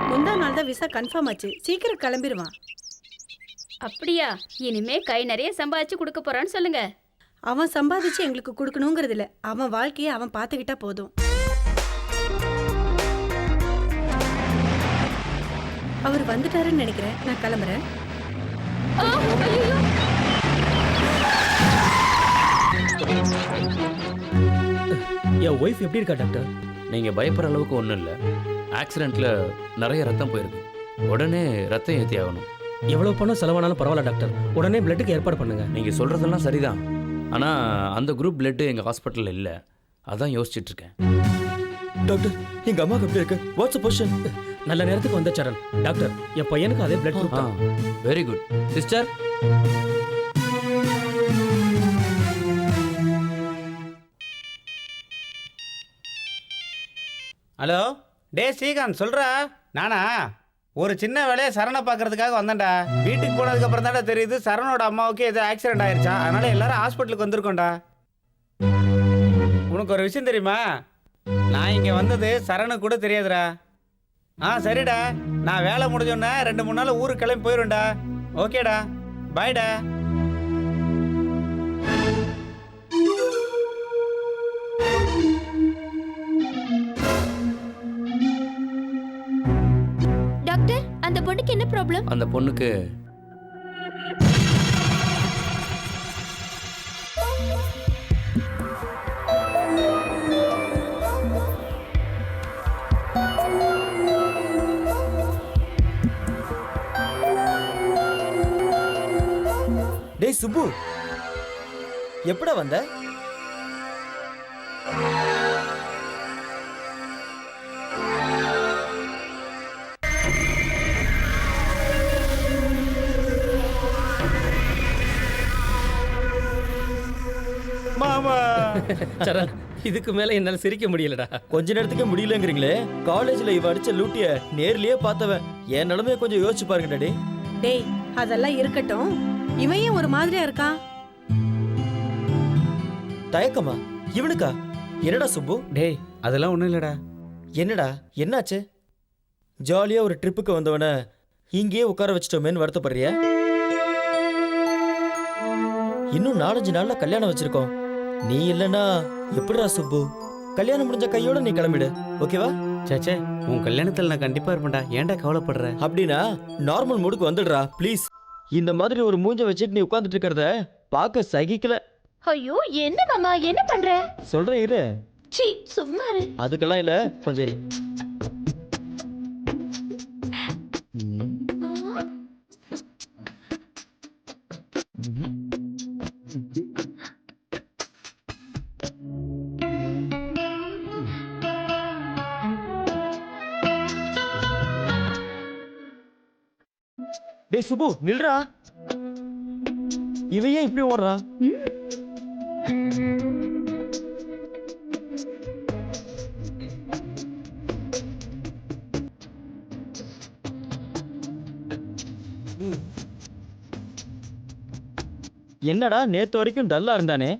முந்தா நாள் தான் விசா கன்ஃபார்ம் ஆச்சு. சீக்கிரம் கிளம்பிடுவான். அப்படியா? இனிமே கை நிறைய சம்பாதிச்சு கொடுக்க போறான்னு சொல்லுங்க. அவன் சம்பாதிச்சு எங்களுக்கு கொடுக்கணுங்கிறது இல்ல, அவன் வாழ்க்கையை அவன் பார்த்துக்கிட்டா போதும். அவர் வந்துட்டாருன்னு நினைக்கிறேன். நான் கிளம்புறேன். என் ஒய்ஃப் எப்படி இருக்கா டாக்டர்? நீங்க பயப்படுற அளவுக்கு ஒன்றும் இல்லை. ஆக்சிடென்ட்ல நிறைய ரத்தம் போயிருக்கு. உடனே ரத்தம் ஏற்றி ஆகணும். எவ்வளவு பணம் செலவானாலும் பரவாயில்ல டாக்டர், உடனே பிளட்டுக்கு ஏற்பாடு பண்ணுங்க. நீங்க சொல்றதெல்லாம் சரிதான், ஆனா அந்த குரூப் பிளட் எங்க ஹாஸ்பிட்டல்ல இல்ல. அதான் யோசிச்சுட்டு இருக்கேன். டாக்டர், எங்க அம்மாக்கு எப்படி இருக்கு? What's position? நல்ல நேரத்துக்கு வந்த சரண். டாக்டர், என் பையனுக்கு அதே பிளட் குரூப் தான். Very good sister. ஹலோ, டே ஸ்ரீகாந்த் சொல்கிறா. நானா ஒரு சின்ன வேலையை சரணை பார்க்கறதுக்காக வந்தேன்டா. வீட்டுக்கு போனதுக்கு அப்புறம் தானே தெரியுது சரணோட அம்மாவுக்கு ஏதோ ஆக்சிடென்ட் ஆயிருச்சா. அதனால எல்லாரும் ஹாஸ்பிட்டலுக்கு வந்திருக்கோம்டா. உனக்கு ஒரு விஷயம் தெரியுமா? நான் இங்கே வந்தது சரணு கூட தெரியாதுடா. சரிடா, நான் வேலை முடிஞ்சோன்னே 2-3 நாள் ஊருக்கு கிளம்பி போயிடும்டா. ஓகேடா, பாய்டா. டாக்டர், அந்த பொண்ணுக்கு என்ன ப்ராப்ளம்? அந்த பொண்ணுக்கு டேய் சுப்பு, எப்படா வந்த? மாமா சரண், இதுக்கு மேல என்னால சிரிக்க முடியலடா. கொஞ்ச நேரத்துக்கே முடியலங்கிறீங்களே. காலேஜ்ல இவ அடிச்ச லூட்டிய நேர்லயே பார்த்தவன். என் நிலைமைய கொஞ்சம் யோசிச்சு பாருங்க டாடி. டேய் அதெல்லாம் இருக்கட்டும், இவன் ஏன் ஒரு மாதிரியா இருக்கான்? தயக்கமா இவனுக்கா? என்னடா சுப்பு? டேய் அதெல்லாம் ஒண்ணும் இல்லடா. என்னடா என்னாச்சு? ஜாலியா ஒரு ட்ரிப்புக்கு வந்தவன இங்கேயே உட்கார வச்சிட்டோமேன்னு வருத்தப்படுறியா? இன்னும் 4-5 நாள்ல கல்யாணம் வச்சிருக்கோம். நீ இல்லனா எப்படிடா சுப்பு? கல்யாணம் முடிஞ்ச கையோட நீ கிளம்பிடு, ஓகேவா? சேச்சே, உன் கல்யாணத்துல நான் கண்டிப்பா இருப்பேன்டா. ஏன்டா கவலைப்படுற? அப்படின்னா நார்மல் மூடுக்கு வந்துடுறா ப்ளீஸ். இந்த மாதிரி ஒரு மூஞ்ச வச்சுட்டு நீ உட்கார்ந்துட்டு இருக்கிறத பார்க்க சகிக்கல. ஐயோ என்ன மாமா என்ன பண்ற? சொல்றேன் இரு. சீ சும்மா இரு. அதுக்கெல்லாம் இல்ல, கொஞ்சம் இரு. டேய் சுப்பு நில்றா. இவன் ஏன் இப்படி ஓடுறா? என்னடா நேத்து வரைக்கும் டல்லா இருந்தானே,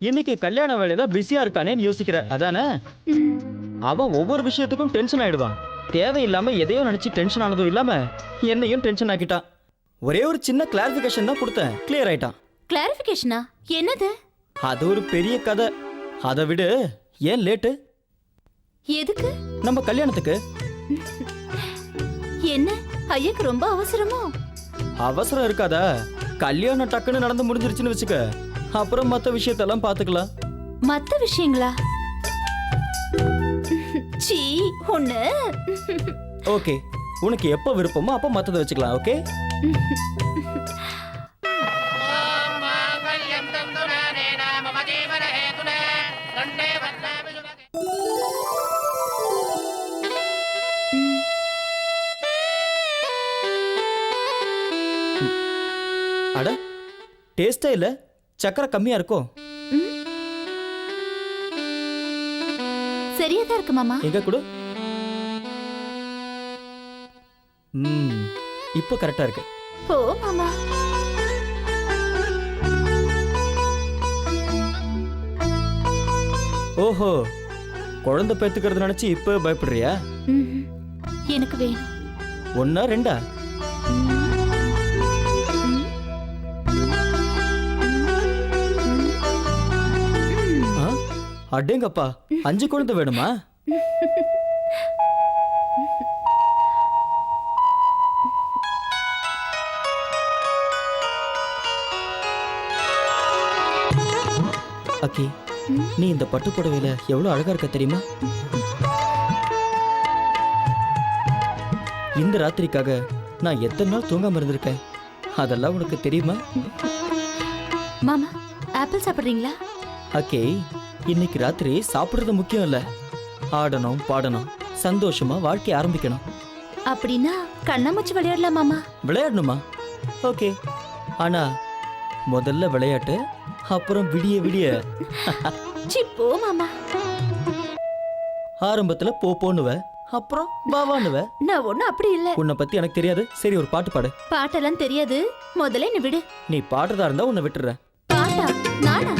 இன்னைக்கு கல்யாண வேலையில பிஸியா இருக்கானேன்னு யோசிக்கிற அதானே? அவன் ஒவ்வொரு விஷயத்துக்கும் டென்ஷன் ஆயிடுவான். தேவையில்லாம எதையோ நினைச்சு டென்ஷன் ஆனதும் இல்லாம என்னையும் டென்ஷன் ஆக்கிட்டான். ஒரே ஒரு சின்ன கிளாரிபிகேஷன் தான் கொடுத்தேன், கிளியர் ஆயிட்டான். கிளாரிஃபிகேஷனா? என்னது? அது ஒரு பெரிய கதை. அதை விடு, ஏன் லேட்டு? எதுக்கு? நம்ம கல்யாணத்துக்கு. என்ன ஐயாக்கு ரொம்ப அவசரமோ? அவசரம் இருக்காதா? கல்யாணம் டக்குன்னு நடந்து முடிஞ்சிருச்சுன்னு வச்சுக்க, அப்புறம் மற்ற விஷயத்தெல்லாம் பார்த்துக்கலாம். மத்த விஷயங்களா? சீ ஒண்ணு. ஓகே, உனக்கு எப்போ விருப்பமோ அப்போ மற்றதை வச்சுக்கலாம். ஓகே அட டேஸ்டே இல்ல, சக்கரை கம்மியா இருக்கும். சரியா தான் இருக்கு மாமா. எங்க கொடு. இப்போ கரெக்டா இருக்கு. போ மாமா. ஓஹோ, குழந்தை பெத்துக்கிறது நினைச்சு இப்போ பயப்படுறியா? எனக்கு வேணும். 1 2? அடேங்கப்பா, 5 குழந்தை வேணுமா? அக்கி, நீ இந்த பட்டு புடவையில எவ்வளவு அழகா இருக்க தெரியுமா? இந்த ராத்திரிக்காக நான் எத்தனை நாள் தூங்காம இருந்திருக்கேன், அதெல்லாம் உனக்கு தெரியுமா? மாமா ஆப்பிள் சாப்பிடுறீங்களா? அக்கே, இன்னைக்கு ராத்திரி சாப்பிடுறது முக்கியம் இல்ல, ஆடணும் பாடணும் சந்தோஷமா வாழ்க்கை ஆரம்பிக்கணும். அப்படின்னா கண்ணாமூச்சி விளையாடலாம் மாமா. விளையாடணுமா? ஓகே, ஆனா முதல்ல விளையாட்டு, அப்புறம் விடிய விடிய. சி போ மாமா. ஆரம்பத்துல போனுவ, அப்புறம் பாவானுவ. நான் ஒண்ணும் அப்படி இல்ல. உன்னை பத்தி எனக்கு தெரியாது. சரி, ஒரு பாட்டு பாடு. பாட்டெல்லாம் தெரியாது, முதல்ல என்ன விடு. நீ பாடுறதா இருந்தா உன்னை விட்டுறேன். பாட்டா? நானா?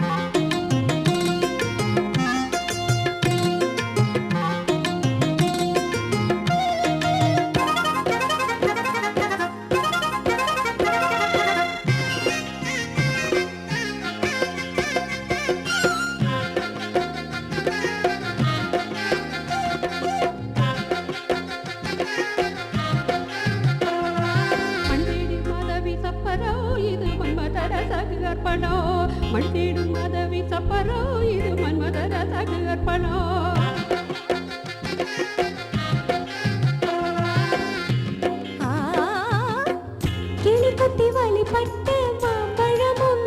கிளிப்பத்தி வழிபட்டு மாம்பழமும்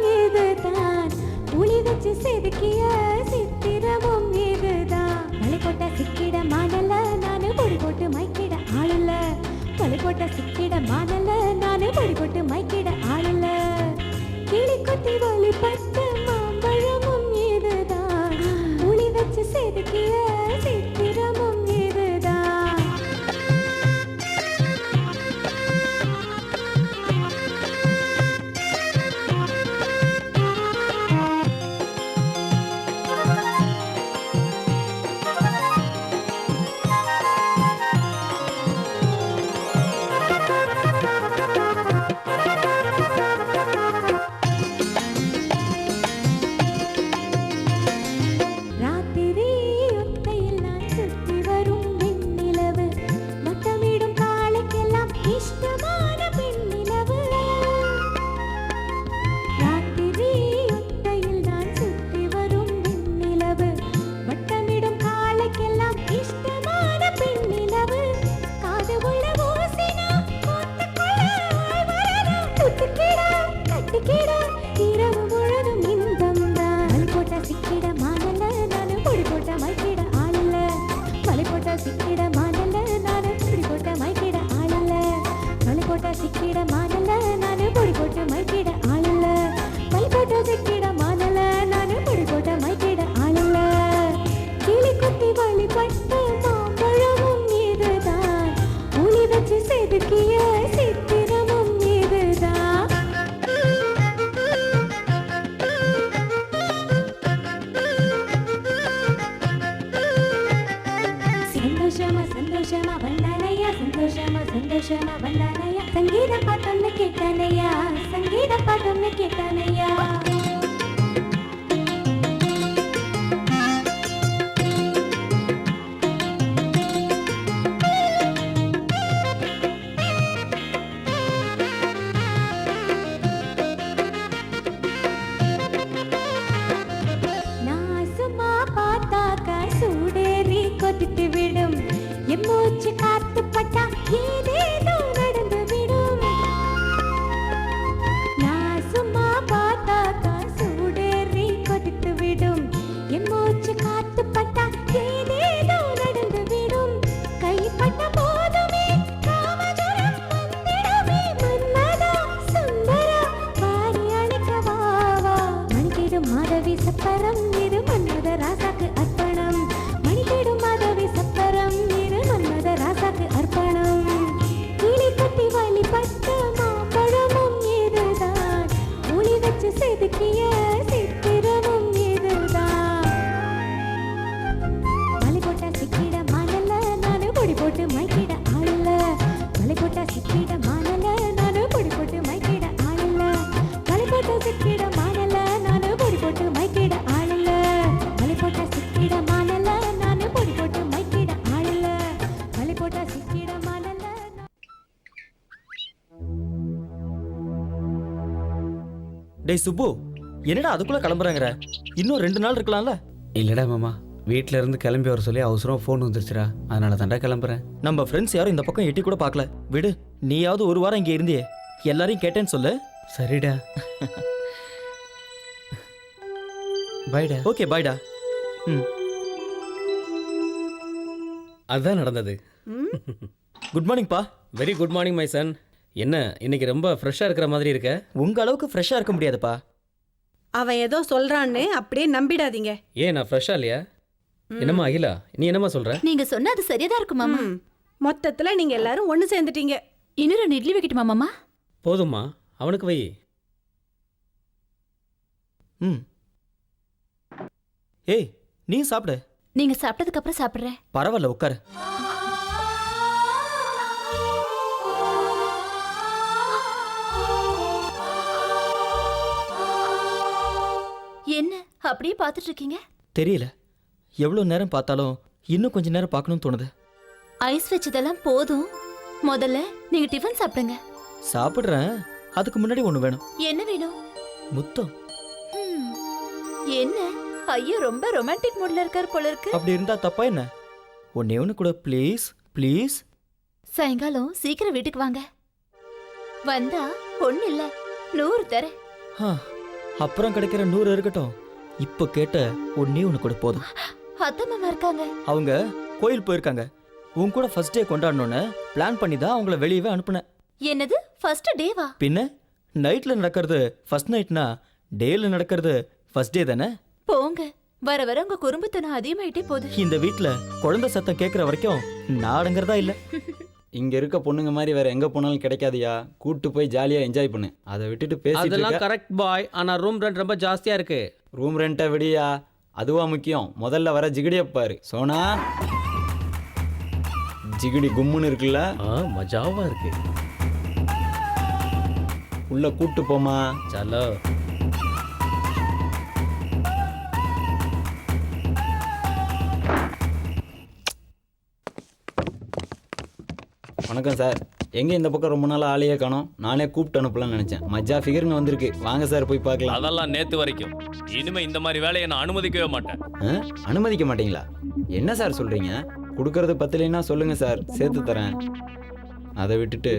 வச்சு செதுக்கிய சித்திரமும் இதுதான். மலை போட்ட சிக்கிட மாடல நானு பொடி போட்டு மைக்கிட ஆளுல. மலை போட்ட சிக்கிட மாடல நானு பொடி போட்டு மைக்கிட ஆளுல. கிளி கொத்தி வழிபட்ட மாம்பழமும் இதுதான். உளி வச்சு செதுக்கிய சித்திரமும் இதுதான். ராத்திரி ஒத்தையில் நான் சுத்தி வரும் வெண்ணிலவு. வட்டமிடும் காலைக்கெல்லாம் இஷ்டமான பெண்ணிலவு. ராத்திரி ஒத்தையில் நான் சுத்தி வரும் வெண்ணிலவு. வட்டமிடும் காலைக்கெல்லாம் இஷ்டமான பெண்ணிலவு. காது உள்ள ஊசினா கூத்துக்குள்ள ஆள் வரணும். குத்துக்கிட கட்டிக்கிட இரவு முழுதும் இன்பம்தான். மலை போட்ட சிக்கிட மாடல நானு பொடி போட்ட மைக்கிட ஆளல. மலை போட்ட சிக்கிட மாடல நானு பொடி போட்ட மைக்கிட ஆளல. மலை போட்ட சிக்கிட மாடல நானு பொடி போட்ட மைக்கிட ஆளல. மலை போட்ட சிக்கிட மாடல நானு பொடி போட்ட மைக்கிட ஆளல. கிளி குத்தி வழிபட்ட மாம்பழமும் இதுதான். உளி வச்சு செதுக்கிய சித்திரமும் இதுதான். சந்தோஷமா சந்தோஷமா வந்தானையா. சந்தோஷமா சந்தோஷமா வந்தானையா. சங்கீத பாட்டொன்னு கேட்டானையா. சங்கீத பாட்டொன்னு கேட்டானையா. நான் சும்மா பார்த்தாக்கா சூடேறி கொதித்து விடும். என் மூச்சு காத்து பட்டா ஏதேதோ நடந்து விடும். நான் சும்மா பார்த்தாக்கா சூடேறி கொதித்து விடும். என் மூச்சு காத்து பட்டா ஏதேதோ நடந்து விடும். கைப்பட்ட போதுமே காமஜரம் வந்திடுமே. மன்மதா சுந்தரா வாரி அணைக்க வா வா. மணிக்கிடும் மாதவி சப்பரம் இது மன்மத ராசாக்கு அர்ப்பணம். மணிக்கிடும் மாதவி சப்பரம் இது மன்மத ராசாக்கு அர்ப்பணம். கிளி கட்டி வழிபட்ட மாம்பழமும் இதுதான். உளி வச்சு செதுக்கிய சித்திரமும் இதுதான். மலை போட்ட சிக்கிட மாடல நானு பொடி போட்டு மைக்கிட ஆளல. மலை போட்ட சிக்கிட மாடல நானு பொடி போட்டு மைக்கிட ஆளல. மலை போட்ட சிக்கிட மாடல நானு பொடி போட்டு மைக்கிட ஆளல. மலை போட்ட சிக்கிட மாடல நானு பொடி போட்டு மைக்கிட ஆளல. மலை போட்ட சிக்கிட மாடல. டேய் சுப்பு, என்னடா அதுக்குள்ள கிளம்புறாங்கற? இன்னும் 2 நாள் இருக்கலாம்ல? இல்லடா மாமா, வீட்ல இருந்து கிளம்பி வர சொல்லி அவசரம் ஃபோன் வந்துருச்சுடா. அதனால தான்டா கிளம்புறேன். நம்ம ஃப்ரெண்ட்ஸ் யாரும் இந்த பக்கம் எட்டி கூட பார்க்கல. விடு, நீயாவது ஒரு வாரம் இங்கே இருந்தியே. எல்லாரையும் கேட்டேன்னு சொல்லு. சரிடா. பாய்டா. ஓகே பாய்டா. ம். அதுதான் நடந்தது. குட் மார்னிங் பா. Very good morning my son. என்ன இன்னைக்கு ரொம்ப ஃப்ரெஷ்ஷாக இருக்கிற மாதிரி இருக்க? உங்க அளவுக்கு ஃப்ரெஷ்ஷாக இருக்க முடியாதுப்பா. அவன் ஏதோ சொல்றான்னு அப்படியே நம்பிடாதீங்க. ஏன் நான் ஃப்ரெஷ்ஷாக இல்லையா? என்னம்மா அகிலா, நீ என்னம்மா சொல்ற? நீங்க சொன்ன அது சரியா தான் இருக்கு மாமா. மொத்தத்துல நீங்க எல்லாரும் ஒண்ணு சேர்ந்துட்டீங்க. இன்னும் 2 இட்லி வைக்கட்டுமா மாமா? போதும்மா, அவனுக்கு வை. ம். ஏய், நீ சாப்பிடு. நீங்க சாப்பிட்டதுக்கு அப்புறம் சாப்பிடுறேன். பரவாயில்ல, உட்காரு. என்ன அப்படியே பார்த்துட்டு இருக்கீங்க? தெரியல, எவ்வளோ நேரம் பார்த்தாலும் இன்னும் கொஞ்ச நேரம் பார்க்கணும்னு தோணுது. ஐஸ் வச்சதெல்லாம் போதும். முதல்ல நீங்க டிஃபன் சாப்பிடுங்க. சாப்பிடுறேன், அதுக்கு முன்னாடி ஒன்று வேணும். என்ன வேணும்? முத்தம். என்ன ஐயோ, ரொம்ப ரொமான்டிக் மூட்ல இருக்கார் போல இருக்கு. அப்படி இருந்தா தப்பா என்ன? ஒன்னே ஒன்று கூட ப்ளீஸ் ப்ளீஸ். சாயங்காலம் சீக்கிரம் வீட்டுக்கு வாங்க. வந்தா ஒண்ணு இல்ல 100 தரேன். அப்புறம் கிடைக்கிற 100 இருக்கட்டும். இப்போ கேட்ட ஒன்னே ஒன்று கூட போதும். அத்தை மாமா இருக்காங்க. அவங்க கோயில் போயிருக்காங்க. உன் கூட ஃபர்ஸ்ட் டே கொண்டாடணும்னு பிளான் பண்ணி தான் அவங்கள வெளியவே அனுப்புனேன். என்னது ஃபர்ஸ்ட் டேவா? பின்ன நைட்ல நடக்கிறது ஃபர்ஸ்ட் நைட்னா டேல நடக்கிறது ஃபர்ஸ்ட் டே தானே? போங்க, வர வர உங்க குறும்புத்தனம் அதிகமாயிட்டே போகுது. இந்த வீட்ல குழந்தை சத்தம் கேட்குற வரைக்கும் நான் அடங்குறதா இல்லை. இங்க இருக்க பொண்ணுங்க மாதிரி வேற எங்க போனாலும் கிடைக்காதியா. கூட்டு போய் ஜாலியா என்ஜாய் பண்ணு. அதை விட்டுட்டு பேசிட்டு அதெல்லாம் இருக்க. கரெக்ட் பாய். ஆனா ரூம் ரெண்ட் ரொம்ப ஜாஸ்தியா இருக்கு. ரூம் ரெண்ட்டை விடியா, அதுவா முக்கியம். முதல்ல வர ஜிகிடிய பாரு. சோனா, ஜிகிடி கும்முன்னு இருக்குல்ல, மஜாவா இருக்கு. உள்ள கூட்டு போமா. சலோ. வணக்கம் சார். எங்க இந்த பக்கம் ரொம்ப நாள் ஆளையே காணோம். நானே கூப்பிட்டு அனுப்பலாம்னு நினைச்சேன். மஜா ஃபிகருங்க வந்திருக்கு. வாங்க சார் போய் பார்க்கலாம். அதெல்லாம் நேத்து வரைக்கும். இனிமே இந்த மாதிரி வேலையை நான் அனுமதிக்கவே மாட்டேன். அனுமதிக்க மாட்டீங்களா? என்ன சார் சொல்றீங்க? கொடுக்கறது பத்தலைன்னா சொல்லுங்க சார், சேர்த்து தரேன். அதை விட்டுட்டு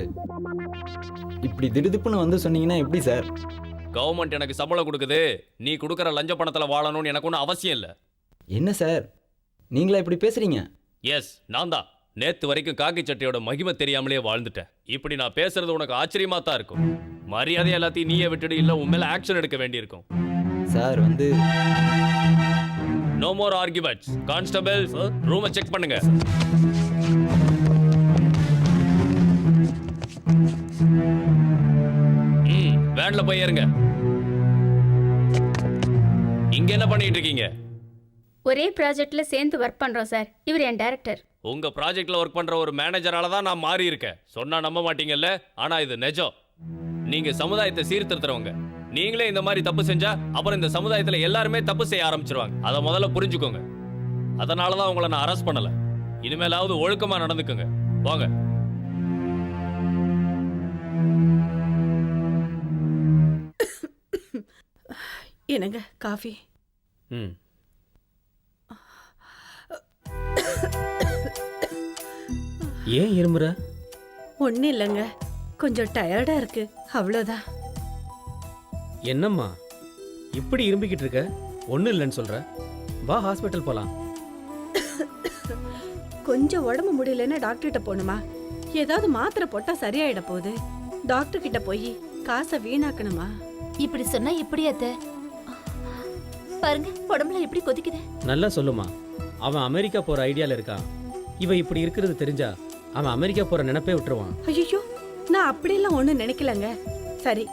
இப்படி திடுதிப்புன்னு வந்து சொன்னீங்கன்னா எப்படி சார்? கவர்மெண்ட் எனக்கு சம்பளம் கொடுக்குது, நீ கொடுக்குற லஞ்ச பணத்துல வாழணும்னு எனக்கு ஒன்றும் அவசியம் இல்லை. என்ன சார் நீங்களா இப்படி பேசுறீங்க? எஸ், நான் தான். நேத்து வரைக்கும் காக்கி சட்டையோட மகிமை தெரியாமலே வாழ்ந்துட்டேன். இப்படி நான் பேசுறது உனக்கு ஆச்சரியமா தான் இருக்கும். மரியாதை எல்லாத்தையும் நீயே விட்டுடு, இல்ல உன் மேல ஆக்ஷன் எடுக்க வேண்டியிருக்கும். சார் வந்து நோ மோர் ஆர்குமெண்ட்ஸ். கான்ஸ்டபிள், ரூமை செக் பண்ணுங்க. வேன்ல போய் ஏறுங்க. இங்க என்ன பண்ணிட்டு இருக்கீங்க? ஒரே ப்ராஜெக்ட்ல சேர்ந்து ஒர்க் பண்றோம் சார். இவர் என் டைரக்டர். உங்க ப்ராஜெக்ட்ல ஒர்க் பண்ற ஒரு மேனேஜரால தான் நான் மாறி இருக்கேன். சொன்னா நம்ப மாட்டீங்கல்ல, ஆனா இது நிஜம். நீங்க சமுதாயத்தை சீர்திருத்துறவங்க. நீங்களே இந்த மாதிரி தப்பு செஞ்சா அப்புறம் இந்த சமுதாயத்துல எல்லாருமே தப்பு செய்ய ஆரம்பிச்சிருவாங்க. அதை முதல்ல புரிஞ்சுக்கோங்க. அதனாலதான் உங்களை நான் அரெஸ்ட் பண்ணல. இனிமேலாவது ஒழுக்கமா நடந்துக்குங்க. வாங்க. என்னங்க காஃபி? ஏன் இருமுற? ஒன்றும் இல்லைங்க, கொஞ்சம் டயர்டா இருக்கு, அவ்வளோதான். என்னம்மா இப்படி இரும்பிக்கிட்டு இருக்க? ஒன்றும் இல்லைன்னு சொல்ற. வா ஹாஸ்பிட்டல் போலாம். கொஞ்சம் உடம்பு முடியலன்னா டாக்டர்கிட்ட போகணுமா? ஏதாவது மாத்திரை போட்டா சரியாயிட போகுது. டாக்டர் கிட்ட போய் காசை வீணாக்கணுமா? இப்படி சொன்னா எப்படி அத்தை? பாருங்க உடம்புல எப்படி கொதிக்குது. நல்லா சொல்லுமா. அவன் அமெரிக்கா போற ஐடியால இருக்கான். இவ இப்படி இருக்கிறது தெரிஞ்சா அவன் அமெரிக்கா போற நினைப்பே விட்டுருவான். ஐயோ, நான் அப்படியெல்லாம் ஒன்றும் நினைக்கலங்க. சரி,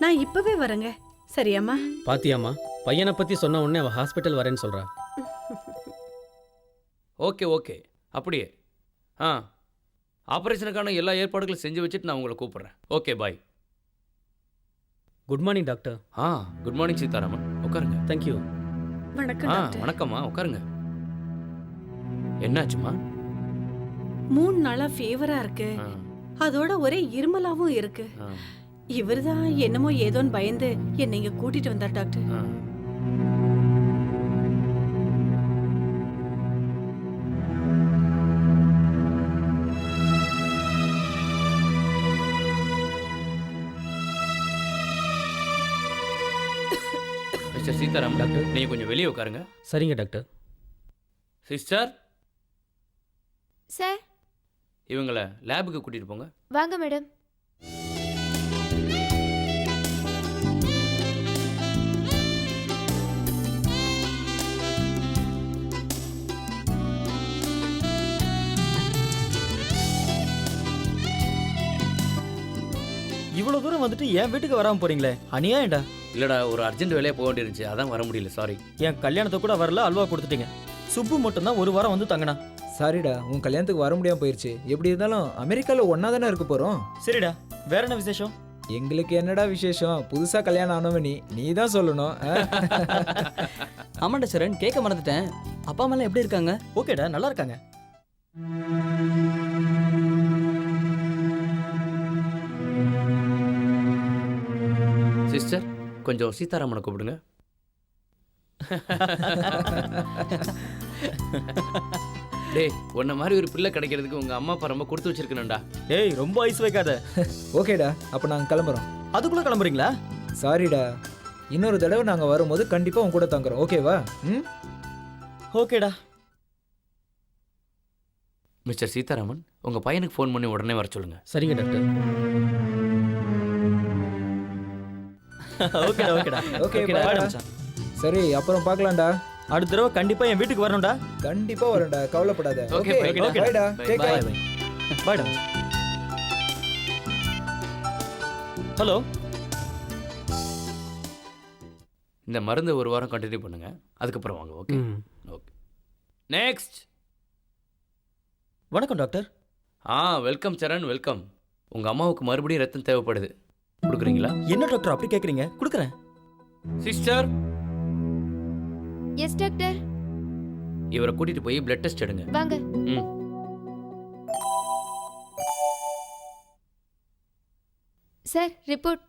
நான் இப்பவே வரேங்க. சரியாம்மா? பாத்தியாம்மா, பையனை பத்தி சொன்ன உடனே அவன் ஹாஸ்பிட்டல் வரேன்னு சொல்றா. ஓகே ஓகே, அப்படியே. ஆப்ரேஷனுக்கான எல்லா ஏற்பாடுகளும் செஞ்சு வச்சுட்டு நான் உங்களை கூப்பிடுறேன். Okay, bye. Good morning doctor. Good morning Seetharaman. உட்காருங்க. தேங்க்யூ. வணக்கம் டாக்டர். வணக்கம்மா, உட்காருங்க. என்னாச்சுமா? 3 நாளா ஃபீவரா இருக்கு. அதோட ஒரே இருமலாவும் இருக்கு. இவர்தான் என்னமோ ஏதோன்னு பயந்து என்னை இங்க கூட்டிட்டு வந்தார் டாக்டர். மிஸ்டர் சீதாராம், டாக்டர் நீங்க கொஞ்சம் வெளியே உட்காருங்க. சரிங்க டாக்டர். சிஸ்டர் சார், இவங்களை லேபுக்கு கூட்டிட்டு போங்க. வாங்க மேடம். இவ்வளவு தூரம் வந்துட்டு என் வீட்டுக்கு வராம போறீங்களே, அநியாயம்டா. இல்லடா, ஒரு அர்ஜென்ட் வேலையா போக வேண்டியிருந்துச்சு, அதான் வர முடியல. சாரி. என் கல்யாணத்தை கூட வரல, அல்வா கொடுத்துட்டீங்க. சுப்பு மட்டும் தான் 1 வாரம் வந்து தங்கினா. சாரிடா, உன் கல்யாணத்துக்கு வர முடியாம போயிருச்சு. எப்படி இருந்தாலும் அமெரிக்கால ஒன்னா தானே இருக்க போறோம். சரிடா, வேற என்ன விசேஷம்? எங்களுக்கு என்னடா விசேஷம்? புதுசா கல்யாணம் ஆனவன் நீ தான் சொல்லணும். ஆமாண்டா சரண், கேட்க மறந்துட்டேன். அப்பா அம்மா எப்படி இருக்காங்க? ஓகேடா, நல்லா இருக்காங்க. சிஸ்டர், கொஞ்சம் சீதாராமனை கூப்பிடுங்க. டேய், உன்ன மாதிரி ஒரு பிள்ளை கிடைக்கிறதுக்கு உங்க அம்மா அப்பா ரொம்ப கொடுத்து வச்சிருக்கணும்டா. டேய், ரொம்ப ஐஸ் வைக்காத. ஓகேடா, அப்ப நாங்க கிளம்புறோம். அதுக்குள்ள கிளம்புறீங்களா? சாரிடா, இன்னொரு தடவை நாங்க வரும்போது கண்டிப்பா உன் கூட தங்குறோம். ஓகேவா? ம். ஓகேடா. மிஸ்டர் சீதாராமன், உங்க பையனுக்கு ஃபோன் பண்ணி உடனே வர சொல்லுங்க. சரிங்க டாக்டர். ஓகேடா ஓகேடா. ஓகே ஓகேடா bye டா. மச்சான். சரி அப்புறம் பார்க்கலாம்டா. அடுத்த தடவை கண்டிப்பா என் வீட்டுக்கு வரணும்டா. கண்டிப்பா வரேன்டா, கவலைப்படாத. Okay, ஓகே bye, பை டா. Take bye care. பாய். பாய்டா. ஹலோ. இந்த மருந்து ஒரு வாரம் கண்டினியூ பண்ணுங்க, அதுக்கப்புறம் வாங்க. Okay okay. நெக்ஸ்ட். வணக்கம் டாக்டர். வெல்கம் சரண், வெல்கம். உங்க அம்மாவுக்கு மறுபடியும் ரத்தம் தேவைப்படுது, கொடுக்குறீங்களா? என்ன டாக்டர் அப்படி கேக்குறீங்க? கொடுக்குறேன். Sister, yes doctor. இவரை கூட்டிட்டு போய் பிளட் டெஸ்ட் எடுங்க. வாங்க. ம். Sir report.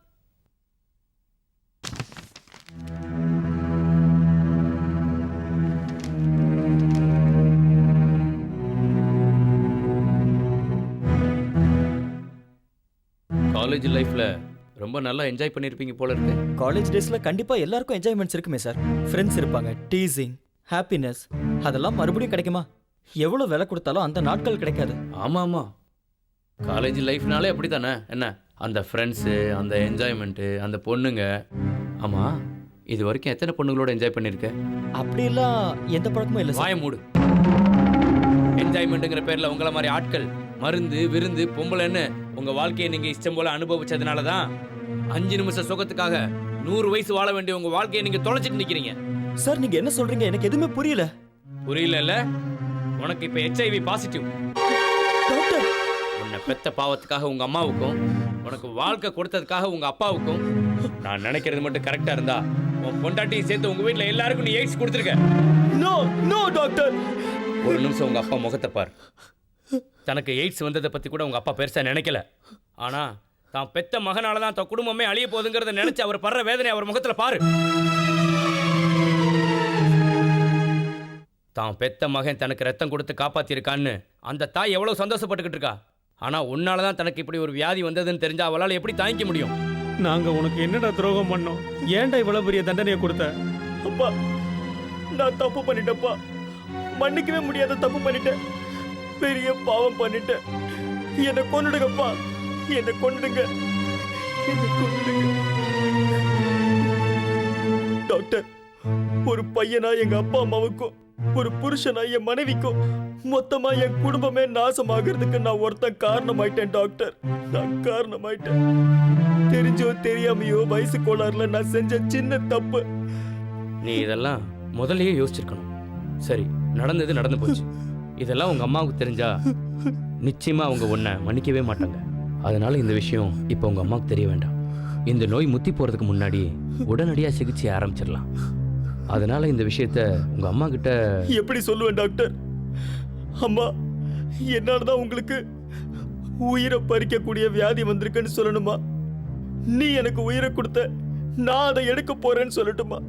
காலேஜ் லைஃப்ல ரொம்ப நல்லா என்ஜாய் பண்ணிருப்பீங்க போல இருக்கு. காலேஜ் டேஸ்ல கண்டிப்பா எல்லாருக்கும் என்ஜாய்மெண்ட்ஸ் இருக்குமே சார். ஃப்ரெண்ட்ஸ் இருப்பாங்க, டீசிங், ஹாப்பினஸ், அதெல்லாம் மறுபடியும் கிடைக்குமா? எவ்வளவு விலை கொடுத்தாலும் அந்த நாட்கள் கிடைக்காது. ஆமா ஆமா, காலேஜ் லைஃப்னாலே அப்படி தானே. என்ன அந்த ஃப்ரெண்ட்ஸு, அந்த என்ஜாய்மெண்ட்டு, அந்த பொண்ணுங்க. ஆமா, இது வரைக்கும் எத்தனை பொண்ணுங்களோட என்ஜாய் பண்ணிருக்க? அப்படிலாம் எந்த பழக்கமும் இல்லை சார். வாய மூடு. என்ஜாய்மெண்ட்டுங்கிற பேர்ல உங்கள மாதிரி ஆட்கள் மருந்து விருந்து பொம்பளைன்னு உங்க வாழ்க்கையை நீங்க இஷ்டம் போல அனுபவிச்சதுனால தான் 5 நிமிஷம் சுகத்துக்காக 100 வயசு வாழ வேண்டிய உங்க வாழ்க்கையை நீங்க தொலைச்சிட்டு நிக்கிறீங்க. சார் நீங்க என்ன சொல்றீங்க? எனக்கு எதுவுமே புரியல. புரியல? உனக்கு இப்ப HIV பாசிட்டிவ். உன்னை பெத்த பாவத்துக்காக உங்க அம்மாவுக்கும், உனக்கு வாழ்க்கை கொடுத்ததுக்காக உங்க அப்பாவுக்கும், நான் நினைக்கிறது மட்டும் கரெக்டா இருந்தா உன் பொண்டாட்டியை சேர்த்து உங்க வீட்டுல எல்லாருக்கும் நீ எய்ட்ஸ் கொடுத்துருக்க. No no doctor. ஒரு நிமிஷம் உங்க அப்பா முகத்தை பார். தனக்கு எய்ட்ஸ் வந்ததை பத்தி கூட உங்க அப்பா பெருசா நினைக்கல. ஆனா தான் பெத்த மகனால தான் தன் குடும்பமே அழிய போகுதுங்கிறத நினைச்சு அவர் படுற வேதனை அவர் முகத்துல பாரு. தான் பெத்த மகன் தனக்கு ரத்தம் கொடுத்து காப்பாத்திருக்கான்னு அந்த தாய் எவ்வளவு சந்தோஷப்பட்டுக்கிட்டு இருக்கா. ஆனா உன்னாலதான் தனக்கு இப்படி ஒரு வியாதி வந்ததுன்னு தெரிஞ்சா அவளால் எப்படி தாங்கிக்க முடியும்? நாங்க உனக்கு என்னடா துரோகம் பண்ணோம்? ஏன்டா இவ்வளவு பெரிய தண்டனையை கொடுத்த? அப்பா, நான் தப்பு பண்ணிட்டேன்ப்பா. மன்னிக்கவே முடியாத தப்பு பண்ணிட்டேன். பெரிய பாவம் பண்ணிட்டேன். என்னை கொன்னுடுங்கப்பா, என்னை கொன்னுடுங்க, என்னை கொன்னுடுங்க. டாக்டர், ஒரு பையனா எங்க அப்பா அம்மாவுக்கும், ஒரு புருஷனா என் மனைவிக்கும், மொத்தமா என் குடும்பமே நாசமாகிறதுக்கு நான் ஒருத்தன் காரணமாயிட்டேன் டாக்டர். நான் காரணமாயிட்டேன். தெரிஞ்சோ தெரியாமையோ வயசு கோளாறுல நான் செஞ்ச சின்ன தப்பு. நீ இதெல்லாம் முதல்லயே யோசிச்சிருக்கணும். சரி, நடந்தது நடந்து போச்சு. இதெல்லாம் உங்க அம்மாவுக்கு தெரிஞ்சா நிச்சயமா அவங்க உன்னை மன்னிக்கவே மாட்டாங்க. அதனால இந்த விஷயம் இப்போ உங்க அம்மாவுக்கு தெரிய வேண்டாம். இந்த நோய் முத்தி போறதுக்கு முன்னாடி உடனடியா சிகிச்சை ஆரம்பிச்சிடலாம். அதனால இந்த விஷயத்த உங்க அம்மா கிட்ட எப்படி சொல்லுவேன் டாக்டர்? அம்மா, என்னாலதான் உங்களுக்கு உயிரை பறிக்கக்கூடிய வியாதி வந்திருக்குன்னு சொல்லணுமா? நீ எனக்கு உயிரை கொடுத்த, நான் அதை எடுக்க போறேன்னு சொல்லட்டுமா?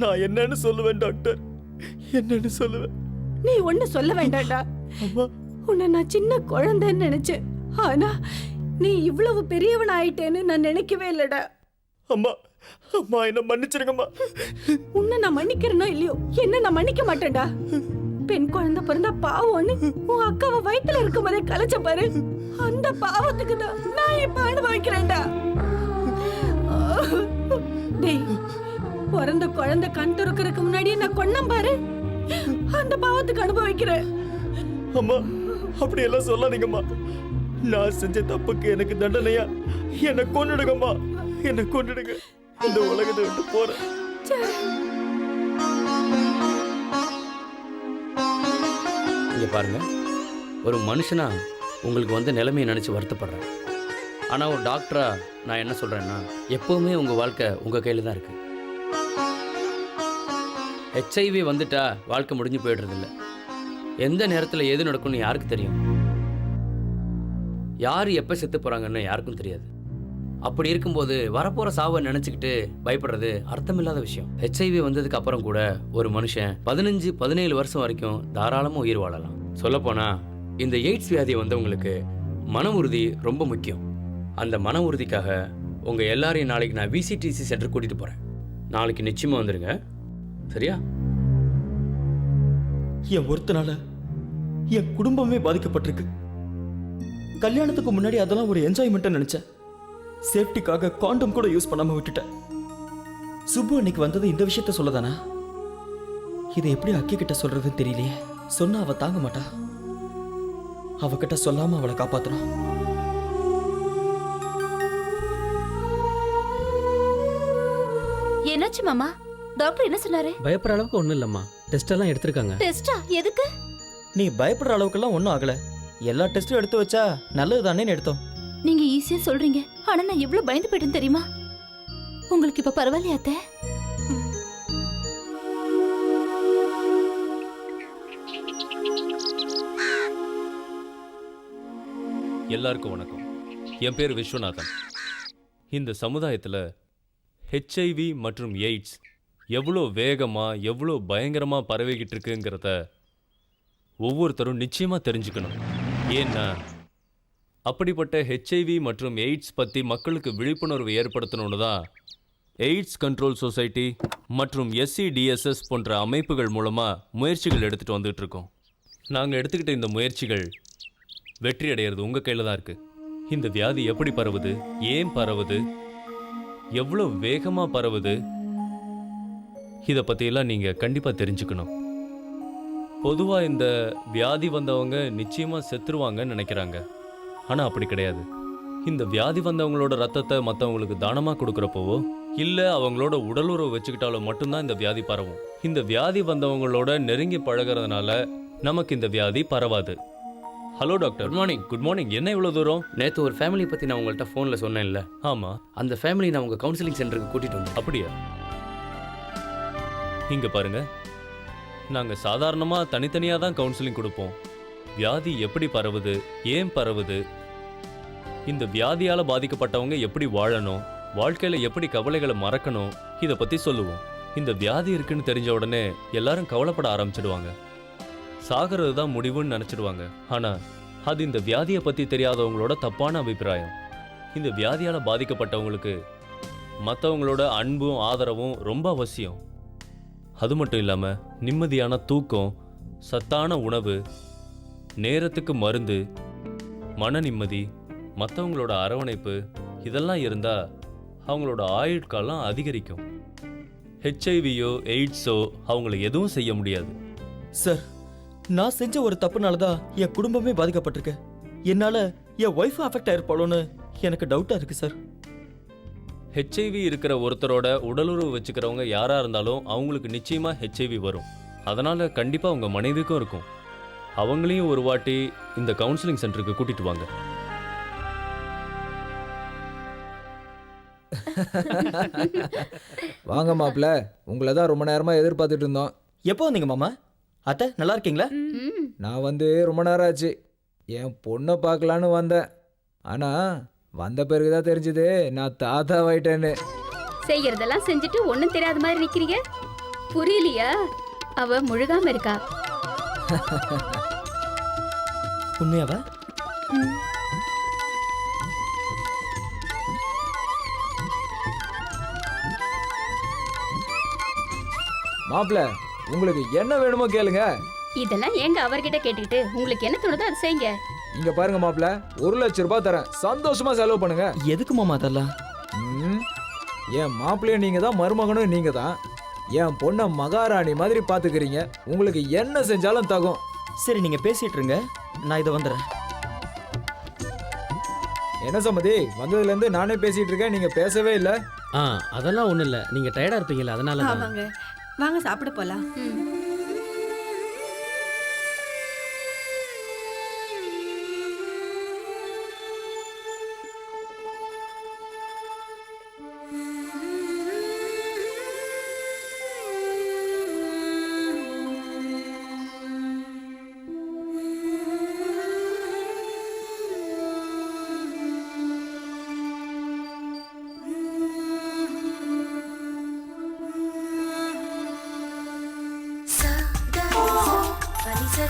நான் என்னன்னு சொல்லுவேன் டாக்டர்? என்னன்னு சொல்லுவேன்? நீ ஒண்ணு சொல்ல வேண்டாம்டா. உன்னை நான் சின்ன குழந்தைன்னு நினைச்சேன். ஆனா நீ இவ்வளவு பெரியவன் ஆயிட்டேன்னு நான் நினைக்கவே இல்லடா. அம்மா, அம்மா என்ன மன்னிச்சிருங்கம்மா. உன்னை நான் மன்னிக்கிறேனோ இல்லையோ, என்ன நான் மன்னிக்க மாட்டேன்டா. பெண் குழந்தை பிறந்தா பாவம்னு உன் அக்காவை வயித்துல இருக்கும் போதே கலைச்ச பாரு, அந்த பாவத்துக்கு தான் நான் இப்ப அனுபவிக்கிறேன்டா. டேய், பிறந்த குழந்தை கண் துறக்கிறதுக்கு முன்னாடியே நான் கொன்னம் பாரு, அந்த பாவத்துக்கு அனுபவிக்கிறேன். அம்மா, அப்படி எல்லாம் சொல்லாதீங்கம்மா. நான் செஞ்ச தப்புக்கு எனக்கு தண்டனையா என்னை கொன்னுடுங்கம்மா, என்னை கொன்னுடுங்க. இந்த உலகத்தை விட்டு போறேன். இங்க பாருங்க, ஒரு மனுஷனா உங்களுக்கு வந்து நிலைமையை நினைச்சு வருத்தப்படுறேன். ஆனா ஒரு டாக்டரா நான் என்ன சொல்றேன்னா, எப்பவுமே உங்க வாழ்க்கை உங்க கையில தான் இருக்கு. HIV வந்துட்டா வாழ்க்கை முடிஞ்சு போயிடுறது இல்லை. எந்த நேரத்தில் எது நடக்கும்னு யாருக்கு தெரியும்? யார் எப்போ செத்து போகிறாங்கன்னு யாருக்கும் தெரியாது. அப்படி இருக்கும்போது வரப்போகிற சாவை நினச்சிக்கிட்டு பயப்படுறது அர்த்தமில்லாத விஷயம். HIV வந்ததுக்கு அப்புறம் கூட ஒரு மனுஷன் 15-17 வருஷம் வரைக்கும் தாராளமாக உயிர் வாழலாம். சொல்லப்போனால் இந்த எய்ட்ஸ் வியாதி வந்தவங்களுக்கு மன உறுதி ரொம்ப முக்கியம். அந்த மன உறுதிக்காக உங்கள் எல்லாரையும் நாளைக்கு நான் விசிடிசி சென்டர் கூட்டிகிட்டு போகிறேன். நாளைக்கு நிச்சயமாக வந்துடுங்க, சரியா? என் ஒருத்தனால என் குடும்பமே பாதிக்கப்பட்டிருக்கு. கல்யாணத்துக்கு முன்னாடி அதெல்லாம் ஒரு என்ஜாய்மெண்ட்டாக நினைச்சேன். சேஃப்டிக்காக காண்டம் கூட யூஸ் பண்ணாம விட்டுட்டேன். சுப்பு அன்னைக்கு வந்தது இந்த விஷயத்த சொல்லதானா? இதை எப்படி அக்கி கிட்ட சொல்றதுன்னு தெரியலையே. சொன்னா அவ தாங்க மாட்டா. அவகிட்ட சொல்லாம அவளை காப்பாத்தணும். என்னாச்சு மாமா? டாக்டர் என்ன சொன்னாரு? பயப்படுற அளவுக்கு ஒன்றும் இல்லைம்மா. டெஸ்ட் எல்லாம் எடுத்திருக்காங்க. டெஸ்டா? எதுக்கு? நீ பயப்படுற அளவுக்கெல்லாம் ஒன்றும் ஆகல. எல்லா டெஸ்ட்டும் எடுத்து வச்சா நல்லது தானே எடுத்தோம். நீங்க ஈஸியா சொல்றீங்க, ஆனா நான் எவ்வளவு பயந்து போயிட்டேன் தெரியுமா? உங்களுக்கு இப்ப பரவாயில்லையா அத்தை? எல்லாருக்கும் வணக்கம். என் பேர் விஸ்வநாதன். இந்த சமுதாயத்தில் ஹெச்ஐவி மற்றும் எய்ட்ஸ் எவ்வளோ வேகமாக எவ்வளோ பயங்கரமாக பரவிக்கிட்டு இருக்குங்கிறத ஒவ்வொருத்தரும் நிச்சயமாக தெரிஞ்சுக்கணும். ஏன்னா அப்படிப்பட்ட ஹெச்ஐவி மற்றும் எய்ட்ஸ் பற்றி மக்களுக்கு விழிப்புணர்வு ஏற்படுத்தணும்னு தான் எய்ட்ஸ் கண்ட்ரோல் சொசைட்டி மற்றும் SCDSS போன்ற அமைப்புகள் மூலமாக முயற்சிகள் எடுத்துகிட்டு வந்துட்டு இருக்கோம். நாங்கள் எடுத்துக்கிட்ட இந்த முயற்சிகள் வெற்றி அடையிறது உங்கள் கையில் தான் இருக்குது. இந்த வியாதி எப்படி பரவுது, ஏன் பரவுது, எவ்வளோ வேகமாக பரவுது, இதை பற்றியெல்லாம் நீங்கள் கண்டிப்பாக தெரிஞ்சுக்கணும். பொதுவாக இந்த வியாதி வந்தவங்க நிச்சயமாக செத்துருவாங்கன்னு நினைக்கிறாங்க. ஆனால் அப்படி கிடையாது. இந்த வியாதி வந்தவங்களோட ரத்தத்தை மற்றவங்களுக்கு தானமாக கொடுக்குறப்போவோ இல்லை அவங்களோட உடலுறவு வச்சுக்கிட்டாலோ மட்டும்தான் இந்த வியாதி பரவும். இந்த வியாதி வந்தவங்களோட நெருங்கி பழகிறதுனால நமக்கு இந்த வியாதி பரவாது. Hello doctor. Good morning. Good morning. என்ன இவ்வளோ தூரம்? நேற்று ஒரு ஃபேமிலி பற்றி நான் உங்கள்கிட்ட ஃபோனில் சொன்னேன்ல? ஆமாம். அந்த ஃபேமிலி நான் உங்கள் கவுன்சிலிங் சென்டருக்கு கூட்டிகிட்டு வந்தேன். அப்படியா? இங்கே பாருங்க, நாங்கள் சாதாரணமாக தனித்தனியாக தான் கவுன்சிலிங் கொடுப்போம். வியாதி எப்படி பரவுது, ஏன் பரவுது, இந்த வியாதியால் பாதிக்கப்பட்டவங்க எப்படி வாழணும், வாழ்க்கையில் எப்படி கவலைகளை மறக்கணும், இதை பற்றி சொல்லுவோம். இந்த வியாதி இருக்குன்னு தெரிஞ்ச உடனே எல்லாரும் கவலைப்பட ஆரம்பிச்சிடுவாங்க. சாகிறது தான் முடிவுன்னு நினச்சிடுவாங்க. ஆனால் அது இந்த வியாதியை பற்றி தெரியாதவங்களோட தப்பான அபிப்பிராயம். இந்த வியாதியால் பாதிக்கப்பட்டவங்களுக்கு மற்றவங்களோட அன்பும் ஆதரவும் ரொம்ப அவசியம். அது மட்டும் இல்லாமல் நிம்மதியான தூக்கம், சத்தான உணவு, நேரத்துக்கு மருந்து, மன நிம்மதி, மற்றவங்களோட அரவணைப்பு இதெல்லாம் இருந்தால் அவங்களோட ஆயுட்காலம் அதிகரிக்கும். ஹெச்ஐவியோ எய்ட்ஸோ அவங்கள எதுவும் செய்ய முடியாது. சார், நான் செஞ்ச ஒரு தப்புனால தான் என் குடும்பமே பாதிக்கப்பட்டிருக்கு. என்னால என் ஒய்ஃப் அஃபெக்ட் ஆயிருப்பாளோன்னு எனக்கு டவுட்டா இருக்கு சார். ஹெச்ஐவி இருக்கிற ஒருத்தரோட உடலுறவு வச்சுக்கிறவங்க யாரா இருந்தாலும் அவங்களுக்கு நிச்சயமா ஹெச்ஐவி வரும். அதனால கண்டிப்பா உங்க மனைவிக்கும் இருக்கும். அவங்களையும் ஒரு வாட்டி இந்த கவுன்சிலிங் சென்டருக்கு கூட்டிட்டு வாங்க. வாங்க மாப்பிள்ள, உங்களை தான் ரொம்ப நேரமா எதிர்பார்த்துட்டு இருந்தோம். எப்போ வந்தீங்க மாமா? அத்தை நல்லா இருக்கீங்களா? நான் வந்து ரொம்ப நேரம் ஆச்சு. என் பொண்ணை பார்க்கலான்னு வந்தேன். ஆனா வந்த பிறகுதான் தெரிஞ்சது நான் தாத்தாவாயிட்டேன்னு. செய்யறதெல்லாம் செஞ்சுட்டு ஒண்ணும் தெரியாத மாதிரி நிக்கிறீங்க. புரியலையா? அவ முழுகாம இருக்கா. உண்மையாவா? மாப்பிள்ள, உங்களுக்கு என்ன வேணுமோ கேளுங்க. இதெல்லாம் ஏங்க அவர்கிட்ட கேட்டுக்கிட்டு உங்களுக்கு என்ன தோணுதோ அதை செய்யுங்க. இங்க பாருங்க மாப்பிள்ள, 1 லட்சம் ரூபாய் தரேன், சந்தோஷமா செலவு பண்ணுங்க. எதுக்கு மாமா அதெல்லாம்? என் மாப்பிள்ளைய நீங்க தான், மருமகனும் நீங்க தான். என் பொண்ணை மகாராணி மாதிரி பாத்துக்கிறீங்க. உங்களுக்கு என்ன செஞ்சாலும் தகும். சரி, நீங்க பேசிட்டு இருங்க, நான் இதை வந்துடுறேன். என்ன சம்மதி, வந்ததுல இருந்து நானே பேசிட்டு இருக்கேன், நீங்க பேசவே இல்லை. அதெல்லாம் ஒண்ணும் இல்ல, நீங்க டயர்டா இருப்பீங்கல்ல, அதனால. ஆமாங்க, வாங்க சாப்பிட போலாம். Sa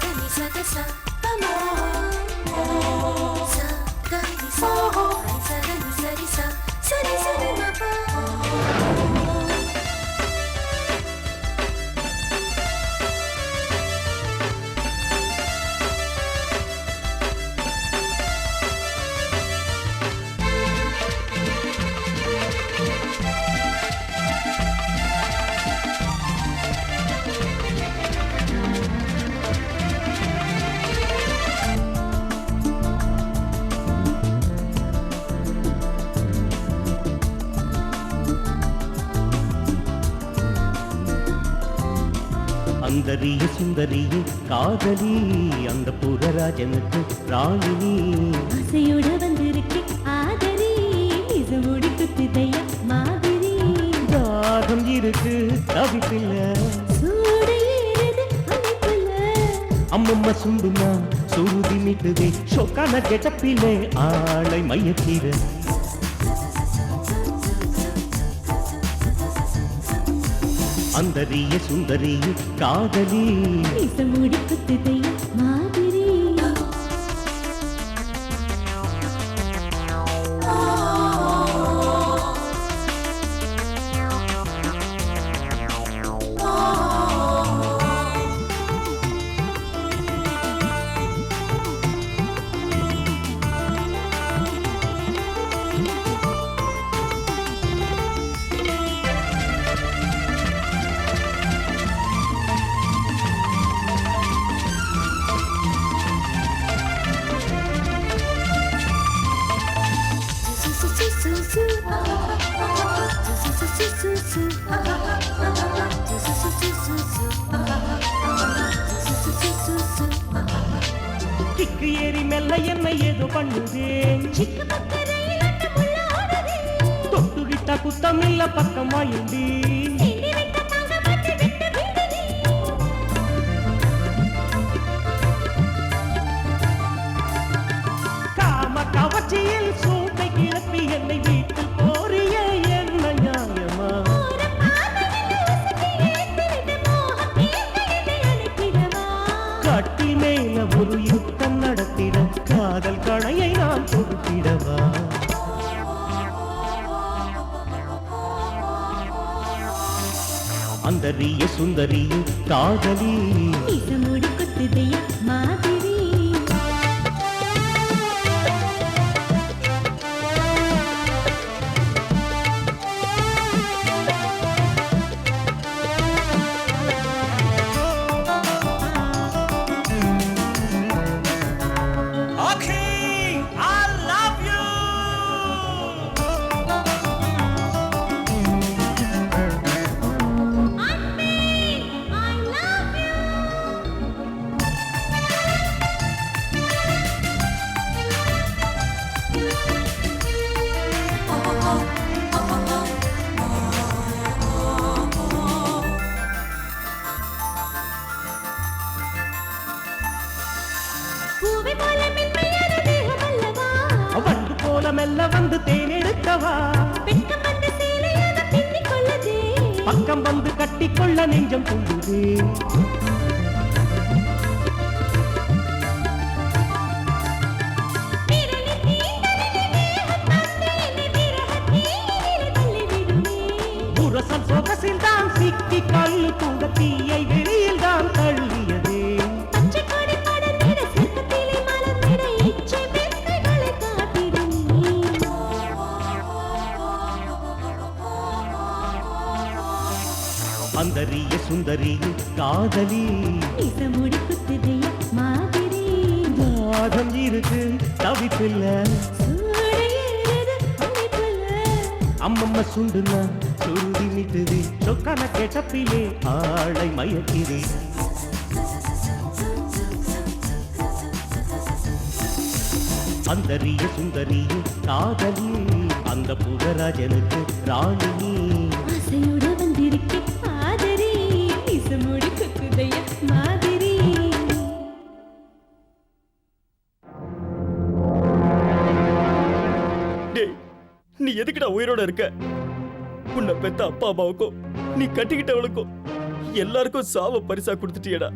அந்தரிய சுந்தரியே காதலி அந்த புறராஜனுக்கு ராணினி ஆசையோட வந்திருக்கு ஆதரி நிஜமோடி குத்துதைய மாதிரி தாகம் இருக்கு தவிப்பில்ல சூடு ஏறுது அமைப்புல அம்மம்மா சுண்டுமா சுருதி மிட்டுதே சொக்கான கெட்டப்பிலே ஆளை மையத்தீர அந்தரிய சுந்தரியே காதலி நிஜமோடி குத்துதைய மாதிரி கிக்கு ஏறி மெல்ல என்ன ஏதோ பண்ணுதே தொட்டுகிட்ட குத்தமில்ல பக்கம் வாயுண்டி காம கவர்ச்சியில் சூட்டை கிளப்பி என்னை வீட்டு போறிய என்ன நியாயமா கட்டி மேல ஒரு யுத்தம் நடத்திட காதல் கணையை நான் கொடுத்திடவா அந்தரிய சுந்தரியே காதலி நிஜமோடி குத்துதைய மாதிரி வண்டு போல மெல்ல வந்து தேனெடுக்கவா பக்கம் வந்து கட்டிக்கொள்ள நெஞ்சம் கொள்ளுது புரசம் சொகசில் தான் சிக்கி கல்லு கூட தீயை வெளியில் தான் தள்ளியதே அந்தரிய சுந்தரியே காதலி நிஜமோடி குத்துதைய மாதிரி தாகம் இருக்கு தவிப்பில்ல சூடு ஏறுது அமைப்புல அம்மம்மா சுண்டுனா சுருதி மிட்டுது சொக்கான கெட்டப்பிலே ஆளை மயக்கிறே அந்தரிய சுந்தரியே காதலி அந்த புகராஜனுக்கு ராணினி ஆசையோட வந்திருக்கு ஆதரி நிஜமோடி குத்துதைய மாதிரி டேய் நீ எதுக்குடா உயிரோட இருக்க? உன்னை பெத்த அப்பா அம்மாவுக்கும் நீ கட்டிக்கிட்டவளுக்கும் எல்லாருக்கும் சாவ பரிசா கொடுத்துட்டியடா.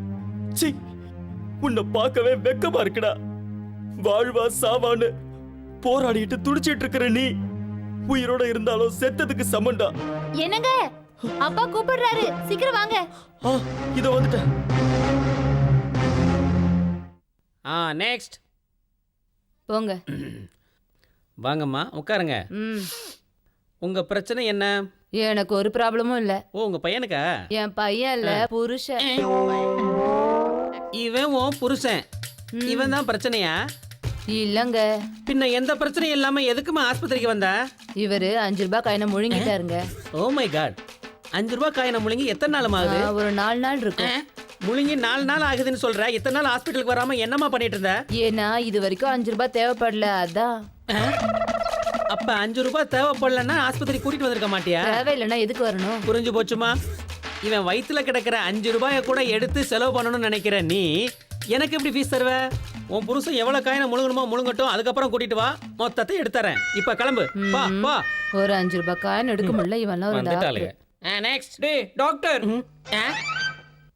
சீ, உன்னை பார்க்கவே வெக்கமா இருக்குடா. வாழ்வா சாவான்னு போராடிட்டு துடிச்சிட்டு இருக்கிற நீ உயிரோட இருந்தாலும் செத்ததுக்கு சமண்டா. என்னங்க அப்பா கூப்பிடுறாரு, சீக்கிரம் வாங்க. இதோ வந்துட்டேன். நெக்ஸ்ட் போங்க. வாங்கம்மா உட்காருங்க. உங்க பிரச்சனை என்ன? எனக்கு ஒரு ப்ராப்ளமும் இல்ல. ஓ, உங்க பையனுக்கா? என் பையன் இல்ல, புருஷன். இவன் உன் புருஷன். இவன் தான் பிரச்சனையா? இல்லங்க. பின்ன எந்த பிரச்சனையும் இல்லாம எதுக்குமா ஆஸ்பத்திரிக்கு வந்தா? இவரு 5 ரூபாய் காயினை முழுங்கிட்டாருங்க. ஓ மை காட், 5 ரூபாய் காயினை முழுங்கி எத்தனை நாள் ஆகுது? ஒரு 4 நாள் இருக்கும். முழுங்கி 4 நாள் ஆகுதுன்னு சொல்ற. இத்தனை நாள் ஹாஸ்பிட்டலுக்கு வராம என்னம்மா பண்ணிட்டு இருந்த? ஏன்னா இது வரைக்கும் 5 ரூபாய் தேவைப்படல, அதான். அப்ப 5 ரூபாய் தேவைப்படலன்னா ஆஸ்பத்திரி கூட்டிட்டு வந்திருக்க மாட்டியா? தேவையில்லைன்னா எதுக்கு வரணும்? புரிஞ்சு போச்சுமா. இவன் வயித்துல கிடக்கிற 5 ரூபாயை கூட எடுத்து செலவு பண்ணணும்னு நினைக்கிற நீ எனக்கு எப்படி ஃபீஸ் தருவ? உன் புருஷன் எவ்வளவு காயினை முழுங்கணுமோ முழுங்கட்டும், அதுக்கப்புறம் கூட்டிட்டு வா, மொத்தத்தை எடுத்துறேன். இப்ப கிளம்பு, பா பா. ஒரு 5 ரூபாய் காயின் எடுக்க முடியல, இவன் ஒரு டாக்டர். நெக்ஸ்ட். டேய் டாக்டர்,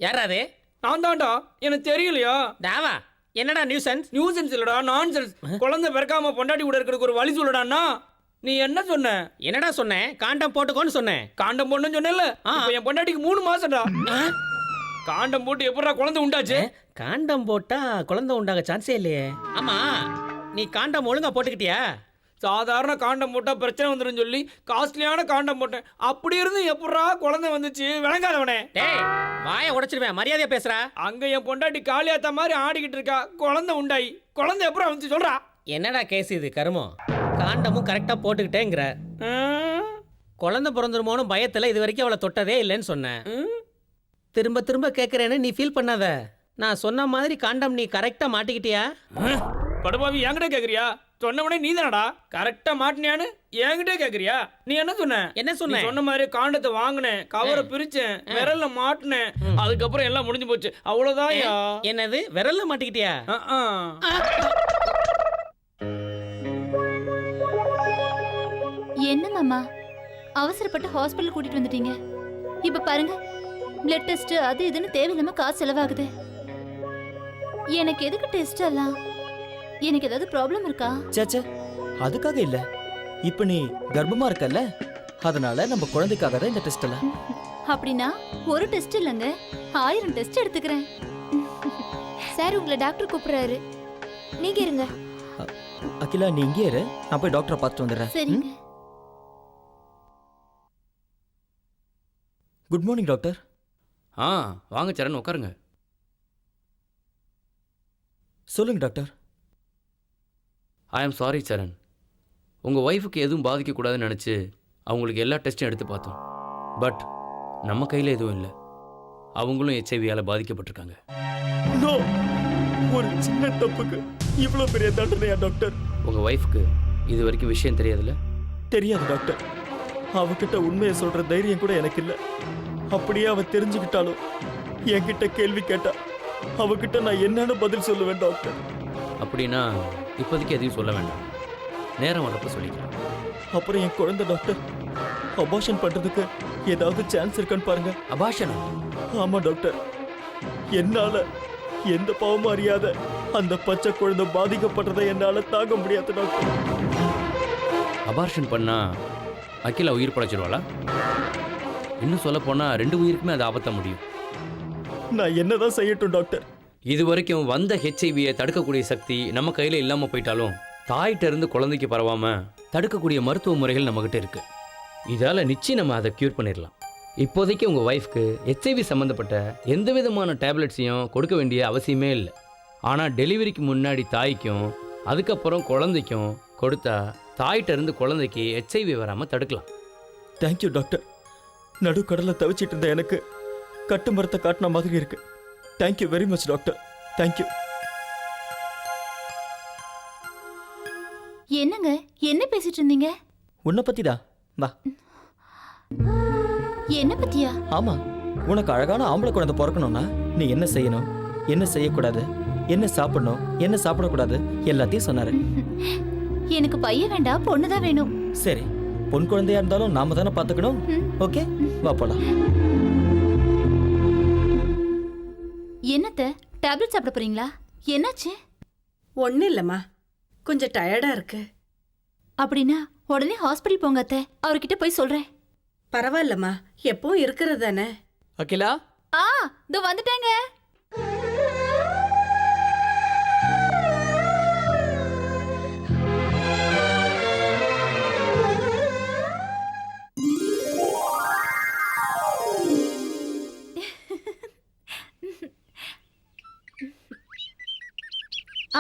யாராது? நான் தான்டா. எனக்கு தெரியலையா? தாவா, என்னடா நியூசன்ஸ்? நியூசன்ஸ் இல்லடா, நான்சென்ஸ். குழந்தை பிறக்காம பொண்டாட்டி கூட இருக்கிறதுக்கு ஒரு வழி சொல்லடான்னா. நீ என்ன சொன்ன? என்னடா சொன்னேன்? காண்டம் போட்டுக்கோன்னு சொன்னேன். காண்டம் போடணும்னு சொன்னேன்ல. இப்போ என் பொண்டாட்டிக்கு 3 மாசம்டா. காண்டம் போட்டு எப்படா குழந்தை உண்டாச்சு? காண்டம் போட்டா குழந்தை உண்டாக சான்ஸே இல்லையே. ஆமா, நீ காண்டம் ஒழுங்கா போட்டுக்கிட்டியா? சாதாரண காண்டம் போட்டா பிரச்சனை வந்துடும் சொல்லி காஸ்ட்லியான காண்டம் போட்டேன். அப்படி இருந்து எப்படா குழந்தை வந்துச்சு? விளங்காதவனே. டேய், வாயை உடைச்சிருவேன், மரியாதையா பேசுறா. அங்க என் பொண்டாட்டி காளியாத்த மாதிரி ஆடிக்கிட்டு இருக்கா. குழந்தை உண்டாயி குழந்தை எப்படா வந்துச்சு சொல்றா? என்னடா கேஸ் இது கருமம்? காண்டமும் கரெக்டா போட்டுக்கிட்டேங்கிற. குழந்தை பிறந்துருமோன்னு பயத்துல இது வரைக்கும் அவளை தொட்டதே இல்லைன்னு சொன்னேன். திரும்ப திரும்ப கேட்கறேன்னு நீ ஃபீல் பண்ணாத. நான் சொன்ன மாதிரி காண்டம் நீ கரெக்டா மாட்டிக்கிட்டியா? படுபாவி, என்கிட்ட கேக்குறியா? சொன்னவனே நீ தானடா. கரெக்டா மாட்டினியான்னு என்கிட்ட கேக்குறியா? நீ என்ன சொன்ன? என்ன சொன்ன? சொன்ன மாதிரி காண்டத்தை வாங்கினேன், கவரை பிரிச்சேன், விரல்ல மாட்டினேன், அதுக்கப்புறம் எல்லாம் முடிஞ்சு போச்சு. அவ்வளவுதான். என்னது, விரல்ல மாட்டிக்கிட்டியா? என்ன மாமா, அவசரப்பட்டு ஹாஸ்பிட்டல் கூட்டிட்டு வந்துட்டீங்க. இப்ப பாருங்க, பிளட் டெஸ்ட் அது இதுன்னு தேவையில்லாம காசு செலவாகுது. எனக்கு எதுக்கு டெஸ்ட் எல்லாம்? எனக்கு ஏதாவது ப்ராப்ளம் இருக்கா? சேச்சே, அதுக்காக இல்ல. இப்ப நீ கர்ப்பமா இருக்கல்ல, அதனால நம்ம குழந்தைக்காக தான் இந்த டெஸ்ட் எல்லாம். அப்படின்னா ஒரு டெஸ்ட் இல்லைங்க, 1000 டெஸ்ட் எடுத்துக்கிறேன். சார் உங்களை டாக்டர் கூப்பிடுறாரு, நீங்க இருங்க. அகிலா, நீ இங்கே இரு, நான் போய் டாக்டரை பார்த்துட்டு வந்துடுறேன். சரிங்க. Good morning doctor. வாங்க சரண், உட்காருங்க. சொல்லுங்க டாக்டர். ஐ ஆம் சாரி சரண். உங்கள் ஒய்ஃபுக்கு எதுவும் பாதிக்கக்கூடாதுன்னு நினச்சி அவங்களுக்கு எல்லா டெஸ்ட்டும் எடுத்து பார்த்தோம். பட் நம்ம கையில் எதுவும் இல்லை. அவங்களும் ஹெச்ஐவியால் பாதிக்கப்பட்டிருக்காங்க. ஒரு சின்ன தப்புக்கு இவ்வளோ பெரிய தண்டனையா டாக்டர்? உங்கள் ஒய்ஃபுக்கு இது வரைக்கும் விஷயம் தெரியாதுல்ல? தெரியாது டாக்டர். அவகிட்ட உண்மையை சொல்கிற தைரியம் கூட எனக்கு இல்லை. அப்படியே அவ தெரிஞ்சுக்கிட்டாலும் என்கிட்ட கேள்வி கேட்டா அவகிட்ட நான் என்னன்னு பதில் சொல்லுவேன் டாக்டர். அப்படின்னா இப்போதைக்கு எதையும் சொல்ல வேண்டாம், நேரம் வரப்ப சொல்லிக்கலாம். அப்புறம் என் குழந்தை டாக்டர், அபார்ஷன் பண்றதுக்கு ஏதாவது சான்ஸ் இருக்கான்னு பாருங்க. அபார்ஷன்? ஆமா டாக்டர். என்னால எந்த பாவமும் அறியாத அந்த பச்சை குழந்தை பாதிக்கப்படுறதை என்னால தாங்க முடியாது டாக்டர். அபார்ஷன் பண்ணா அகிலா உயிர் படைச்சிருவாளா? இன்னும் சொல்ல போனா 2 உயிருக்குமே அது ஆபத்த முடியும். நான் என்னதான் செய்யட்டும் டாக்டர்? இது வரைக்கும் வந்த ஹெச்ஐவியை தடுக்கக்கூடிய சக்தி நம்ம கையில் இல்லாமல் போயிட்டாலும் தாயிட்ட இருந்து குழந்தைக்கு பரவாமல் தடுக்கக்கூடிய மருத்துவ முறைகள் நம்மகிட்ட இருக்கு. இதால் நிச்சயம் நம்ம அதை க்யூர் பண்ணிடலாம். இப்போதைக்கு உங்கள் ஒய்ஃப்க்கு ஹெச்ஐவி சம்மந்தப்பட்ட எந்த விதமான டேப்லெட்ஸையும் கொடுக்க வேண்டிய அவசியமே இல்லை. ஆனால் டெலிவரிக்கு முன்னாடி தாய்க்கும் அதுக்கப்புறம் குழந்தைக்கும் கொடுத்தா தாயிட்ட இருந்து குழந்தைக்கு ஹெச்ஐவி வராமல் தடுக்கலாம். Thank you doctor. நடுக்கடலை தவிச்சிட்டு இருந்த எனக்கு கட்டு மரத்தை காட்டின மாதிரி இருக்கு. Thank you very much doctor. Thank you. என்னங்க, என்ன பேசிட்டு இருந்தீங்க? உன்னை பத்திடா. வா. என்ன பத்தியா? ஆமா, உனக்கு அழகான ஆம்பளை குழந்தை பிறக்கணும்னா நீ என்ன செய்யணும், என்ன செய்யக்கூடாது, என்ன சாப்பிடணும், என்ன சாப்பிடக்கூடாது எல்லாத்தையும் சொன்னாரு. எனக்கு பையன் வேண்டாம், பொண்ணுதான் வேணும். சரி, பொன் குழந்தையா இருந்தாலும் நாம தானே பாத்துக்கணும். ஓகே, வா போலாம். என்னத்த, டேப்லெட் சாப்பிட போறீங்களா? என்னாச்சு? ஒன்னும் இல்லம்மா, கொஞ்சம் டயர்டா இருக்கு. அப்படின்னா உடனே ஹாஸ்பிட்டல் போங்க அத்தை, அவர்கிட்ட போய் சொல்றேன். பரவாயில்லம்மா, எப்பவும் இருக்கிறது தானே. அகிலா, இதோ வந்துட்டேங்க.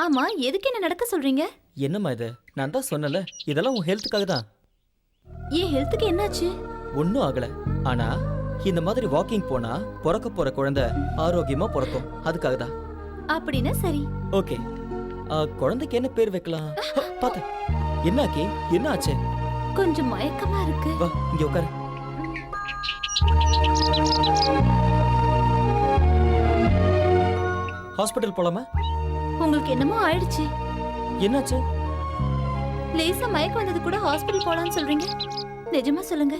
ஆமா, எதுக்கு என்ன நடக்க சொல்றீங்க? என்னம்மா இது? நான் தான் சொன்னல, இதெல்லாம் உன் ஹெல்த்துக்காக தான். என் ஹெல்த்துக்கு என்னாச்சு? ஒன்றும் ஆகல. ஆனா இந்த மாதிரி வாக்கிங் போனா பிறக்க போற குழந்தை ஆரோக்கியமா பிறக்கும். அதுக்காக தான். அப்படின்னா சரி. ஓகே. குழந்தைக்கு என்ன பேர் வைக்கலாம்? பாத்து. என்ன ஆக்கி? என்ன ஆச்சு? கொஞ்சம் மயக்கமா இருக்கு. வா இங்க உட்காரு. ஹாஸ்பிடல் போலாமா? உங்களுக்கு என்னமோ ஆயிடுச்சு. என்னாச்சு? லேசா மயக்கம் வந்தது கூட ஹாஸ்பிடல் போலாம்னு சொல்றீங்க. நிஜமா சொல்லுங்க,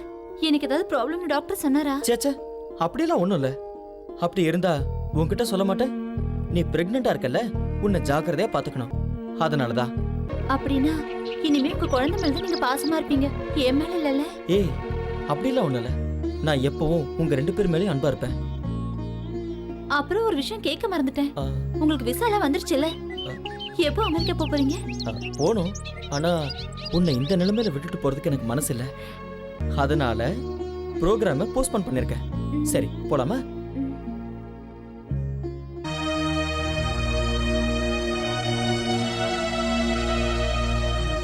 எனக்கு ஏதாவது ப்ராப்ளம்னு டாக்டர் சொன்னாரா? சேச்சே, அப்படியெல்லாம் ஒண்ணும் இல்ல. அப்படி இருந்தா உன்கிட்ட சொல்ல மாட்டேன். நீ பிரெக்னெண்டா இருக்கல்ல, உன்னை ஜாக்கிரதையா பாத்துக்கணும். அதனாலதான். அப்படின்னா இனிமே உங்க குழந்தை மேல நீங்க பாசமா இருப்பீங்க, என் மேல இல்லல்ல? ஏய், அப்படிலாம் ஒண்ணும் இல்ல. நான் எப்பவும் உங்க 2 பேர் மேலயும் அன்பா இருப்பேன். அப்புறம் ஒரு விஷயம் கேட்க மறந்துட்டேன். உங்களுக்கு விசா எல்லாம் வந்துருச்சுல்ல? எப்போ அமெரிக்கா போறீங்க? போகணும். ஆனா உன்னை இந்த நிலைமையில விட்டுட்டு போறதுக்கு எனக்கு மனசு இல்ல. அதனால ப்ரோக்ராமை போஸ்ட்போன் பண்ணிருக்கேன். சரி போலாமா?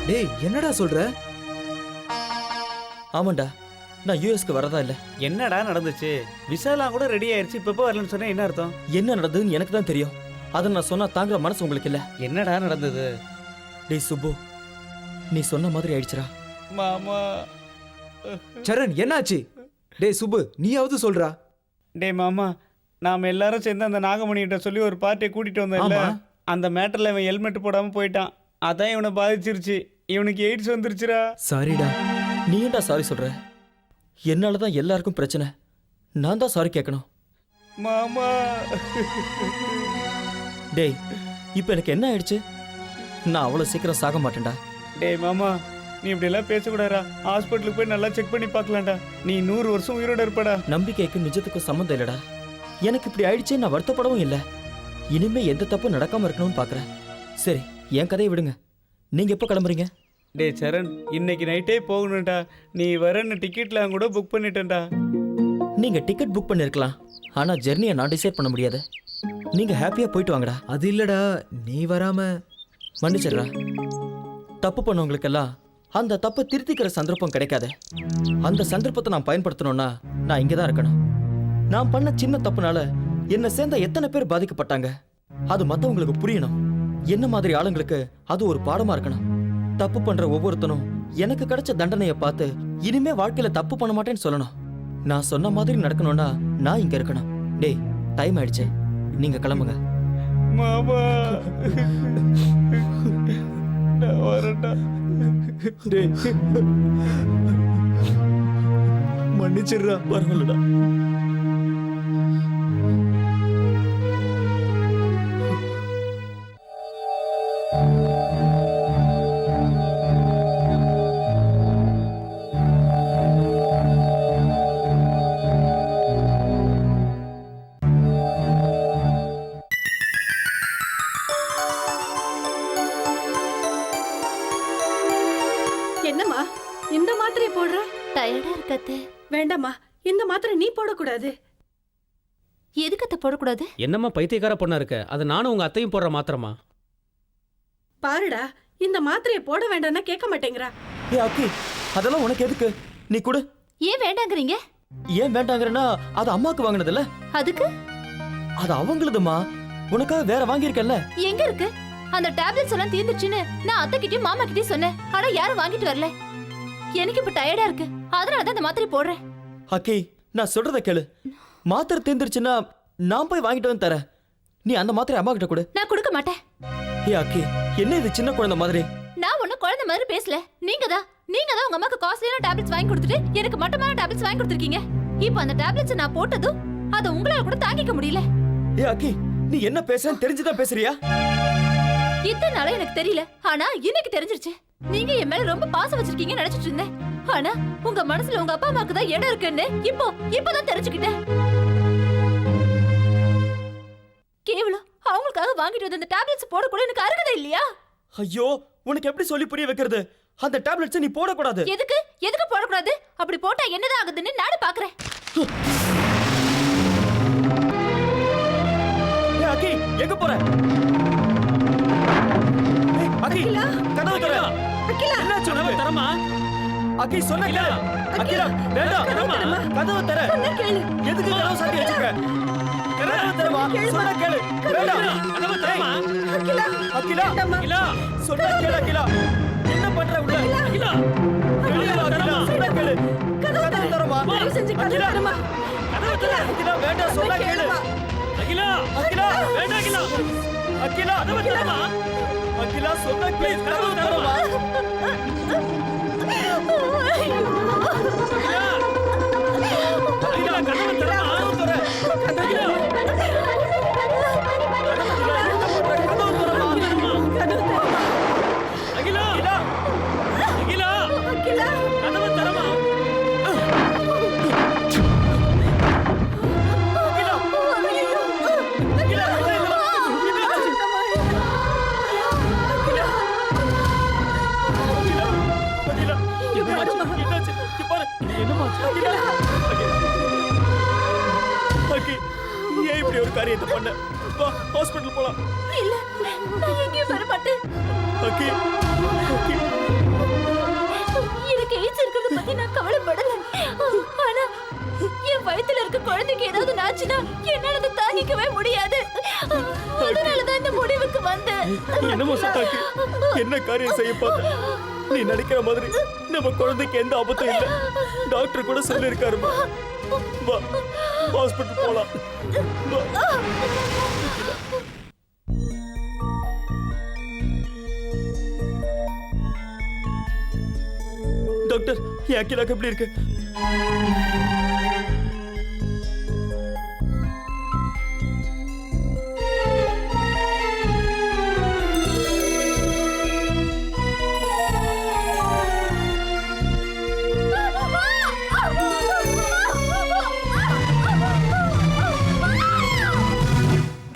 டேய் என்னடா சொல்ற? ஆமாண்டா, நான் யூஎஸ்க்கு வரதா இல்ல. என்னடா நடந்துச்சு? விசாலாம் கூட ரெடி ஆயிருச்சு, இப்ப வரலன்னு சொன்னா என்ன அர்த்தம்? என்ன நடந்ததுன்னு எனக்கு தான் தெரியும். அதை நான் சொன்னா தாங்குற மனசு உங்களுக்கு இல்ல. என்னடா நடந்தது? டேய் சுப்பு, நீ சொன்ன மாதிரி ஆயிடுச்சுடா. மாமா. சரண் என்னாச்சு? டேய் சுப்பு, நீயாவது சொல்றா. டேய் மாமா, நாம எல்லாரும் சேர்ந்து அந்த நாகமணிகிட்ட சொல்லி ஒரு பார்ட்டியை கூட்டிட்டு வந்தோம்ல, அந்த மேட்டர்ல இவன் ஹெல்மெட் போடாம போயிட்டான். அதான் இவனை பாதிச்சிருச்சு. இவனுக்கு எய்ட்ஸ் வந்துருச்சுடா. சாரிடா. நீ ஏன்டா சாரி சொல்ற? என்னாலதான் எல்லாருக்கும் பிரச்சனை. நான் தான் சாரி கேட்கணும். மாமா. டேய், இப்போ எனக்கு என்ன ஆயிடுச்சு? நான் அவ்வளவு சீக்கிரம் சாக மாட்டேன்டா. டேய் மாமா, நீ இப்படி எல்லாம் பேசக்கூடாதா? ஹாஸ்பிட்டலுக்கு போய் நல்லா செக் பண்ணி பார்க்கலாம்டா. நீ 100 வருஷம் உயிரோட இருப்படா. நம்பிக்கைக்கு நிஜத்துக்கும் சம்மந்தம் இல்லடா. எனக்கு இப்படி ஆயிடுச்சே நான் வருத்தப்படவும் இல்லை. இனிமே எந்த தப்பு நடக்காம இருக்கணும்னு பாக்குறேன். சரி, என் கதையை விடுங்க. நீங்க எப்போ கிளம்புறீங்க? டே சரண், இன்னைக்கு நைட்டே போகணும்டா. நீ வரன்னு டிக்கெட்லாம் கூட புக் பண்ணிட்டேன்டா. நீங்க டிக்கெட் புக் பண்ணிருக்கலாம், ஆனா ஜெர்னியை நான் டிசைட் பண்ண முடியாது. நீங்க ஹாப்பியா போயிட்டு வாங்கடா. அது இல்லடா, நீ வராம. மன்னிச்சிடுறா. தப்பு பண்ணவங்களுக்கெல்லாம் அந்த தப்பை திருத்திக்கிற சந்தர்ப்பம் கிடைக்காது. அந்த சந்தர்ப்பத்தை நான் பயன்படுத்தணும்னா நான் இங்கே தான் இருக்கணும். நான் பண்ண சின்ன தப்புனால என்னை சேர்ந்த எத்தனை பேர் பாதிக்கப்பட்டாங்க, அது மற்றவங்களுக்கு புரியணும். என்ன மாதிரி ஆளுங்களுக்கு அது ஒரு பாடமா இருக்கணும். தப்பு பண்ற ஒவ்வொருத்தனும் எனக்கு கிடைச்ச தண்டனையை பார்த்து இனிமே வாழ்க்கையில தப்பு பண்ண மாட்டேன்னு சொல்லணும். நான் சொன்ன மாதிரி நடக்கணும்னா நான் இங்க இருக்கணும். டேய், டைம் ஆயிடுச்சு, நீங்க கிளம்புங்க. மாமா, நான் வரேன்டா. டேய், மன்னிச்சிடுறா. பரவாயில்லடா. என்னம்மா இந்த மாத்திரை போடுற? டயர்டா இருக்கத்தே. வேண்டாம்மா, இந்த மாத்திரை நீ போடக்கூடாது. எதுக்கு அத்தை போடக்கூடாது? என்னம்மா பைத்தியக்கார பொண்ணா இருக்க? அது நானும் உங்க அத்தையும் போடுற மாத்திரமா? பாருடா, இந்த மாத்திரையை போட வேண்டாம்னா கேட்க மாட்டேங்கிறா. ஏ அக்கி, அதெல்லாம் உனக்கு எதுக்கு? நீ கொடு. ஏன் வேண்டாங்கறீங்க? ஏன் வேண்டாங்கறனா, அது அம்மாக்கு வாங்குனதுல. அதுக்கு? அது அவங்களுதுமா. உனக்காக வேற வாங்கியிருக்கல்ல. எங்க இருக்கு? அந்த டேப்லெட்ஸ் எல்லாம் தீர்ந்துச்சுன்னு நான் அத்தை கிட்டயும் மாமா கிட்டயும் சொன்னேன். ஆனா யாரும் வாங்கிட்டு வரல. எனக்கு இப்ப டயர்டா இருக்கு, அதனால தான் இந்த மாத்திரை போடுறேன். அக்கி, நான் சொல்றத கேளு. மாத்திரை தீர்ந்துருச்சுன்னா நான் போய் வாங்கிட்டு வந்து தரேன். நீ அந்த மாத்திரை அம்மா கிட்ட கொடு. நான் கொடுக்க மாட்டேன். ஏ அக்கி, என்ன இது சின்ன குழந்தை மாதிரி? நான் ஒன்னும் குழந்தை மாதிரி பேசல. நீங்க தான் உங்க அம்மாக்கு காஸ்ட்லியான டேப்லெட்ஸ் வாங்கி கொடுத்துட்டு எனக்கு மட்டமான டேப்லெட்ஸ் வாங்கி கொடுத்துருக்கீங்க. இப்போ அந்த டேப்லெட்ஸ் நான் போட்டதும் அதை உங்களால கூட தாங்கிக்க முடியல. ஏ அக்கி, நீ என்ன பேசுறன்னு தெரிஞ்சுதான் பேசுறியா? இத்தனை நாளா எனக்கு தெரியல, ஆனா இன்னைக்கு தெரிஞ்சிருச்சு. நீங்க என் மேல ரொம்ப பாசம் வச்சிருக்கீங்கன்னு நினைச்சிட்டு இருந்தேன். ஆனா உங்க மனசுல உங்க அப்பா அம்மாக்கு தான் இடம் இருக்குன்னு இப்பதான் தெரிஞ்சுக்கிட்டேன். கேவலம் அவங்களுக்காக வாங்கிட்டு வந்த அந்த டேப்லெட்ஸ் போட கூட எனக்கு அருகதை இல்லையா? ஐயோ, உனக்கு எப்படி சொல்லி புரிய வைக்கிறது? அந்த டேப்லெட்ஸ் நீ போடக்கூடாது. எதுக்கு போடக்கூடாது? அப்படி போட்டா என்னதான் ஆகுதுன்னு நானும் பாக்குறேன். அக்கி, எங்க போற? அக்கி, கதவு தர. அகிலா, என்ன சொல்ற? தரமா? அக்கி சொன்ன கேளு. அகிலா வேண்டாம். கதவை தர. எதுக்கு கதவை சாத்தி வச்சிருக்க? கதவை தரமா. சொன்ன கேளு. வேண்டாம். கதவை தரமா. அகிலா. அகிலா. சொன்ன கேளு அகிலா. என்ன பண்ற உள்ள? அகிலா. வெளிய வா அகிலா. சொன்ன கேளு. கதவை தரமா. தயவு செஞ்சு கதவை தரமா. கதவை தர. அகிலா வேண்டாம் சொன்ன கேளு. அகிலா. அகிலா வேண்டாம் அகிலா. அகிலா கதவை தரமா. அகிலா சொன்ன ப்ளீஸ் கதவை தரமா. ஏன் இப்படி ஒரு காரியத்தை பண்ண? வா ஹாஸ்பிடல் போலாம். இல்ல நான் எங்கேயும் வர மாட்டேன். அக்கி எனக்கு எய்ட்ஸ் இருக்கிறத பத்தி நான் கவலைப்படல. ஆனா என் வயித்துல இருக்க குழந்தைக்கு ஏதாவது ஆச்சுன்னா என்னால அதை தாங்கிக்கவே முடியாது. அதனாலதான் இந்த முடிவுக்கு வந்தேன். என்னமோ சத்தாக்கி என்ன காரியம் செய்ய பார்த்த? நீ நினைக்கிற மாதிரி நம்ம குழந்தைக்கு எந்த ஆபத்தும் இல்லை. டாக்டர் கூட சொல்லியிருக்காரு. வா ஹாஸ்பிடல் போலாம். டாக்டர் என் அகிலாக்கு எப்படி இருக்கு?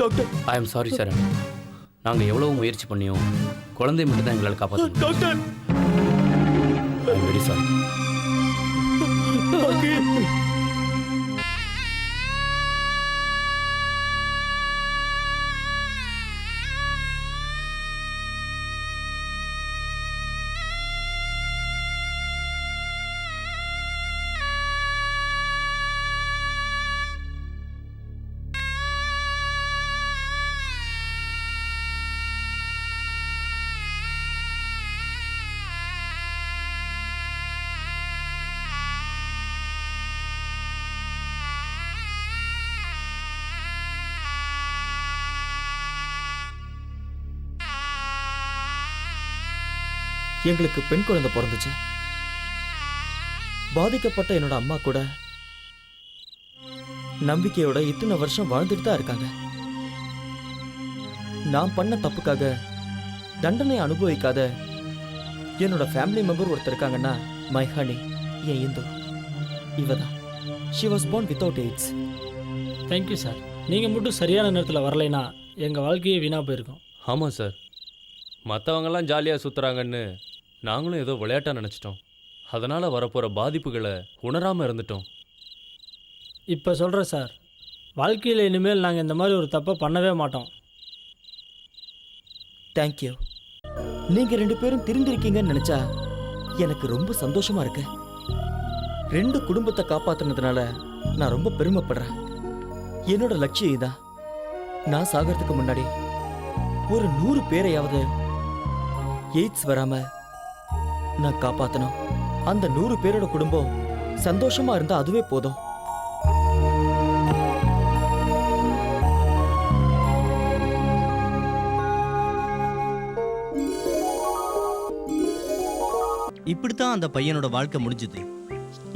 Doctor I am sorry sir. நாங்கள் எவ்வளவு முயற்சி பண்ணியோம், குழந்தை மட்டும் தான் எங்களால் காப்பாற்ற. Doctor I am very sorry. எங்களுக்கு பெண் குழந்தை பிறந்துச்சு. பாதிக்கப்பட்ட என்னோட அம்மா கூட நம்பிக்கையோட இத்தனை வருஷம் வாழ்ந்துட்டு தான் இருக்காங்க. நான் பண்ண தப்புக்காக தண்டனை அனுபவிக்காத என்னோட ஃபேமிலி மெம்பர் ஒருத்தர் இருக்காங்கன்னா மை ஹனி, என் இந்து. இவதான். She was born without AIDS. Thank you sir. நீங்கள் மட்டும் சரியான நேரத்தில் வரலைன்னா எங்கள் வாழ்க்கையே வீணாக போயிருக்கோம். ஆமாம் சார், மற்றவங்கெல்லாம் ஜாலியாக சுற்றுறாங்கன்னு நாங்களும் ஏதோ விளையாட்டாக நினச்சிட்டோம். அதனால் வரப்போகிற பாதிப்புகளை உணராமல் இருந்துட்டோம். இப்போ சொல்கிறேன் சார், வாழ்க்கையில் இனிமேல் நாங்கள் இந்த மாதிரி ஒரு தப்பை பண்ணவே மாட்டோம். தேங்க்யூ. நீங்க ரெண்டு பேரும் திருந்திருக்கீங்கன்னு நினைச்சா எனக்கு ரொம்ப சந்தோஷமா இருக்கு. ரெண்டு குடும்பத்தை காப்பாத்துனதுனால நான் ரொம்ப பெருமைப்படுறேன். என்னோட லட்சியம் இதான். நான் சாகிறதுக்கு முன்னாடி ஒரு 100 பேரையாவது எய்ட்ஸ் வராம நான் காப்பாத்தணும். அந்த 100 பேரோட குடும்பம் சந்தோஷமா இருந்தா அதுவே போதும். இப்படித்தான் அந்த பையனோட வாழ்க்கை முடிஞ்சது.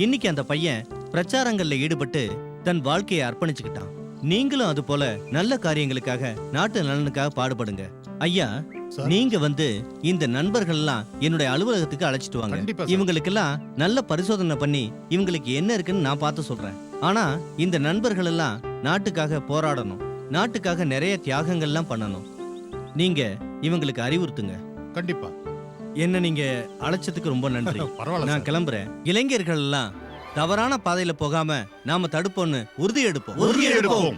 இன்னைக்கு அந்த பையன் பிரச்சாரங்கள்ல ஈடுபட்டு தன் வாழ்க்கையை அர்ப்பணிச்சுக்கிட்டான். நீங்களும் அது போல நல்ல காரியங்களுக்காக, நாட்டு நலனுக்காக பாடுபடுங்க. ஐயா, நீங்க வந்து இந்த நண்பர்கள் எல்லாம் என்னுடைய அலுவலகத்துக்கு அழைச்சிட்டு வாங்க. இவங்களுக்கெல்லாம் நல்ல பரிசோதனை பண்ணி இவங்களுக்கு என்ன இருக்குன்னு நான் பார்த்து சொல்றேன். ஆனா இந்த நண்பர்கள் எல்லாம் நாட்டுக்காக போராடணும், நாட்டுக்காக நிறைய தியாகங்கள்லாம் பண்ணணும். நீங்க இவங்களுக்கு அறிவுறுத்துங்க. கண்டிப்பா. என்ன நீங்க அழைச்சதுக்கு ரொம்ப நன்றி. பரவாயில்ல, நான் கிளம்புறேன். இளைஞர்கள் எல்லாம் தவறான பாதையில போகாம நாம தடுப்போம்னு உறுதி எடுப்போம்.